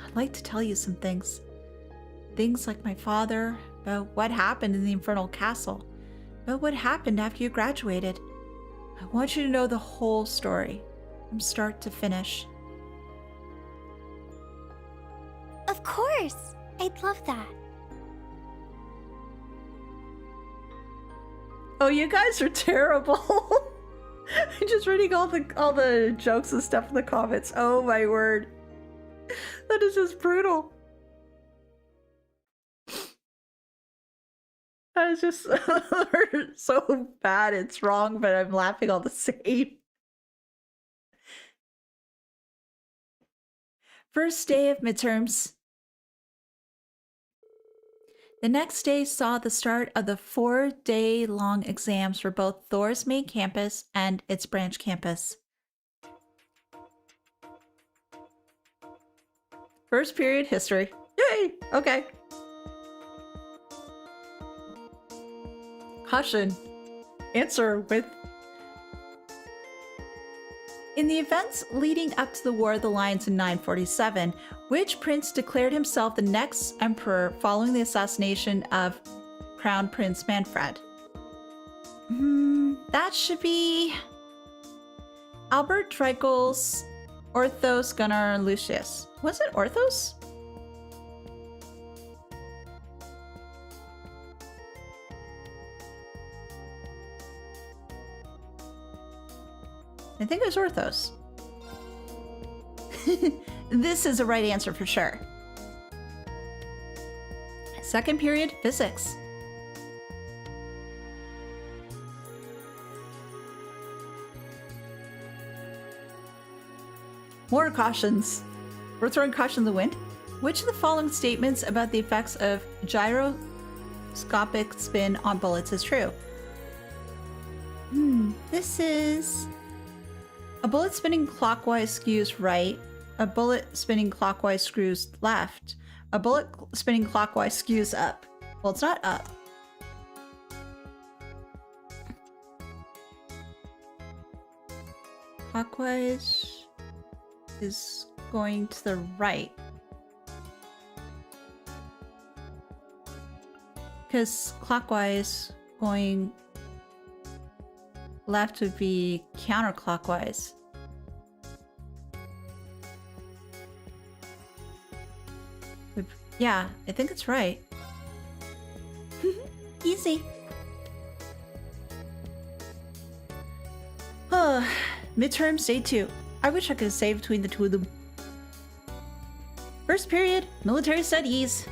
I'd like to tell you some things. Things like my father, about what happened in the Infernal Castle, about what happened after you graduated. I want you to know the whole story, from start to finish. Of course! I'd love that. Oh, you guys are terrible. I'm just reading all the jokes and stuff in the comments. Oh my word. That is just brutal. That is just so bad. It's wrong, but I'm laughing all the same. First day of midterms. The next day saw the start of the 4-day-long exams for both Thor's main campus and its branch campus. First period, history. Yay! Okay. Caution. Answer with... In the events leading up to the War of the Lions in 947, which prince declared himself the next emperor following the assassination of Crown Prince Manfred? That should be... Albert Dreichel's Orthos Gunnar Lucius. Was it Orthos? I think it was Orthos. This is the right answer for sure. Second period, physics. More cautions. We're throwing caution to the wind. Which of the following statements about the effects of gyroscopic spin on bullets is true? This is... A bullet spinning clockwise skews right. A bullet spinning clockwise skews left. A bullet spinning clockwise skews up. Well, it's not up. Clockwise is going to the right. Because clockwise going left would be counterclockwise. Yeah, I think it's right. Easy. Midterms, day 2. I wish I could have saved between the two of them. First period, military studies.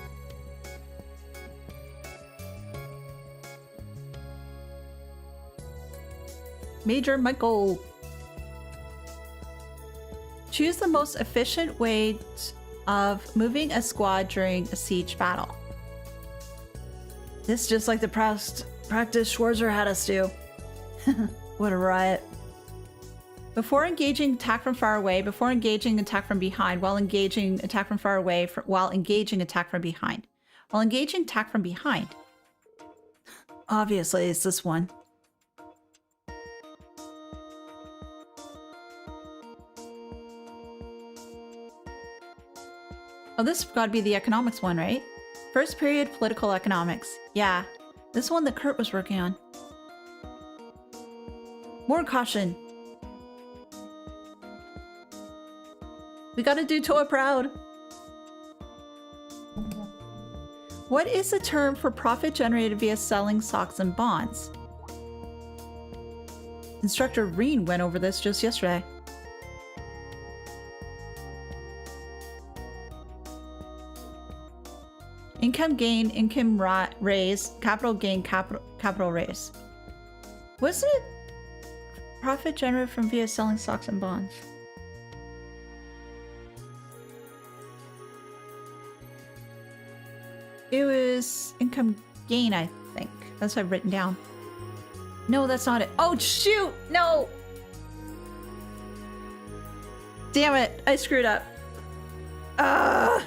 Major Michael. Choose the most efficient way of moving a squad during a siege battle. This is just like the practice Schwarzer had us do. What a riot. Before engaging attack from far away, before engaging attack from behind, while engaging attack from far away, while engaging attack from behind. While engaging attack from behind. Obviously, it's this one. Oh, this has got to be the economics one, right? First period, political economics. Yeah, this one that Kurt was working on. More caution. We gotta do Toa proud. What is the term for profit generated via selling stocks and bonds? Instructor Reen went over this just yesterday. Income gain, income raise, capital gain, capital raise. Was it profit generated from via selling stocks and bonds? It was income gain, I think. That's what I've written down. No, that's not it. Oh, shoot! No! Damn it! I screwed up. Oh,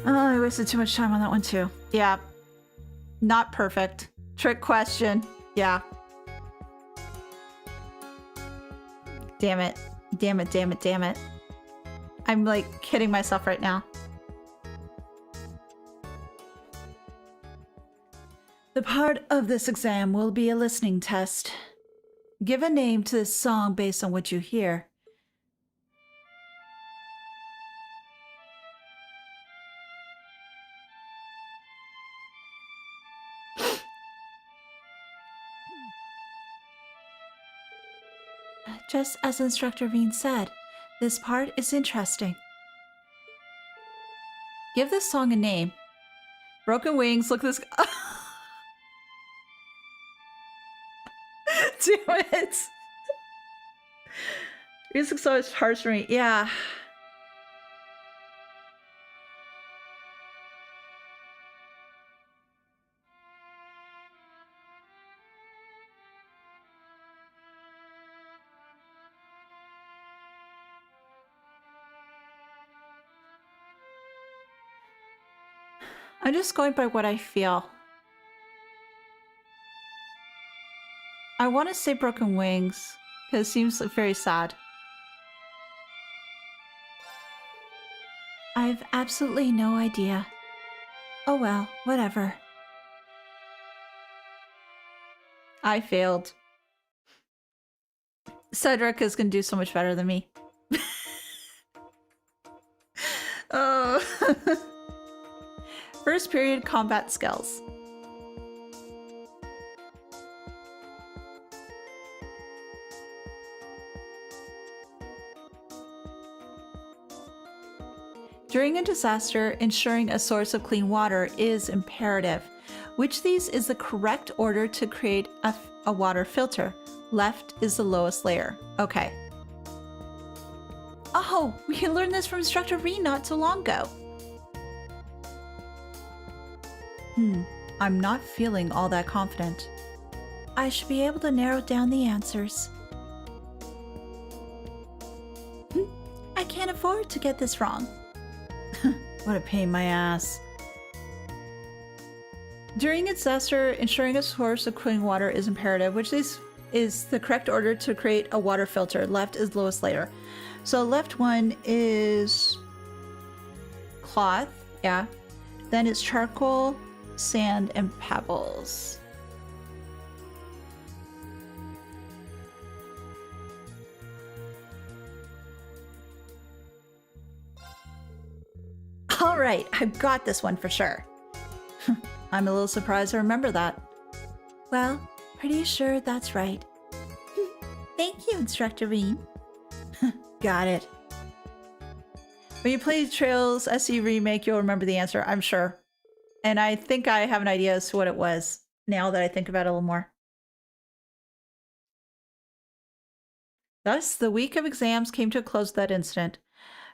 I wasted too much time on that one too. Yeah. Not perfect. Trick question. Yeah. Damn it. Damn it, damn it, damn it. I'm like kidding myself right now. The part of this exam will be a listening test. Give a name to this song based on what you hear. Just as Instructor Veen said, this part is interesting. Give this song a name. Broken Wings, look this. Damn it. Music's always hard for me. Yeah. I'm just going by what I feel. I want to say Broken Wings, because it seems very sad. I have absolutely no idea. Oh well, whatever. I failed. Cedric is going to do so much better than me. Oh. First period combat skills. During a disaster, ensuring a source of clean water is imperative. Which of these is the correct order to create a water filter? Left is the lowest layer. Okay. Oh, we learned this from Instructor Veen not so long ago. I'm not feeling all that confident. I should be able to narrow down the answers. I can't afford to get this wrong. What a pain in my ass. During a disaster, ensuring a source of clean water is imperative, which is the correct order to create a water filter. Left is lowest layer. So left one is cloth, yeah. Then it's charcoal, sand, and pebbles. All right, I've got this one for sure. I'm a little surprised I remember that. Well, pretty sure that's right. Thank you, Instructor Veen. Got it. When you play Trails SE Remake, you'll remember the answer, I'm sure. And I think I have an idea as to what it was, now that I think about it a little more. Thus, the week of exams came to a close with that incident.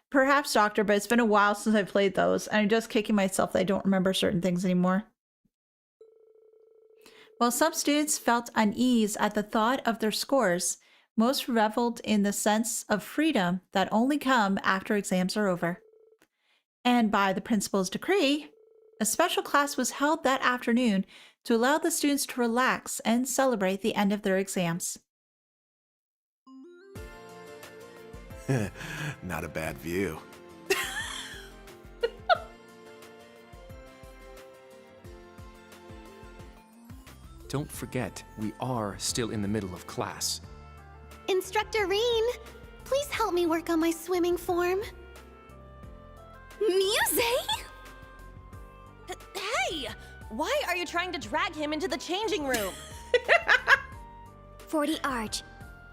Perhaps, Doctor, but it's been a while since I played those, and I'm just kicking myself that I don't remember certain things anymore. While some students felt unease at the thought of their scores, most reveled in the sense of freedom that only come after exams are over. And by the principal's decree, a special class was held that afternoon to allow the students to relax and celebrate the end of their exams. Not a bad view. Don't forget, we are still in the middle of class. Instructor Reen, please help me work on my swimming form. Muse? Hey! Why are you trying to drag him into the changing room? 40 Arch.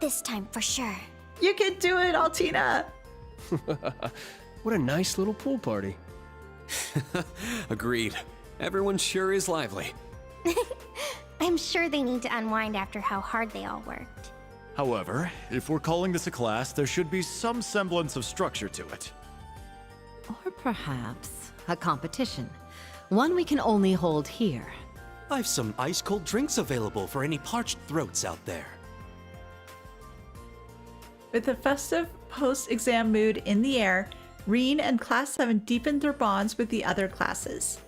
This time for sure. You can do it, Altina! What a nice little pool party. Agreed. Everyone sure is lively. I'm sure they need to unwind after how hard they all worked. However, if we're calling this a class, there should be some semblance of structure to it. Or perhaps a competition. One we can only hold here. I've some ice-cold drinks available for any parched throats out there. With a festive post-exam mood in the air, Reen and Class 7 deepened their bonds with the other classes.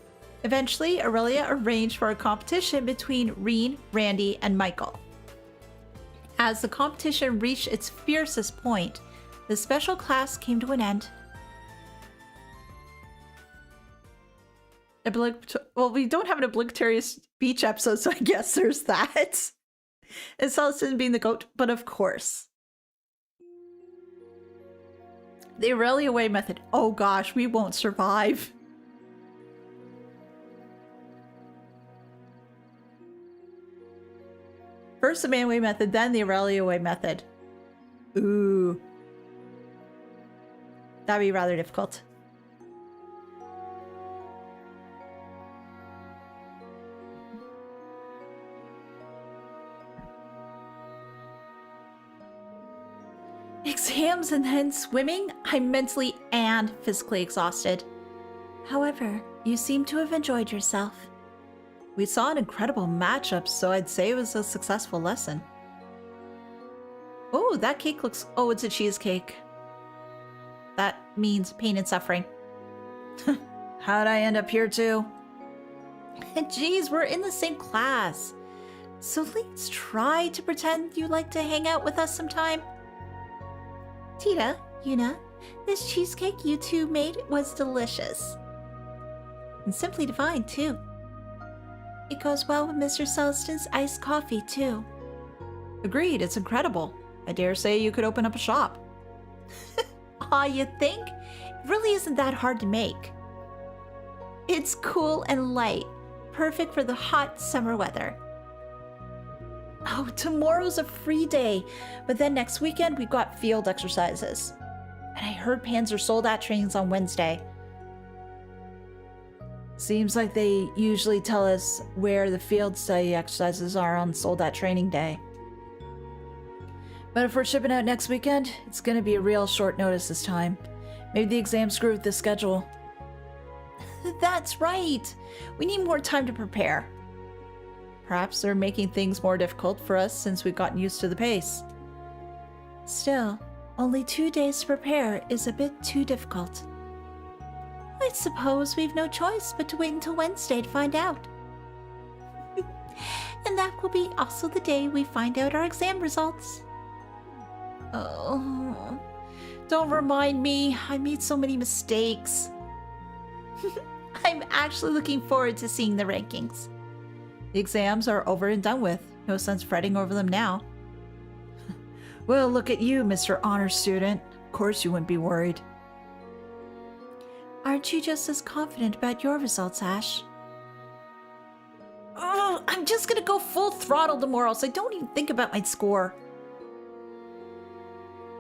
Eventually, Aurelia arranged for a competition between Reen, Randy, and Michael. As the competition reached its fiercest point, the special class came to an end. Well, we don't have an obligatory speech episode, so I guess there's that. And Celestin being the goat, but of course. The rally away method. Oh gosh, we won't survive. First the man-way method, then the rally away method. Ooh. That'd be rather difficult. Exams and then swimming? I'm mentally and physically exhausted. However, you seem to have enjoyed yourself. We saw an incredible matchup, so I'd say it was a successful lesson. Oh, that cake looks... Oh, it's a cheesecake. That means pain and suffering. How'd I end up here too? Geez, we're in the same class. So let's try to pretend you like to hang out with us sometime. Tita, Yuna, this cheesecake you two made was delicious. And simply divine, too. It goes well with Mr. Celestin's iced coffee, too. Agreed, it's incredible. I dare say you could open up a shop. Aw, you think? It really isn't that hard to make. It's cool and light, perfect for the hot summer weather. Oh, tomorrow's a free day, but then next weekend we've got field exercises. And I heard Panzer Soldat trainings on Wednesday. Seems like they usually tell us where the field study exercises are on Soldat training day. But if we're shipping out next weekend, it's gonna be a real short notice this time. Maybe the exam screwed with the schedule. That's right. We need more time to prepare. Perhaps they're making things more difficult for us since we've gotten used to the pace. Still, only 2 days to prepare is a bit too difficult. I suppose we've no choice but to wait until Wednesday to find out. And that will be also the day we find out our exam results. Oh, don't remind me. I made so many mistakes. I'm actually looking forward to seeing the rankings. The exams are over and done with. No sense fretting over them now. Well, look at you, Mr. Honor Student. Of course you wouldn't be worried. Aren't you just as confident about your results, Ash? Oh, I'm just gonna go full throttle tomorrow, so I don't even think about my score.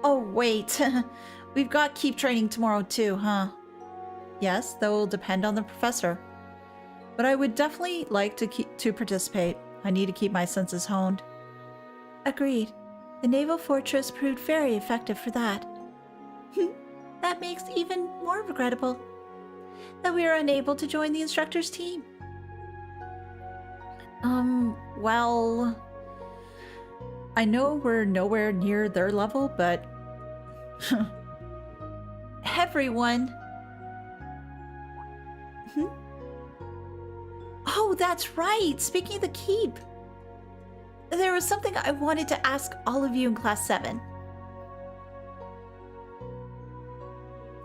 Oh, wait. We've got keep training tomorrow too, huh? Yes, that will depend on the professor. But I would definitely like to participate. I need to keep my senses honed. Agreed. The naval fortress proved very effective for that. That makes even more regrettable that we are unable to join the instructor's team. Well... I know we're nowhere near their level, but... Everyone... Oh, that's right! Speaking of the keep, there was something I wanted to ask all of you in Class 7.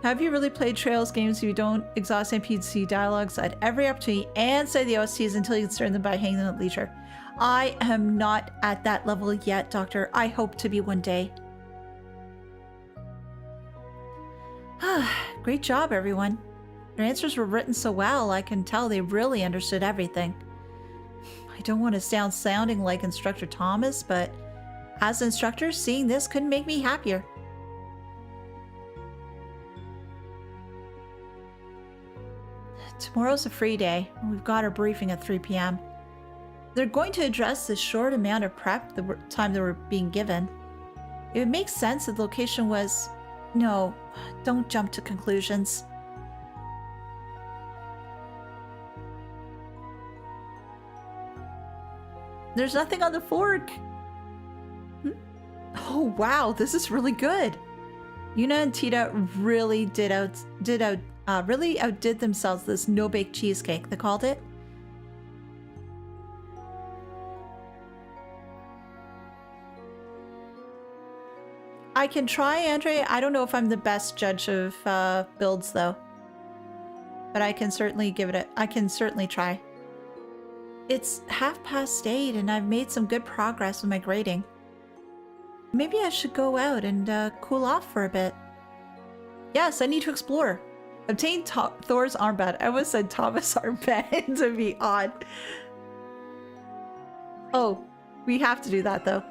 Have you really played Trails games if you don't exhaust NPC dialogues at every opportunity and study the OSTs until you can start them by hanging them at leisure? I am not at that level yet, Doctor. I hope to be one day. Great job, everyone. Their answers were written so well, I can tell they really understood everything. I don't want to sounding like Instructor Thomas, but as an instructor, seeing this couldn't make me happier. Tomorrow's a free day, and we've got our briefing at 3 p.m. They're going to address the short amount of prep, the time they were being given. It would make sense if the location was... No, don't jump to conclusions. There's nothing on the fork. Oh wow, this is really good. Yuna and Tita really outdid themselves this no-bake cheesecake, they called it. I can try, Andre. I don't know if I'm the best judge of builds, though. But I can certainly give it a... I can certainly try. It's 8:30 and I've made some good progress with my grading. Maybe I should go out and cool off for a bit. Yes, I need to explore. Obtain Thor's armband. I almost said Thomas' armband to be odd. Oh, we have to do that though.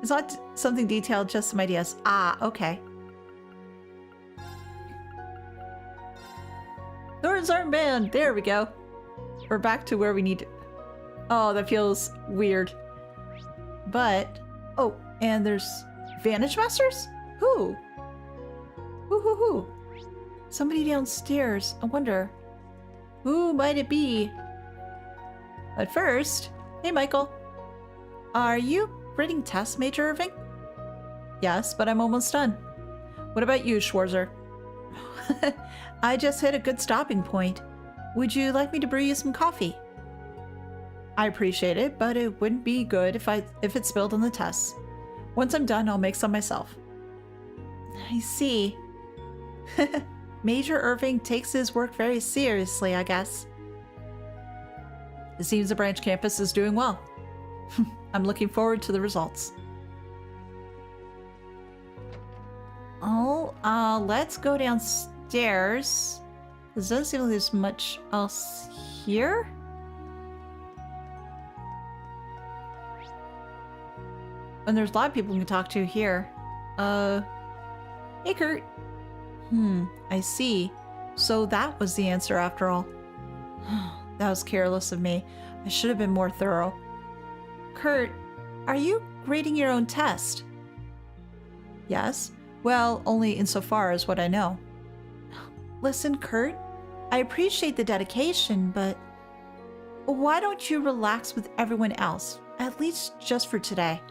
It's not something detailed, just some ideas. Ah, okay. Thor's armband! There we go. We're back to where we need to... Oh, that feels weird. But... Oh, and there's... Vantage Masters? Who? Who? Somebody downstairs. I wonder. Who might it be? But first... Hey, Michael. Are you grading tests, Major Irving? Yes, but I'm almost done. What about you, Schwarzer? I just hit a good stopping point. Would you like me to brew you some coffee? I appreciate it, but it wouldn't be good if it spilled on the tests. Once I'm done, I'll make some myself. I see. Major Irving takes his work very seriously, I guess. It seems the branch campus is doing well. I'm looking forward to the results. Oh, let's go downstairs. It doesn't seem like there's much else here. And there's a lot of people we can talk to here. Hey, Kurt. I see. So that was the answer after all. That was careless of me. I should have been more thorough. Kurt, are you grading your own test? Yes. Well, only insofar as what I know. Listen, Kurt, I appreciate the dedication, but why don't you relax with everyone else, at least just for today?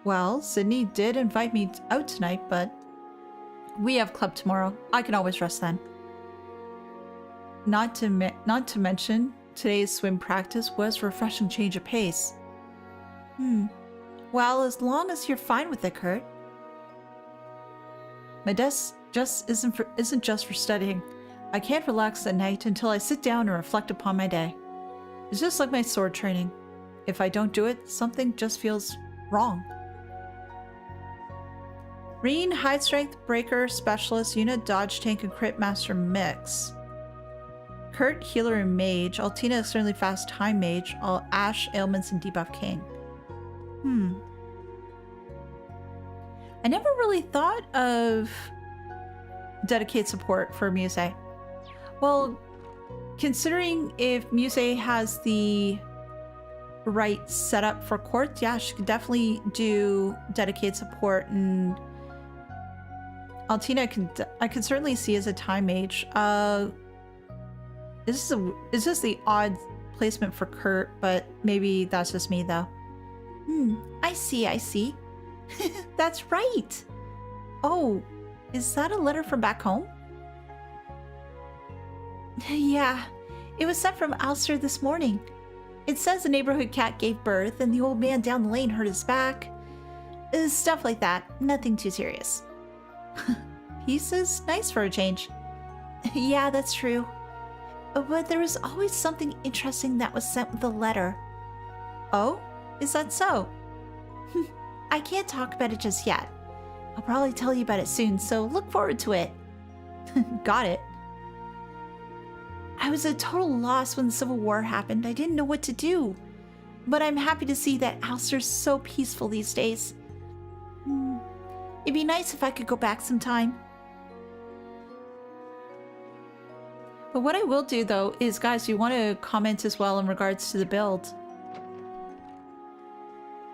Well, Sydney did invite me out tonight, but we have club tomorrow. I can always rest then. Not to mention, today's swim practice was a refreshing change of pace. Well, as long as you're fine with it, Kurt. My desk just isn't just for studying. I can't relax at night until I sit down and reflect upon my day. It's just like my sword training. If I don't do it, something just feels wrong. Reen, High Strength, Breaker, Specialist, Unit, Dodge, Tank, and Crit Master Mix. Kurt, Healer, and Mage. Altina, Extremely Fast, Time Mage. All Ash, Ailments, and Debuff King. I never really thought of dedicated support for Muse. Well, considering if Muse has the right setup for quartz, yeah, she could definitely do dedicated support, and Altina I could certainly see as a time mage. Is this the odd placement for Kurt, but maybe that's just me though. I see. That's right. Oh, is that a letter from back home? Yeah, it was sent from Alster this morning. It says the neighborhood cat gave birth and the old man down the lane hurt his back. Stuff like that. Nothing too serious. Peace is nice for a change. Yeah, that's true. But there was always something interesting that was sent with the letter. Oh? Is that so? I can't talk about it just yet. I'll probably tell you about it soon, so look forward to it. Got it. I was a total loss when the Civil War happened. I didn't know what to do. But I'm happy to see that Alster's so peaceful these days. It'd be nice if I could go back sometime. But what I will do, though, is, guys, you want to comment as well in regards to the build.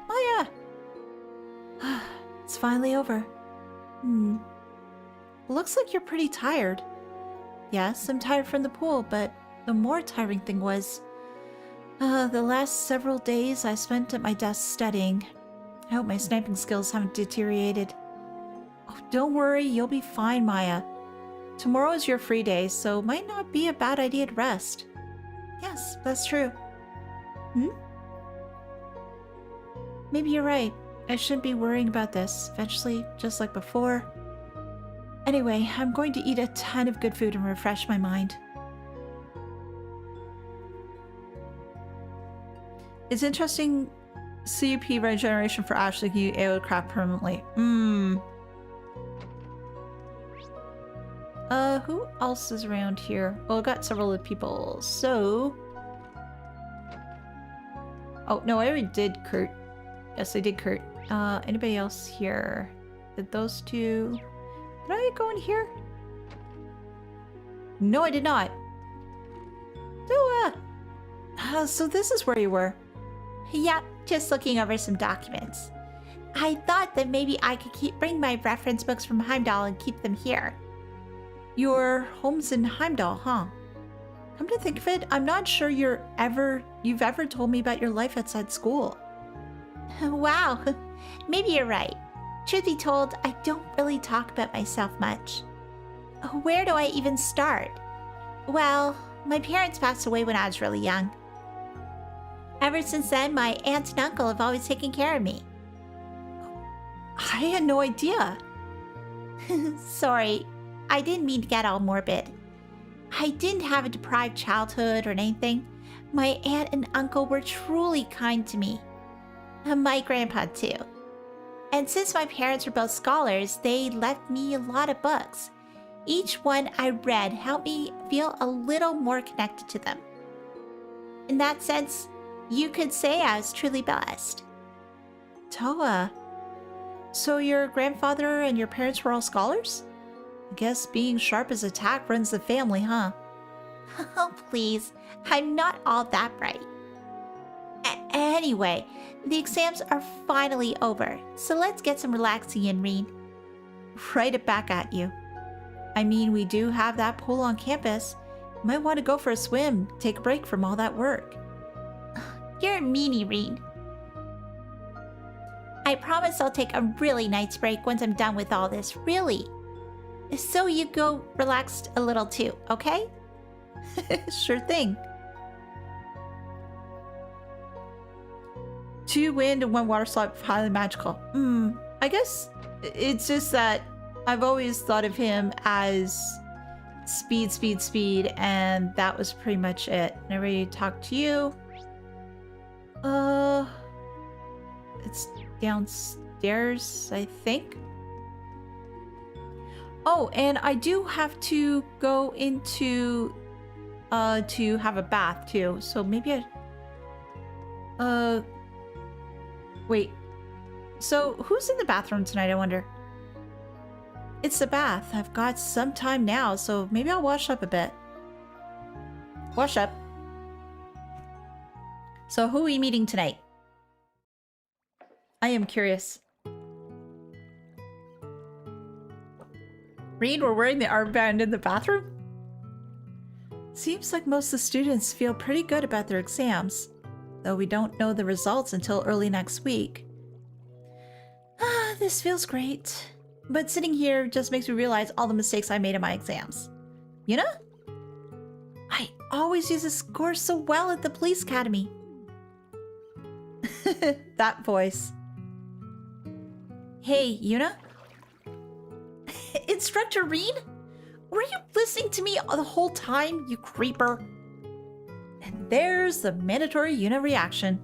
Oh, yeah. It's finally over. Looks like you're pretty tired. Yes, I'm tired from the pool, but the more tiring thing was... the last several days I spent at my desk studying. I hope my sniping skills haven't deteriorated. Oh, don't worry, you'll be fine, Maya. Tomorrow is your free day, so it might not be a bad idea to rest. Yes, that's true. Maybe you're right. I shouldn't be worrying about this. Eventually, just like before. Anyway, I'm going to eat a ton of good food and refresh my mind. It's interesting. CUP regeneration for Ashley, you able to craft permanently. Who else is around here? Well, I've got several of the people, so... Oh, no, I already did Kurt. Yes, I did Kurt. Anybody else here? Did those two... Did I go in here? No, I did not. So this is where you were. Yep, just looking over some documents. I thought that maybe I could bring my reference books from Heimdall and keep them here. Your home's in Heimdall, huh? Come to think of it, I'm not sure you've ever told me about your life outside school. Wow, maybe you're right. Truth be told, I don't really talk about myself much. Where do I even start? Well, my parents passed away when I was really young. Ever since then, my aunt and uncle have always taken care of me. I had no idea. Sorry, I didn't mean to get all morbid. I didn't have a deprived childhood or anything. My aunt and uncle were truly kind to me. My grandpa too. And since my parents were both scholars, they left me a lot of books. Each one I read helped me feel a little more connected to them. In that sense, you could say I was truly blessed. Toa. So your grandfather and your parents were all scholars? I guess being sharp as a tack runs the family, huh? Oh, please. I'm not all that bright. Anyway, the exams are finally over, so let's get some relaxing in, Reen. Right it back at you. I mean, we do have that pool on campus. You might want to go for a swim, take a break from all that work. You're a meanie, Reen. I promise I'll take a really nice break once I'm done with all this, really. So you go relaxed a little too, okay? Sure thing. 2 wind and 1 water slide, highly magical. I guess it's just that I've always thought of him as speed, and that was pretty much it. And I already talked to you. It's downstairs, I think. Oh, and I do have to go into to have a bath too. So maybe wait. So who's in the bathroom tonight, I wonder? It's the bath. I've got some time now, so maybe I'll wash up a bit. Wash up. So who are we meeting tonight? I am curious. Reed, we're wearing the armband in the bathroom? Seems like most of the students feel pretty good about their exams, though we don't know the results until early next week. This feels great. But sitting here just makes me realize all the mistakes I made in my exams. You know? I always used to score so well at the police academy. That voice. Hey, Yuna? Instructor Reed? Were you listening to me the whole time, you creeper? And there's the mandatory Yuna reaction.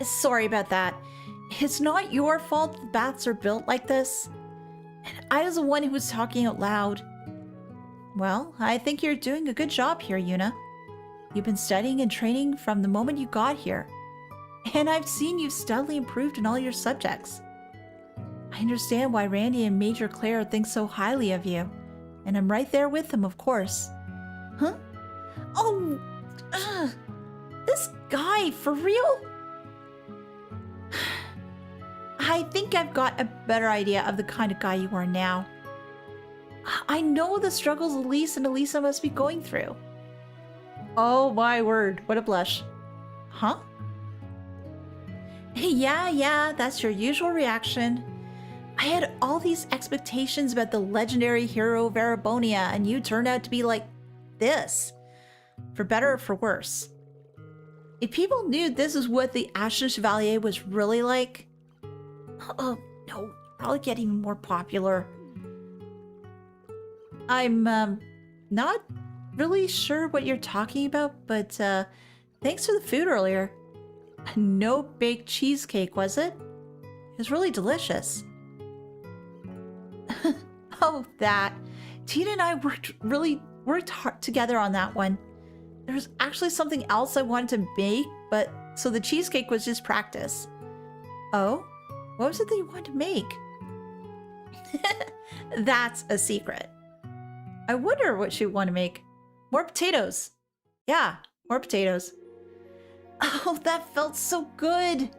Sorry about that. It's not your fault the baths are built like this. And I was the one who was talking out loud. Well, I think you're doing a good job here, Yuna. You've been studying and training from the moment you got here. And I've seen you've steadily improved in all your subjects. I understand why Randy and Major Claire think so highly of you. And I'm right there with them, of course. Huh? Oh! This guy, for real? I think I've got a better idea of the kind of guy you are now. I know the struggles Elise and Elisa must be going through. Oh my word, what a blush. Huh? Yeah, that's your usual reaction. I had all these expectations about the legendary hero Varabonia, and you turned out to be like this. For better or for worse. If people knew this is what the Ashen Chevalier was really like, oh no, probably get even more popular. I'm not really sure what you're talking about, but thanks for the food earlier. No baked cheesecake, was it? It was really delicious. Oh, that. Tina and I worked hard together on that one. There was actually something else I wanted to make, but so the cheesecake was just practice. Oh? What was it that you wanted to make? That's a secret. I wonder what she'd want to make. More potatoes. Yeah, more potatoes. Oh, that felt so good.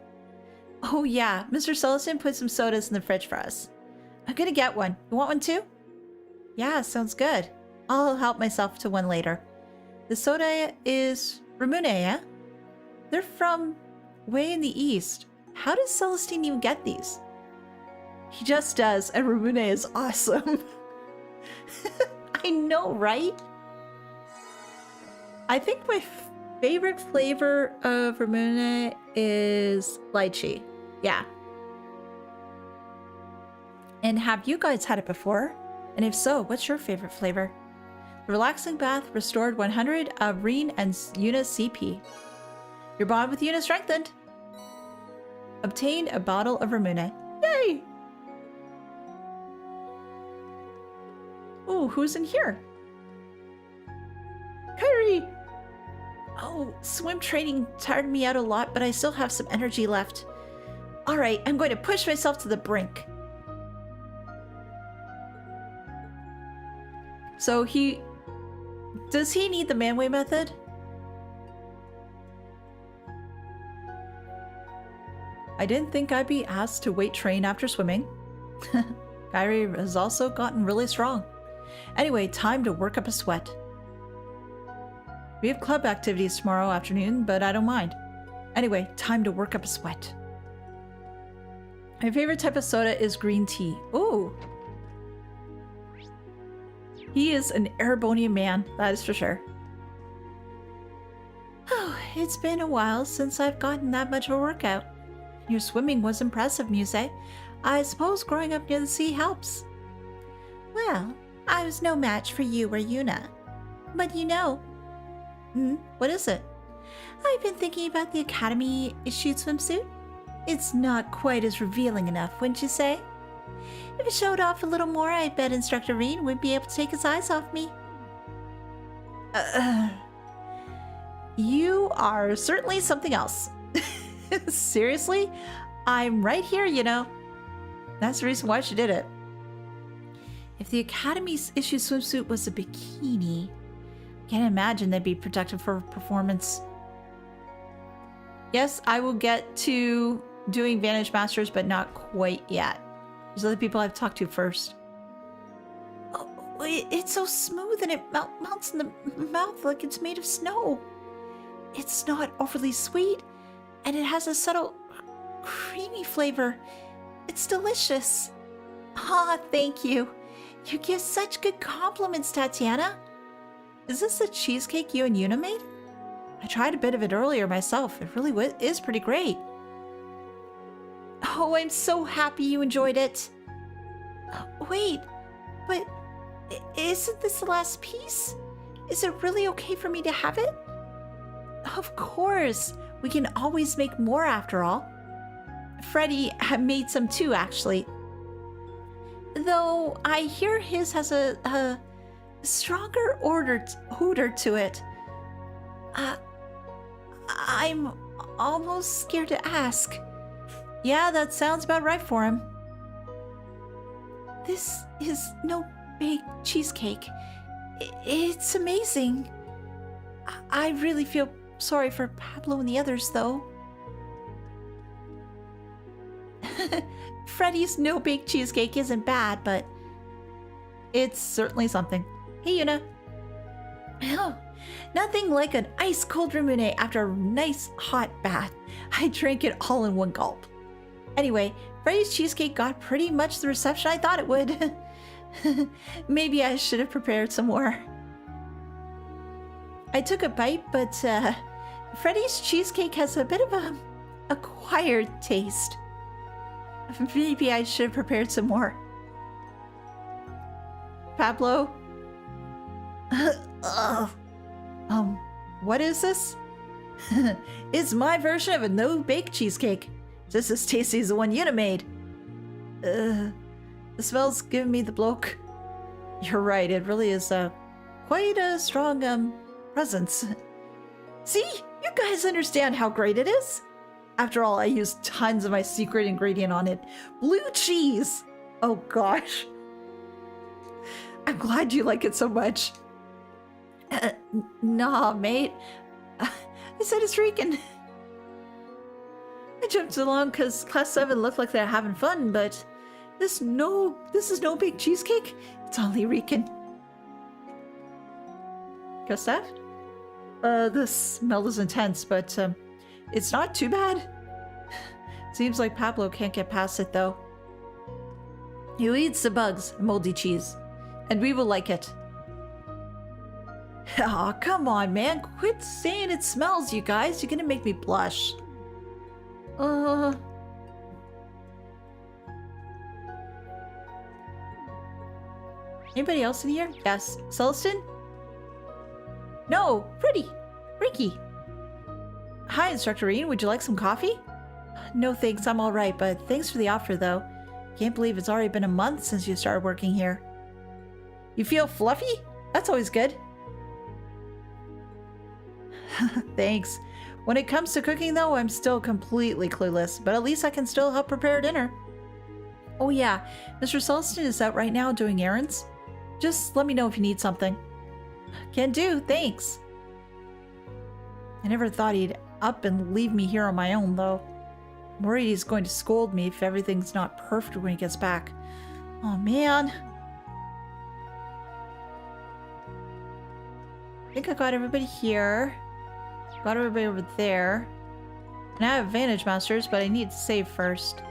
Oh yeah, Mr. Celestin put some sodas in the fridge for us. I'm gonna get one. You want one too? Yeah, sounds good. I'll help myself to one later. The soda is Ramune, yeah? They're from way in the east. How does Celestine even get these? He just does, and Ramune is awesome. I know, right? I think my favorite flavor of Ramune is lychee. Yeah. And have you guys had it before? And if so, what's your favorite flavor? The relaxing bath restored 100 of Reen and Yuna CP. Your bond with Yuna strengthened. Obtain a bottle of Ramune. Yay! Ooh, who's in here? Kyrie! Oh, swim training tired me out a lot, but I still have some energy left. Alright, I'm going to push myself to the brink. So does he need the manway method? I didn't think I'd be asked to weight train after swimming. Kyrie has also gotten really strong. Anyway, time to work up a sweat. We have club activities tomorrow afternoon, but I don't mind. Anyway, time to work up a sweat. My favorite type of soda is green tea. Ooh. He is an Erebonian man, that is for sure. Oh, it's been a while since I've gotten that much of a workout. Your swimming was impressive, Muse. I suppose growing up near the sea helps. Well, I was no match for you or Yuna. But you know... what is it? I've been thinking about the Academy issued swimsuit. It's not quite as revealing enough, wouldn't you say? If it showed off a little more, I bet Instructor Reen would be able to take his eyes off me. You are certainly something else. Seriously? I'm right here, you know. That's the reason why she did it. If the Academy's issued swimsuit was a bikini, can't imagine they'd be protected for performance. Yes, I will get to doing Vantage Masters, but not quite yet. There's other people I've talked to first. Oh, it's so smooth and it melts in the mouth like it's made of snow. It's not overly sweet, and it has a subtle, creamy flavor. It's delicious. Ah, thank you. You give such good compliments, Tatiana. Is this the cheesecake you and Yuna made? I tried a bit of it earlier myself. It really is pretty great. Oh, I'm so happy you enjoyed it. Wait, but isn't this the last piece? Is it really okay for me to have it? Of course. We can always make more after all. Freddy had made some too, actually. Though I hear his has a stronger odor to it. I'm almost scared to ask. Yeah, that sounds about right for him. This is no baked cheesecake. It's amazing. I really feel sorry for Pablo and the others, though. Freddy's no baked cheesecake isn't bad, but it's certainly something. Hey, Yuna. Oh, nothing like an ice-cold Ramune after a nice hot bath. I drank it all in one gulp. Anyway, Freddy's cheesecake got pretty much the reception I thought it would. Maybe I should have prepared some more. I took a bite, but Freddy's cheesecake has a bit of a acquired taste. Maybe I should have prepared some more. Pablo? What is this? It's my version of a no-bake cheesecake. Just as tasty as the one you'd made. The smell's giving me the bloke. You're right, it really is quite a strong presence. See? You guys understand how great it is? After all, I used tons of my secret ingredient on it. Blue cheese! Oh gosh. I'm glad you like it so much. Nah, mate. I said it's reeking. I jumped along because Class 7 looked like they're having fun, but this is no big cheesecake. It's only reeking. Gustav? The smell is intense, but it's not too bad. Seems like Pablo can't get past it, though. He eats the bugs, moldy cheese, and we will like it. Aw, come on, man. Quit saying it smells, you guys. You're gonna make me blush. Anybody else in here? Yes. Celestin? No, Freddy. Ricky. Hi, Instructor Ian. Would you like some coffee? No thanks, I'm alright, but thanks for the offer, though. Can't believe it's already been a month since you started working here. You feel fluffy? That's always good. Thanks. When it comes to cooking, though, I'm still completely clueless, but at least I can still help prepare dinner. Oh yeah, Mr. Celestin is out right now doing errands. Just let me know if you need something. Can do, thanks. I never thought he'd up and leave me here on my own, though. I'm worried he's going to scold me if everything's not perfect when he gets back. Oh man. I think I got everybody here. Got everybody over there. And I have Vantage Masters, but I need to save first.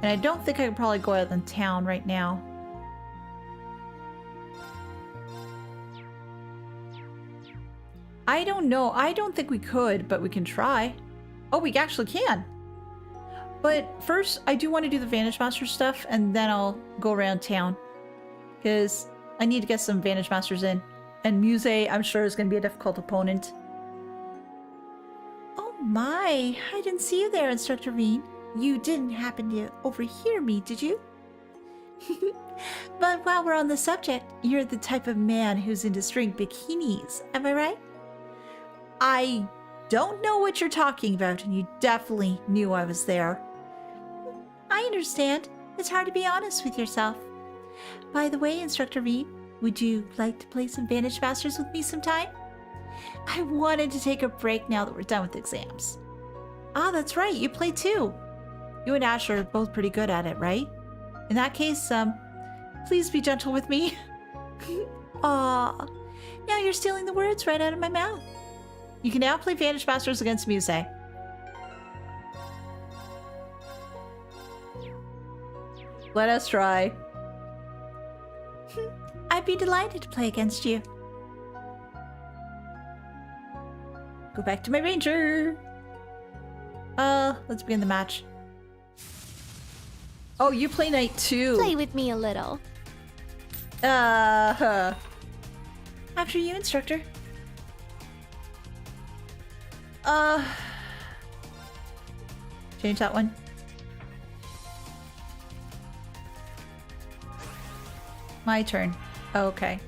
And I don't think I can probably go out in town right now. I don't know. I don't think we could, but we can try. Oh, we actually can. But first, I do want to do the Vantage Master stuff, and then I'll go around town. Because I need to get some Vantage Masters in. And Muse, I'm sure, is going to be a difficult opponent. Oh my, I didn't see you there, Instructor Veen. You didn't happen to overhear me, did you? But while we're on the subject, you're the type of man who's into string bikinis, am I right? I don't know what you're talking about, and you definitely knew I was there. I understand. It's hard to be honest with yourself. By the way, Instructor Reed, would you like to play some Vantage Masters with me sometime? I wanted to take a break now that we're done with exams. Ah, that's right, you play too. You and Ash are both pretty good at it, right? In that case, please be gentle with me. Aw, now you're stealing the words right out of my mouth. You can now play Vantage Masters against Muse. Let us try. I'd be delighted to play against you. Go back to my ranger. Let's begin the match. Oh, you play knight too. Play with me a little. After you, instructor. Change that one. My turn. Okay.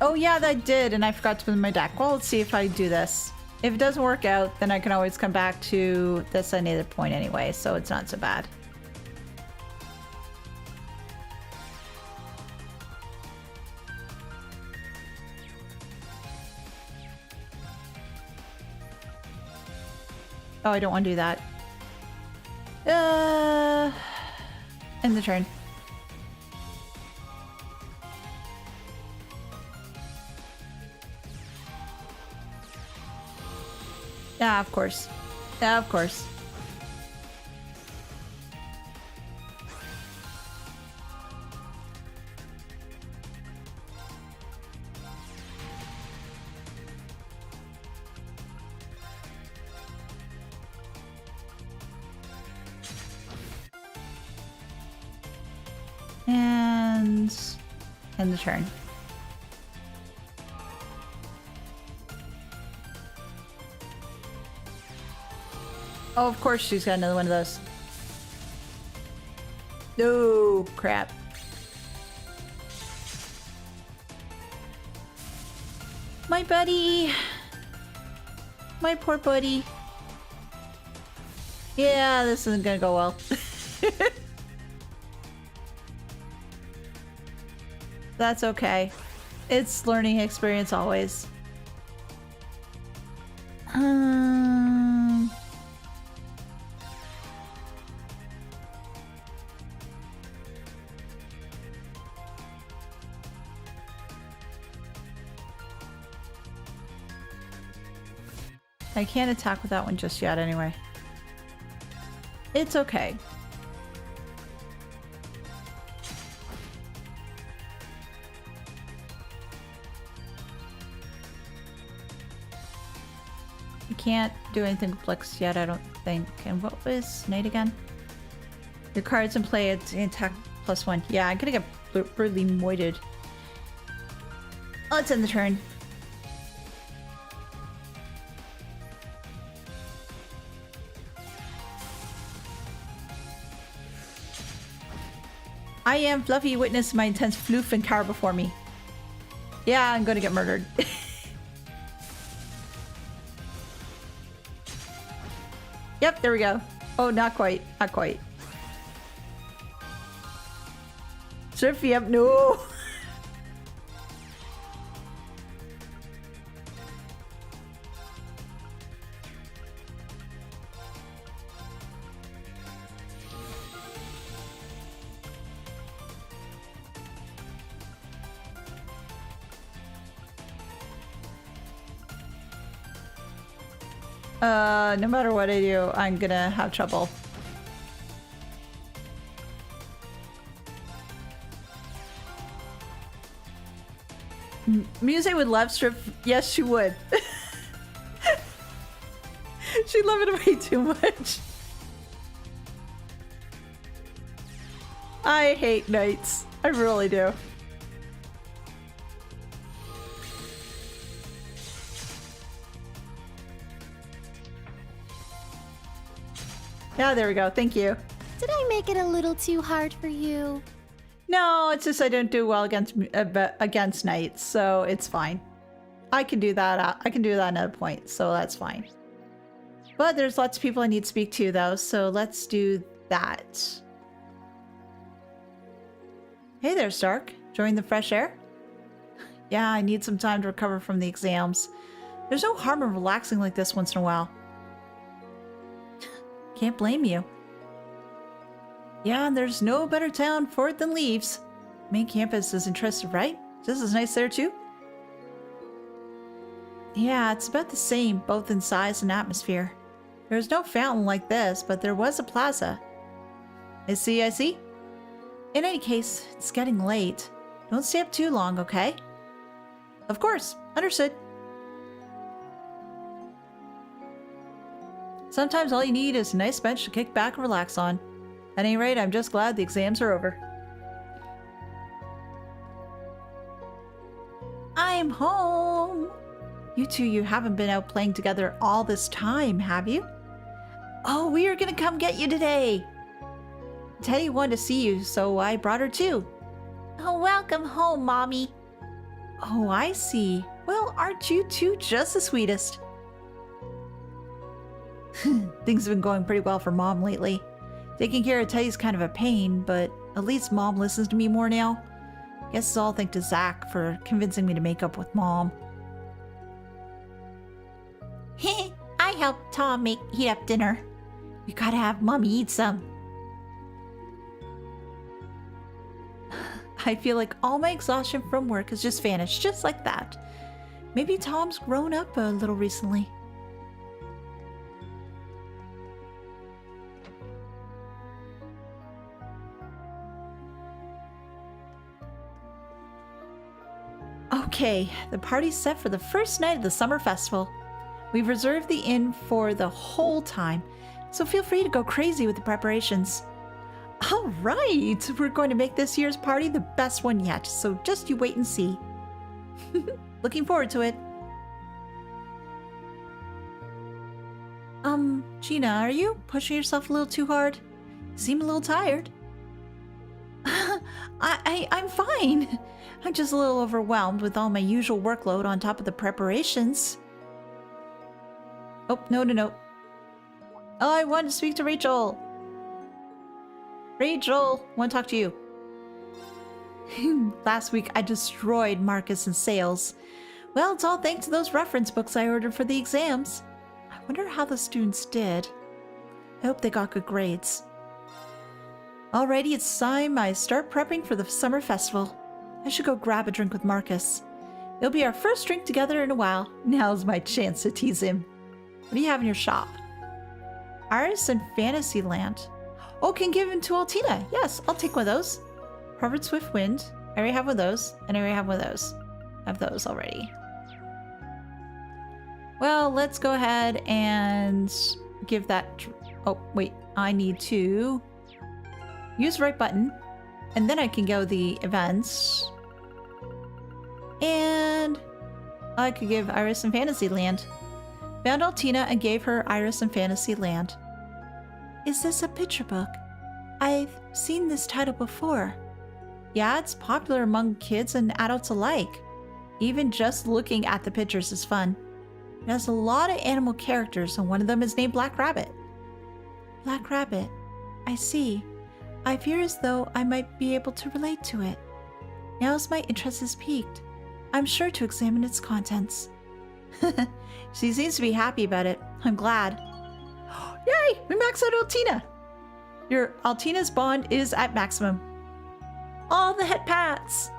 Oh yeah, that did, and I forgot to put in my deck. Well, let's see if I do this. If it doesn't work out, then I can always come back to this at another point anyway, so it's not so bad. Oh, I don't want to do that. End the turn. Yeah, of course. Yeah, of course. And end the turn. Oh, of course she's got another one of those. Oh, crap. My buddy. My poor buddy. Yeah, this isn't gonna go well. That's okay. It's learning experience always. I can't attack with that one just yet anyway. It's okay. You can't do anything with Blix yet, I don't think. And what was Night again? Your cards in play attack +1. Yeah, I'm gonna get brutally moited. Let's end the turn. I am Fluffy, witness my intense floof and cower before me. Yeah, I'm gonna get murdered. Yep, there we go. Oh, not quite. Not quite. Surf, yep, no. No matter what I do, I'm gonna have trouble. Muse would love strip. Yes, she would. She'd love it way too much. I hate knights. I really do. Yeah, there we go. Thank you. Did I make it a little too hard for you? No, it's just I don't do well against knights, so it's fine. I can do that. I can do that at another point, so that's fine. But there's lots of people I need to speak to, though, so let's do that. Hey there, Stark. Enjoying the fresh air? Yeah, I need some time to recover from the exams. There's no harm in relaxing like this once in a while. Can't blame you. Yeah, and there's no better town for it than Leaves. Main campus is interested, right? This is nice there too. Yeah, it's about the same, both in size and atmosphere. There's no fountain like this, but there was a plaza. I see, I see. In any case, it's getting late. Don't stay up too long, okay? Of course, understood. Sometimes all you need is a nice bench to kick back and relax on. At any rate, I'm just glad the exams are over. I'm home! You two, you haven't been out playing together all this time, have you? Oh, we are gonna come get you today! Teddy wanted to see you, so I brought her too. Oh, welcome home, Mommy. Oh, I see. Well, aren't you two just the sweetest? Things have been going pretty well for Mom lately. Taking care of Teddy's kind of a pain, but at least Mom listens to me more now. Guess it's all thanks to Zach for convincing me to make up with Mom. I help Tom heat up dinner. We gotta have Mommy eat some. I feel like all my exhaustion from work has just vanished, just like that. Maybe Tom's grown up a little recently. Okay, the party's set for the first night of the summer festival. We've reserved the inn for the whole time, so feel free to go crazy with the preparations. All right, we're going to make this year's party the best one yet, so just you wait and see. Looking forward to it. Gina, are you pushing yourself a little too hard? You seem a little tired. I'm fine. I'm just a little overwhelmed with all my usual workload on top of the preparations. Oh, no. Oh, I want to speak to Rachel. Rachel, want to talk to you. Last week, I destroyed Marcus in sales. Well, it's all thanks to those reference books I ordered for the exams. I wonder how the students did. I hope they got good grades. Alrighty, it's time I start prepping for the summer festival. I should go grab a drink with Marcus. It'll be our first drink together in a while. Now's my chance to tease him. What do you have in your shop? Iris and Fantasyland. Oh, can give him to Altina. Yes, I'll take one of those. Harvard Swift Wind. I already have one of those, and I already have one of those. I have those already. Well, let's go ahead and give that... Oh, wait. I need to use the right button, and then I can go the events. And I could give Iris and Fantasyland. Found Altina and gave her Iris and Fantasyland. Is this a picture book? I've seen this title before. Yeah, it's popular among kids and adults alike. Even just looking at the pictures is fun. It has a lot of animal characters, and one of them is named Black Rabbit. Black Rabbit. I see. I fear as though I might be able to relate to it. Now as my interest is piqued, I'm sure to examine its contents. She seems to be happy about it. I'm glad. Yay! We maxed out Altina! Your Altina's bond is at maximum. All the head pats!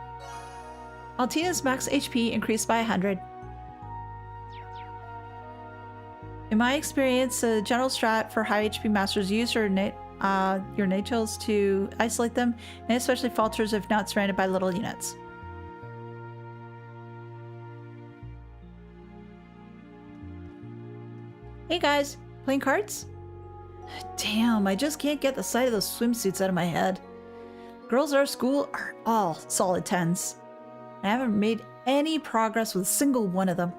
Altina's max HP increased by 100. In my experience, the general strat for high HP masters use your natals to isolate them, and especially falters if not surrounded by little units. Hey guys, playing cards? Damn, I just can't get the sight of those swimsuits out of my head. Girls at our school are all solid 10s. I haven't made any progress with a single one of them.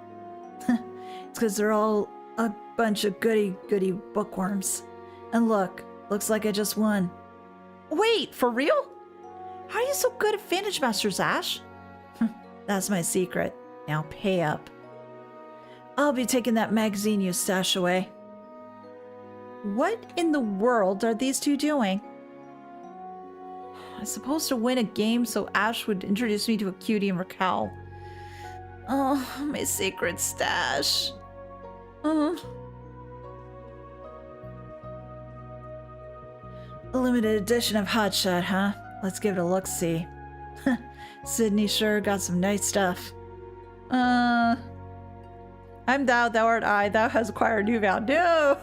It's because they're all a bunch of goody bookworms. And looks like I just won. Wait, for real? How are you so good at Vantage Masters, Ash? That's my secret. Now pay up. I'll be taking that magazine you stash away. What in the world are these two doing? I'm supposed to win a game so Ash would introduce me to a cutie and Raquel. Oh, my secret stash. A limited edition of Hotshot, huh? Let's give it a look-see. Sydney sure got some nice stuff. I'm thou, thou art I, thou hast acquired new vow. No!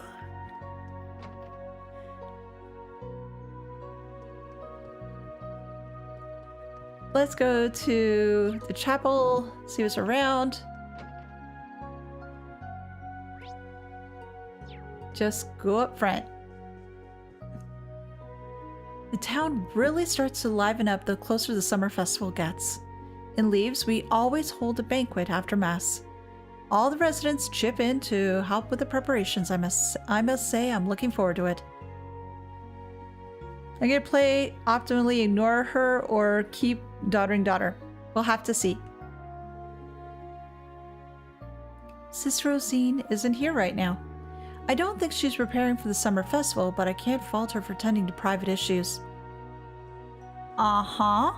Let's go to the chapel, see what's around. Just go up front. The town really starts to liven up the closer the summer festival gets. In Leaves, we always hold a banquet after Mass. All the residents chip in to help with the preparations. I must say I'm looking forward to it. I'm gonna play optimally ignore her or keep doddering daughter. We'll have to see. Sis Rosine isn't here right now. I don't think she's preparing for the summer festival, but I can't fault her for tending to private issues. Uh-huh.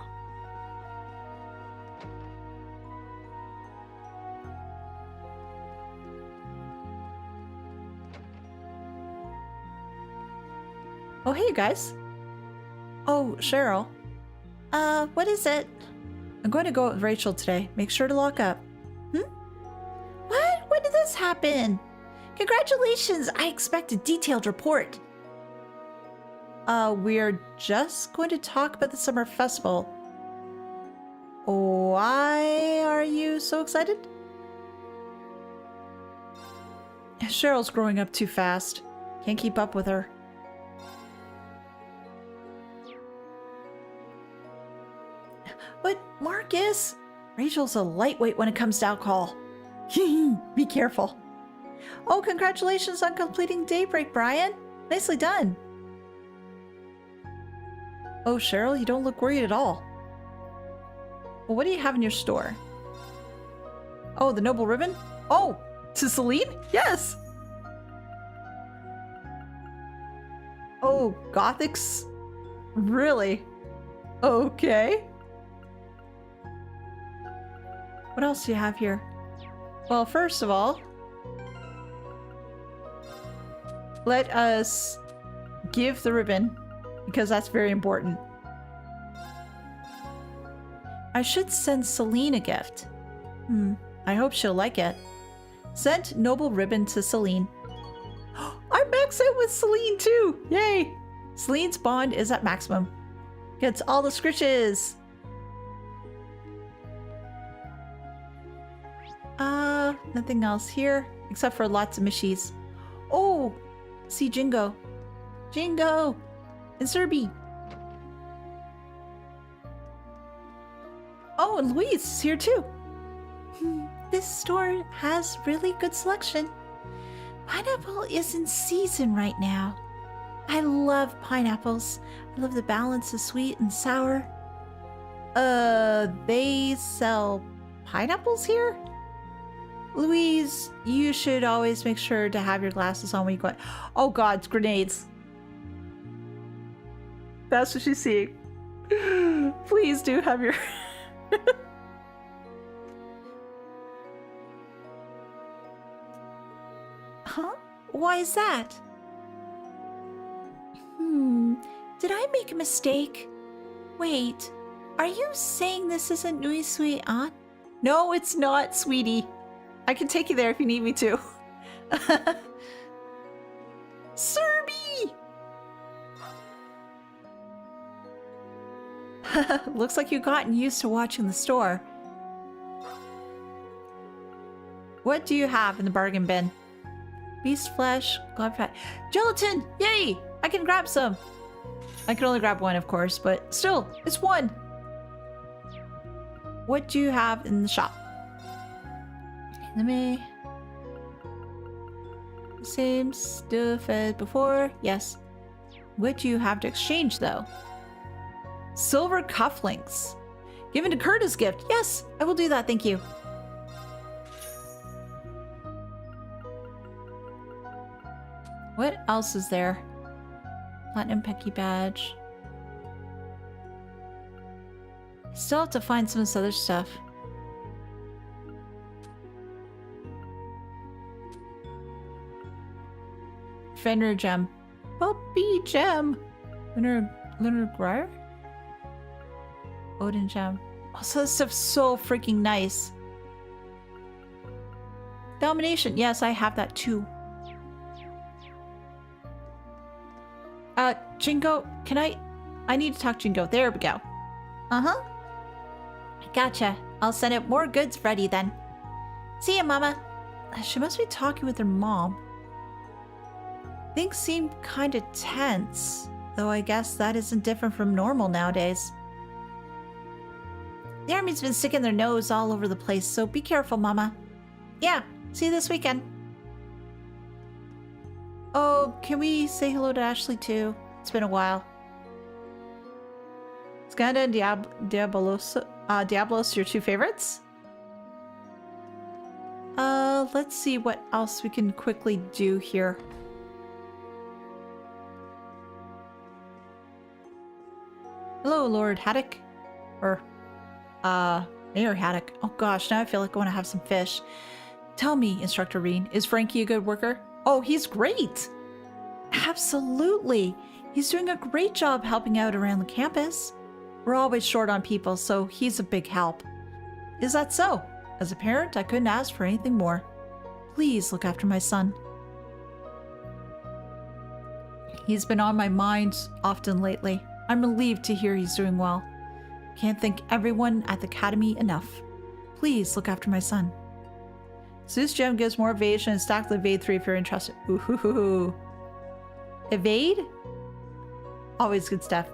Oh, hey, you guys. Oh, Cheryl. What is it? I'm going to go out with Rachel today. Make sure to lock up. What? When did this happen? Congratulations! I expect a detailed report. We're just going to talk about the summer festival. Why are you so excited? Cheryl's growing up too fast. Can't keep up with her. But Marcus, Rachel's a lightweight when it comes to alcohol. Be careful. Oh, congratulations on completing Daybreak, Brian. Nicely done. Oh, Cheryl, you don't look worried at all. Well, what do you have in your store? Oh, the Noble Ribbon? Oh, to Celine? Yes! Oh, Gothics? Really? Okay. What else do you have here? Well, first of all, let us give the ribbon, because that's very important. I should send Celine a gift. I hope she'll like it. Sent Noble Ribbon to Celine. I'm maxed out with Celine too! Yay! Celine's bond is at maximum. Gets all the scritches. Nothing else here, except for lots of mishies. Oh! See Jingo. Jingo! And Serby. Oh, and Louise is here too. This store has really good selection. Pineapple is in season right now. I love pineapples. I love the balance of sweet and sour. They sell pineapples here? Louise, you should always make sure to have your glasses on when you go. Oh god, it's grenades. That's what she's seeing. Please do have your... Huh? Why is that? Did I make a mistake? Wait, are you saying this isn't Nui Sui Aunt? No, it's not, sweetie. I can take you there if you need me to. Serby! Looks like you've gotten used to watching the store. What do you have in the bargain bin? Beast flesh, glob fat, gelatin! Yay! I can grab some. I can only grab one, of course, but still, it's one. What do you have in the shop? Anime. Same stuff as before. Yes. What do you have to exchange, though? Silver cufflinks. Given to Kurt as gift. Yes, I will do that, thank you. What else is there? Platinum Pecky badge. Still have to find some of this other stuff. Fenrir gem. Puppy gem. Lunar Grier? Odin gem. Also, this stuff's so freaking nice. Domination. Yes, I have that too. Jingo, can I need to talk to Jingo. There we go. Uh-huh. Gotcha. I'll send out more goods ready then. See ya, Mama. She must be talking with her mom. Things seem kinda tense, though I guess that isn't different from normal nowadays. The army's been sticking their nose all over the place, so be careful, Mama. Yeah, see you this weekend. Oh, can we say hello to Ashley too? It's been a while. Skanda and Diablos, your two favorites? Let's see what else we can quickly do here. Hello, Lord Haddock. Or, Mayor Haddock. Oh gosh, now I feel like I want to have some fish. Tell me, Instructor Reen, is Frankie a good worker? Oh, he's great! Absolutely. He's doing a great job helping out around the campus. We're always short on people, so he's a big help. Is that so? As a parent, I couldn't ask for anything more. Please look after my son. He's been on my mind often lately. I'm relieved to hear he's doing well. Can't thank everyone at the academy enough. Please look after my son. Zeus Gem gives more evasion and stack the evade 3 if you're interested. Ooh. Evade? Always good stuff.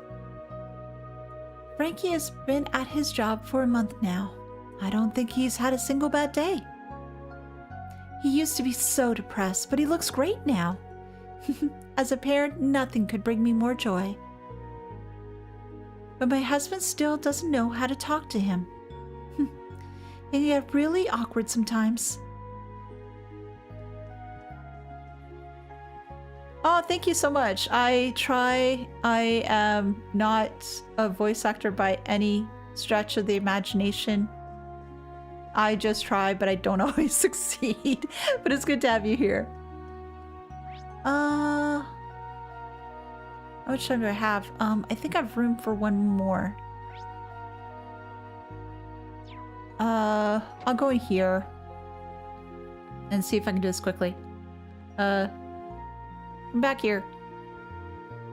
Frankie has been at his job for a month now. I don't think he's had a single bad day. He used to be so depressed, but he looks great now. As a parent, nothing could bring me more joy. But my husband still doesn't know how to talk to him. And he get really awkward sometimes. Oh, thank you so much. I am not a voice actor by any stretch of the imagination. I just try, but I don't always succeed. But it's good to have you here. How much time do I have? I think I have room for one more. I'll go in here and see if I can do this quickly. I'm back here.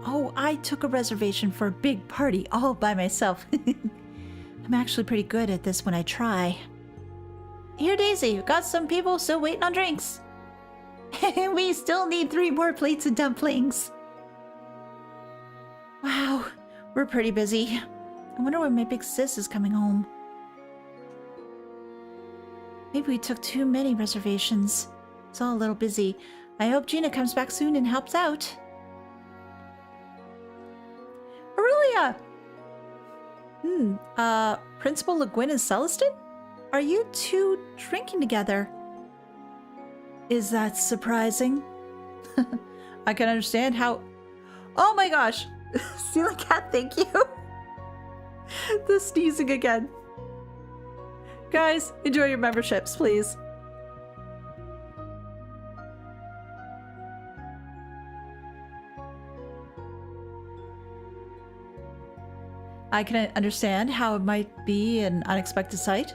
Oh, I took a reservation for a big party all by myself. I'm actually pretty good at this when I try. Here, Daisy, we've got some people still waiting on drinks. We still need 3 more plates of dumplings. Wow, we're pretty busy. I wonder when my big sis is coming home. Maybe we took too many reservations. It's all a little busy. I hope Gina comes back soon and helps out. Aurelia! Principal Le Guin and Celestin? Are you two drinking together? Is that surprising? I can understand how... Oh my gosh! Ceiling Cat, thank you! The sneezing again. Guys, enjoy your memberships, please. I can understand how it might be an unexpected sight.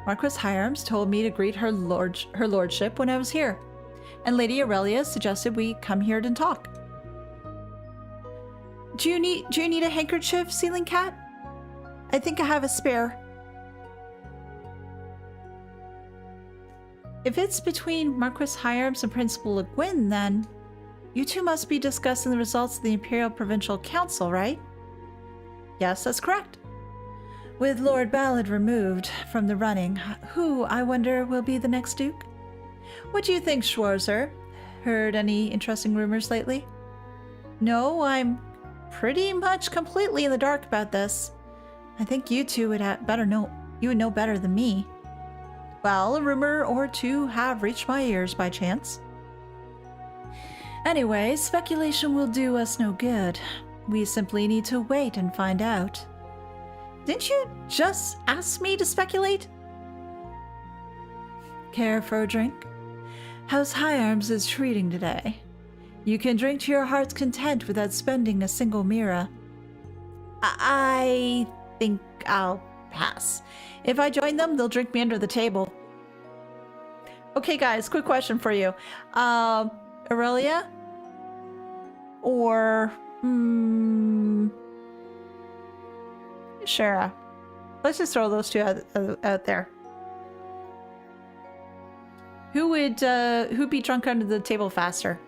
Marquis Higharms told me to greet her lordship when I was here, and Lady Aurelia suggested we come here and talk. Do you need a handkerchief, Ceiling Cat? I think I have a spare. If it's between Marquis Higharms and Principal Le Guin, then you two must be discussing the results of the Imperial Provincial Council, right? Yes, that's correct. With Lord Ballard removed from the running, who, I wonder, will be the next Duke? What do you think, Schwarzer? Heard any interesting rumors lately? No, I'm pretty much completely in the dark about this. I think you two would know better than me. Well, a rumor or two have reached my ears by chance. Anyway, speculation will do us no good. We simply need to wait and find out. Didn't you just ask me to speculate? Care for a drink? How's Higharms is treating today? You can drink to your heart's content without spending a single mira. I think I'll pass. If I join them, they'll drink me under the table. Okay, guys, quick question for you. Aurelia? Or... Shara. Let's just throw those two out there. Who'd be drunk under the table faster?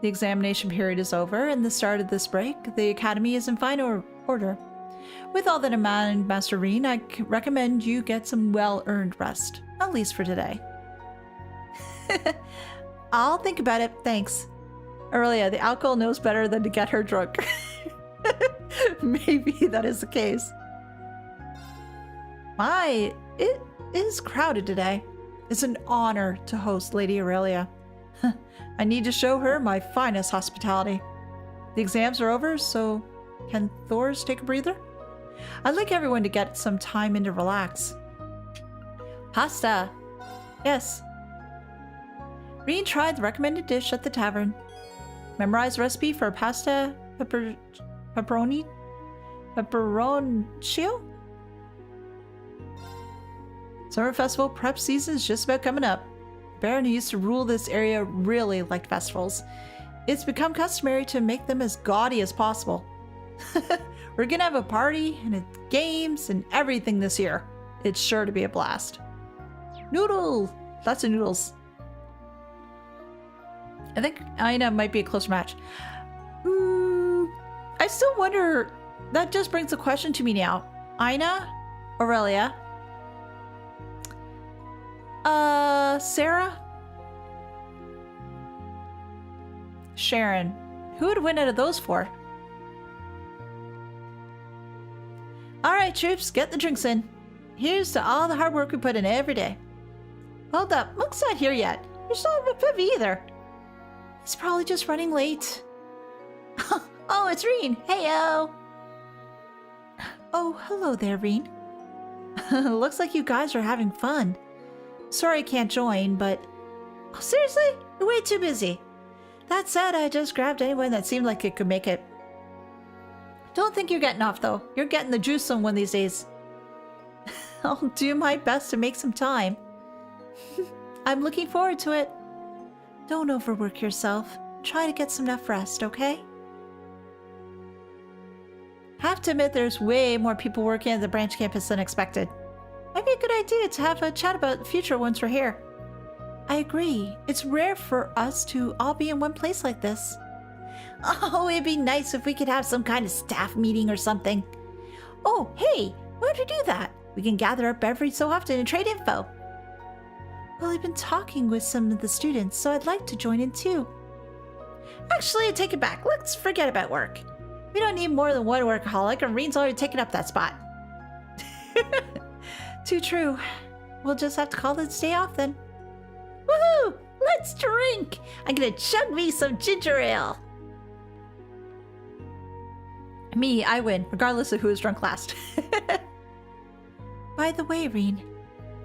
The examination period is over, and the start of this break, the academy is in fine order. With all that in mind, Master Reen, I recommend you get some well-earned rest, at least for today. I'll think about it, thanks. Aurelia, the alcohol knows better than to get her drunk. Maybe that is the case. It is crowded today. It's an honor to host Lady Aurelia. I need to show her my finest hospitality. The exams are over, so can Thors take a breather? I'd like everyone to get some time in to relax. Pasta. Yes. Reen tried the recommended dish at the tavern. Memorized the recipe for pasta pepperoncio? Summer festival prep season is just about coming up. Baron, who used to rule this area, really liked festivals. It's become customary to make them as gaudy as possible. We're gonna have a party and games and everything this year. It's sure to be a blast. Noodles! Lots of noodles. I think Aina might be a closer match. I still wonder, that just brings a question to me now. Aina? Aurelia? Sarah? Sharon? Who would win out of those four? Alright, troops, get the drinks in. Here's to all the hard work we put in every day. Hold up, Mook's not here yet. You're not a Pivy either. He's probably just running late. Oh, it's Reen. Heyo. Oh, hello there, Reen. Looks like you guys are having fun. Sorry I can't join, but... Oh, seriously? You're way too busy. That said, I just grabbed anyone that seemed like it could make it. Don't think you're getting off, though. You're getting the juice on one of these days. I'll do my best to make some time. I'm looking forward to it. Don't overwork yourself. Try to get some enough rest, okay? Have to admit there's way more people working at the branch campus than expected. Might be a good idea to have a chat about the future once we're here. I agree. It's rare for us to all be in one place like this. Oh, it'd be nice if we could have some kind of staff meeting or something. Oh, hey, why don't we do that? We can gather up every so often and trade info. Well, I've been talking with some of the students, so I'd like to join in too. Actually, I take it back. Let's forget about work. We don't need more than one workaholic, and Reen's already taken up that spot. Too true. We'll just have to call this day off then. Woohoo! Let's drink! I'm gonna chug me some ginger ale. Me, I win, regardless of who is drunk last. By the way, Reen,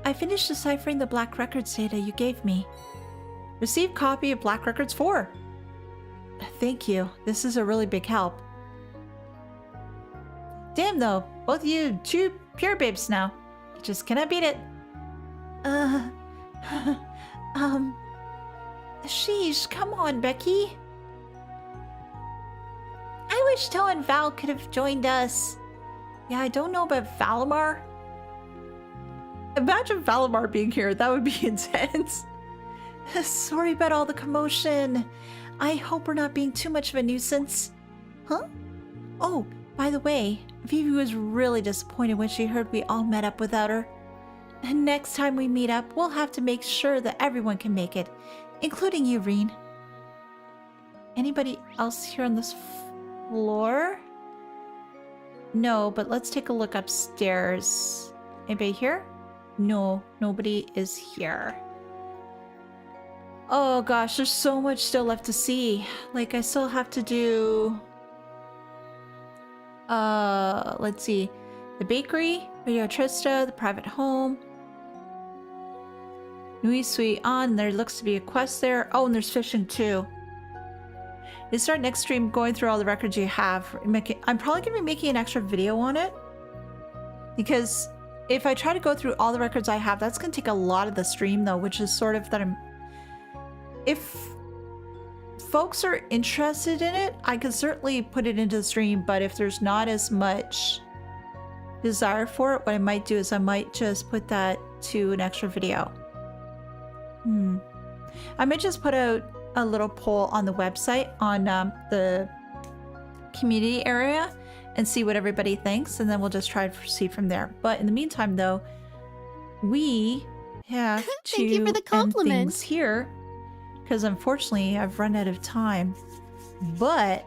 I finished deciphering the Black Records data you gave me. Received copy of Black Records 4. Thank you. This is a really big help. Damn though, both of you two pure babes now. Just cannot beat it. Sheesh, come on, Becky. I wish Toe and Val could have joined us. Yeah, I don't know about Valimar. Imagine Valimar being here, that would be intense. Sorry about all the commotion. I hope we're not being too much of a nuisance. Huh? Oh, by the way, Vivi was really disappointed when she heard we all met up without her. And next time we meet up, we'll have to make sure that everyone can make it, including you, Reen. Anybody else here on this floor? No, but let's take a look upstairs. Anybody here? No, nobody is here. Oh gosh, there's so much still left to see. Like, I still have to do... let's see. The bakery, Radio Trista, the private home. Nui Sui On, there looks to be a quest there. Oh, and there's fishing too. You start next stream going through all the records you have. I'm probably going to be making an extra video on it. Because if I try to go through all the records I have, that's going to take a lot of the stream though, which is sort of that I'm... If folks are interested in it, I could certainly put it into the stream, but if there's not as much desire for it, what I might do is I might just put that to an extra video. I might just put out a little poll on the website on the community area and see what everybody thinks, and then we'll just try to proceed from there. But in the meantime, though, we have to Thank you for the compliment. end things here, because unfortunately I've run out of time. But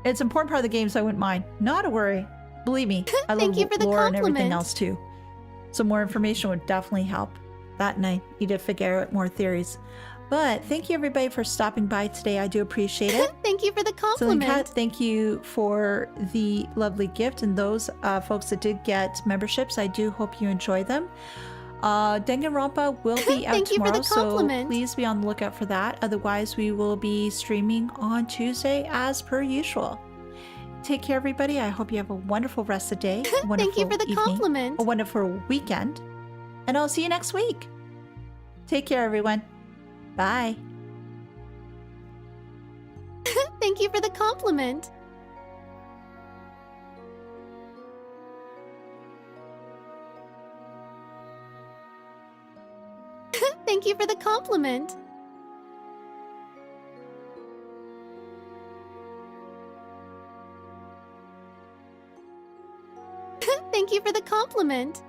it's an important part of the game, so I wouldn't mind. Not to worry. Believe me, I love Thank you for the lore and everything compliment. else too. So more information would definitely help. That, and I need to figure out more theories. But thank you everybody for stopping by today. I do appreciate it. Thank you for the Silly compliment. Cat, thank you for the lovely gift, and those folks that did get memberships, I do hope you enjoy them. Danganronpa will be out Thank you for tomorrow, the so compliment. please be on the lookout for that. Otherwise, we will be streaming on Tuesday as per usual. Take care, everybody. I hope you have a wonderful rest of the day. A wonderful Thank you for the evening, compliment. a wonderful weekend. And I'll see you next week. Take care, everyone. Bye. Thank you for the compliment. Thank you for the compliment. Thank you for the compliment.